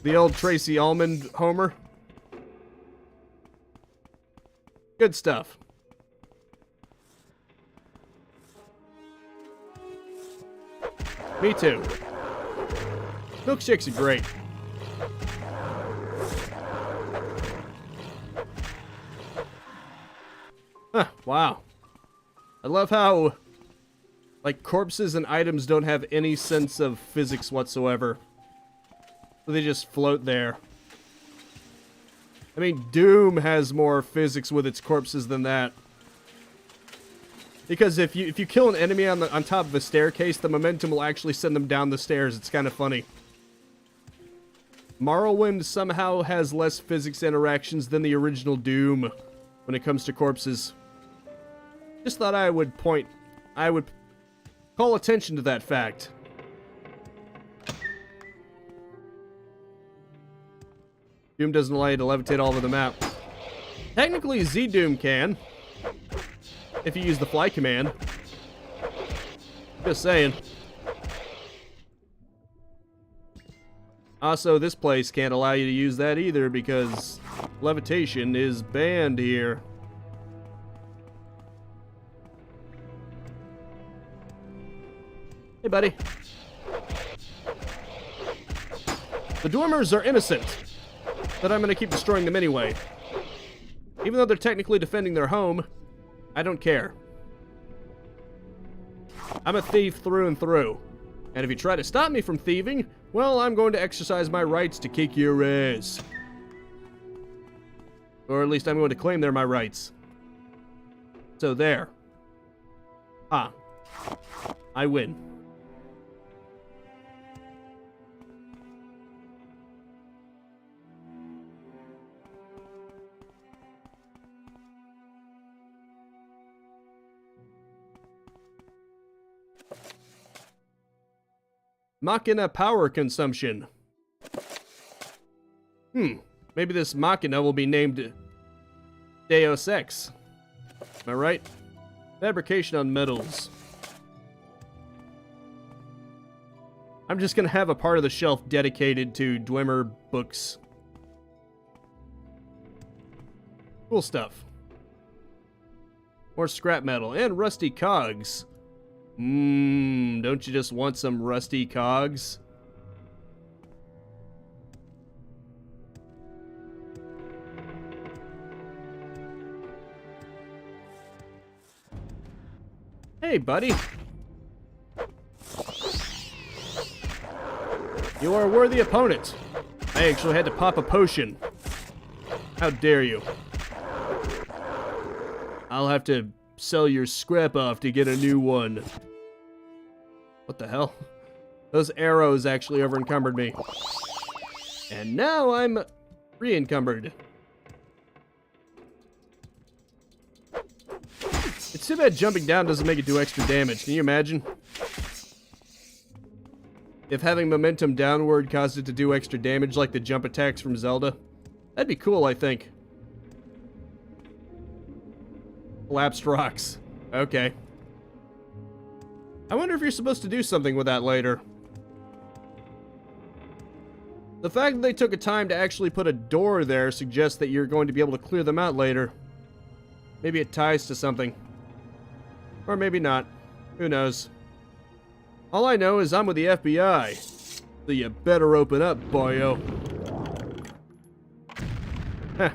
The old Tracy Almond Homer. Good stuff. Me too. Milkshakes are great. Huh, wow. I love how, like, corpses and items don't have any sense of physics whatsoever. So they just float there. I mean, Doom has more physics with its corpses than that. Because if you kill an enemy on top of a staircase, the momentum will actually send them down the stairs. It's kind of funny. Morrowind somehow has less physics interactions than the original Doom when it comes to corpses. Just thought I would call attention to that fact. Doom doesn't allow you to levitate all over the map. Technically, Z-Doom can. If you use the fly command. Just saying. Also, this place can't allow you to use that either because levitation is banned here. Hey, buddy. The Dweemers are innocent, but I'm gonna keep destroying them anyway. Even though they're technically defending their home, I don't care. I'm a thief through and through. And if you try to stop me from thieving, well, I'm going to exercise my rights to kick your ass. Or at least I'm going to claim they're my rights. So there. Ah. I win. Machina power consumption. Maybe this Machina will be named Deus Ex. Am I right? Fabrication on metals. I'm just gonna have a part of the shelf dedicated to Dwemer books. Cool stuff. More scrap metal and rusty cogs. Don't you just want some rusty cogs? Hey, buddy. You are a worthy opponent. I actually had to pop a potion. How dare you? I'll have to sell your scrap off to get a new one. What the hell? Those arrows actually over-encumbered me. And now I'm re-encumbered. It's too bad jumping down doesn't make it do extra damage. Can you imagine? If having momentum downward caused it to do extra damage like the jump attacks from Zelda. That'd be cool, I think. Collapsed rocks. Okay. I wonder if you're supposed to do something with that later. The fact that they took a time to actually put a door there suggests that you're going to be able to clear them out later. Maybe it ties to something. Or maybe not. Who knows? All I know is I'm with the FBI. So you better open up, boyo. Heh.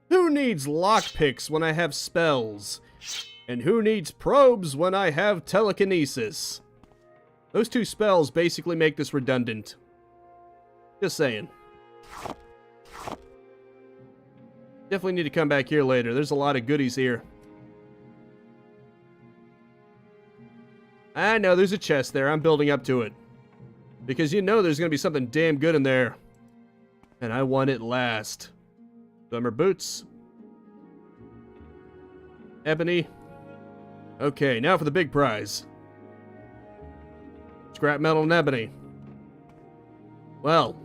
Who needs lockpicks when I have spells? And who needs probes when I have telekinesis? Those two spells basically make this redundant. Just saying. Definitely need to come back here later. There's a lot of goodies here. I know there's a chest there. I'm building up to it. Because you know there's going to be something damn good in there. And I want it last. Summer boots. Ebony. Okay, now for the big prize. Scrap metal and ebony. Well.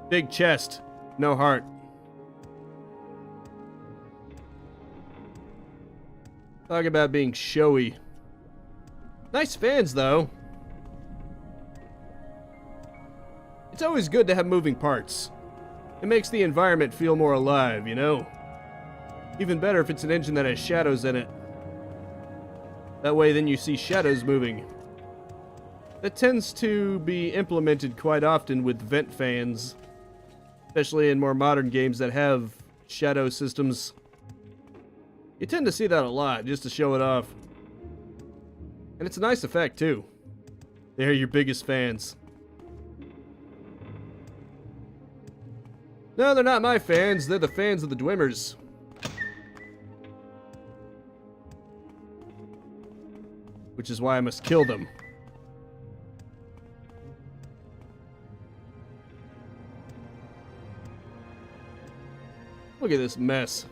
Big chest. No heart. Talk about being showy. Nice fans, though. It's always good to have moving parts. It makes the environment feel more alive, you know? Even better if it's an engine that has shadows in it. That way then you see shadows moving. That tends to be implemented quite often with vent fans. Especially in more modern games that have shadow systems. You tend to see that a lot, just to show it off. And it's a nice effect, too. They're your biggest fans. No, they're not my fans. They're the fans of the Dwimmers. Which is why I must kill them. Look at this mess.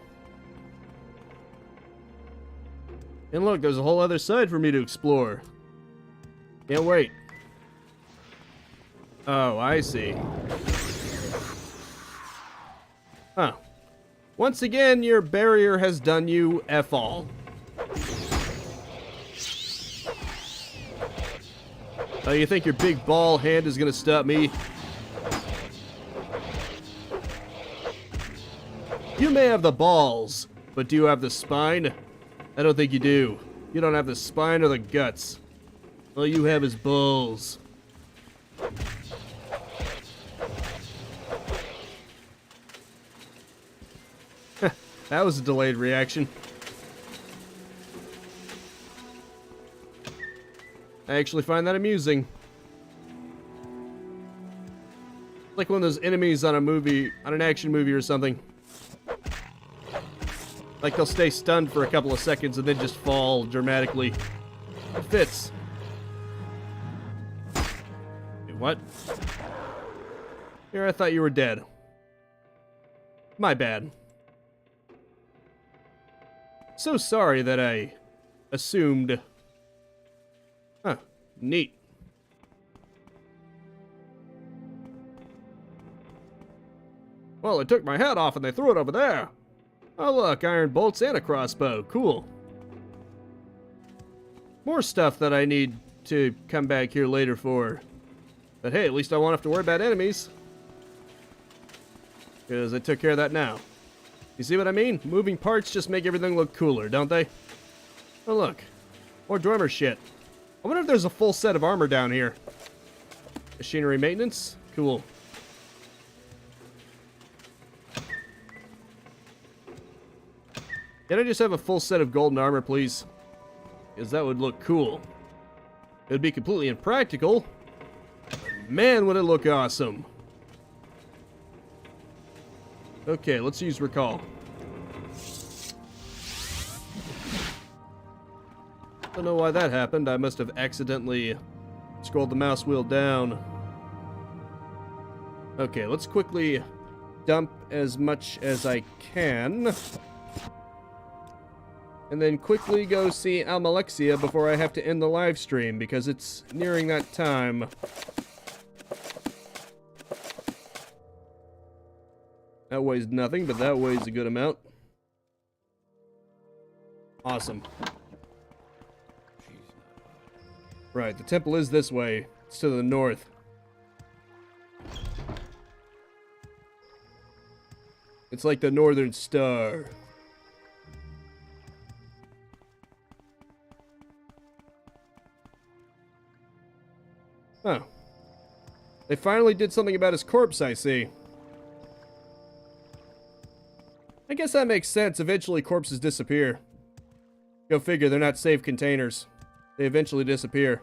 And look, there's a whole other side for me to explore. Can't wait. Oh, I see. Huh. Once again, your barrier has done you F all. Oh, you think your big ball hand is gonna stop me? You may have the balls, but do you have the spine? I don't think you do. You don't have the spine or the guts. All you have is balls. That was a delayed reaction. I actually find that amusing. Like one of those enemies on a movie, on an action movie or something. Like they'll stay stunned for a couple of seconds and then just fall dramatically. It fits. Wait, what? Here, I thought you were dead. My bad. So sorry that I assumed. Huh, neat. Well, they took my head off and they threw it over there. Oh look, iron bolts and a crossbow. Cool. More stuff that I need to come back here later for. But hey, at least I won't have to worry about enemies. Because I took care of that now. You see what I mean? Moving parts just make everything look cooler, don't they? Oh look. More Dwemer shit. I wonder if there's a full set of armor down here. Machinery maintenance? Cool. Can I just have a full set of golden armor, please? Because that would look cool. It would be completely impractical. But man, would it look awesome. Okay, let's use recall. Don't know why that happened. I must have accidentally scrolled the mouse wheel down. Okay, let's quickly dump as much as I can. And then quickly go see Almalexia before I have to end the live stream, because it's nearing that time. That weighs nothing, but that weighs a good amount. Awesome. Right, the temple is this way. It's to the north. It's like the Northern Star. Huh. They finally did something about his corpse, I see. I guess that makes sense. Eventually corpses disappear. Go figure, they're not safe containers. They eventually disappear.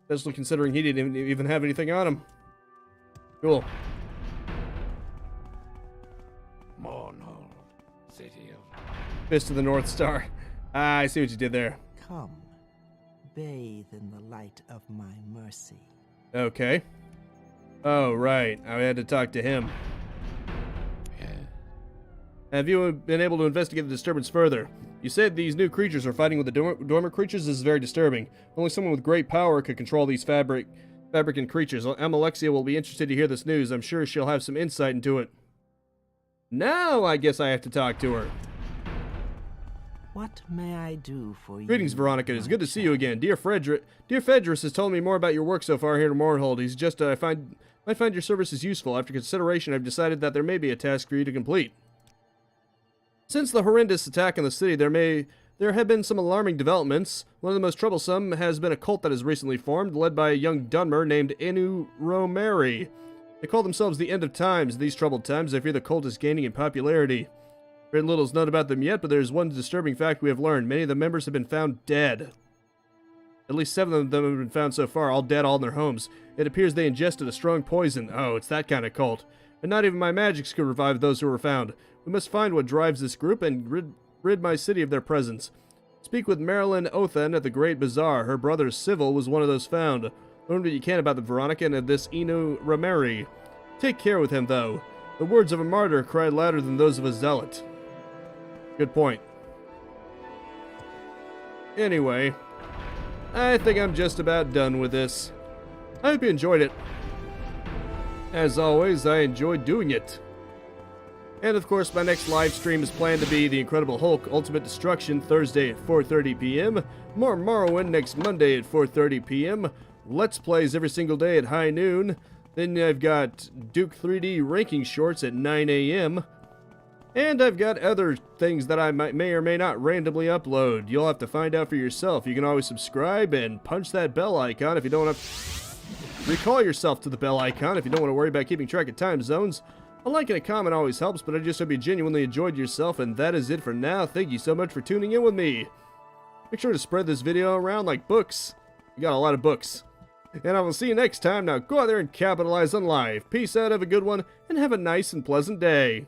Especially considering he didn't even have anything on him. Cool. Morno, city of... Fist of the North Star. Ah, I see what you did there. Come, bathe in the light of my mercy. Okay. Oh, right. I had to talk to him. Yeah. Have you been able to investigate the disturbance further? You said these new creatures are fighting with the dormant creatures. This is very disturbing. Only someone with great power could control these fabricant creatures. Alexia will be interested to hear this news. I'm sure she'll have some insight into it. Now I guess I have to talk to her. What may I do for you? Greetings, Veronica. It is my good to see you child? again. Dear Fedris has told me more about your work so far here in Mournhold. He's just, I might find your services useful. After consideration, I've decided that there may be a task for you to complete. Since the horrendous attack on the city, there have been some alarming developments. One of the most troublesome has been a cult that has recently formed, led by a young Dunmer named Inu Romeri. They call themselves the End of Times. These troubled times, I fear the cult is gaining in popularity. Very little is known about them yet, but there is one disturbing fact we have learned. Many of the members have been found dead. At least 7 of them have been found so far, all dead, all in their homes. It appears they ingested a strong poison. Oh, it's that kind of cult. And not even my magics could revive those who were found. We must find what drives this group and rid my city of their presence. Speak with Marilyn Othan at the Great Bazaar. Her brother Civil was one of those found. Learn what you can about the Veronica and of this Inu Rameri. Take care with him, though. The words of a martyr cry louder than those of a zealot. Good point. Anyway, I think I'm just about done with this. I hope you enjoyed it. As always, I enjoyed doing it. And of course, my next live stream is planned to be The Incredible Hulk Ultimate Destruction Thursday at 4:30 p.m. More Morrowind next Monday at 4:30 p.m. Let's Plays every single day at high noon. Then I've got Duke 3D ranking shorts at 9 a.m. And I've got other things that I may or may not randomly upload. You'll have to find out for yourself. You can always subscribe and punch that bell icon if you don't have to recall yourself to the bell icon if you don't want to worry about keeping track of time zones. A like and a comment always helps, but I just hope you genuinely enjoyed yourself, and that is it for now. Thank you so much for tuning in with me. Make sure to spread this video around like books. You got a lot of books. And I will see you next time. Now go out there and capitalize on life. Peace out, have a good one, and have a nice and pleasant day.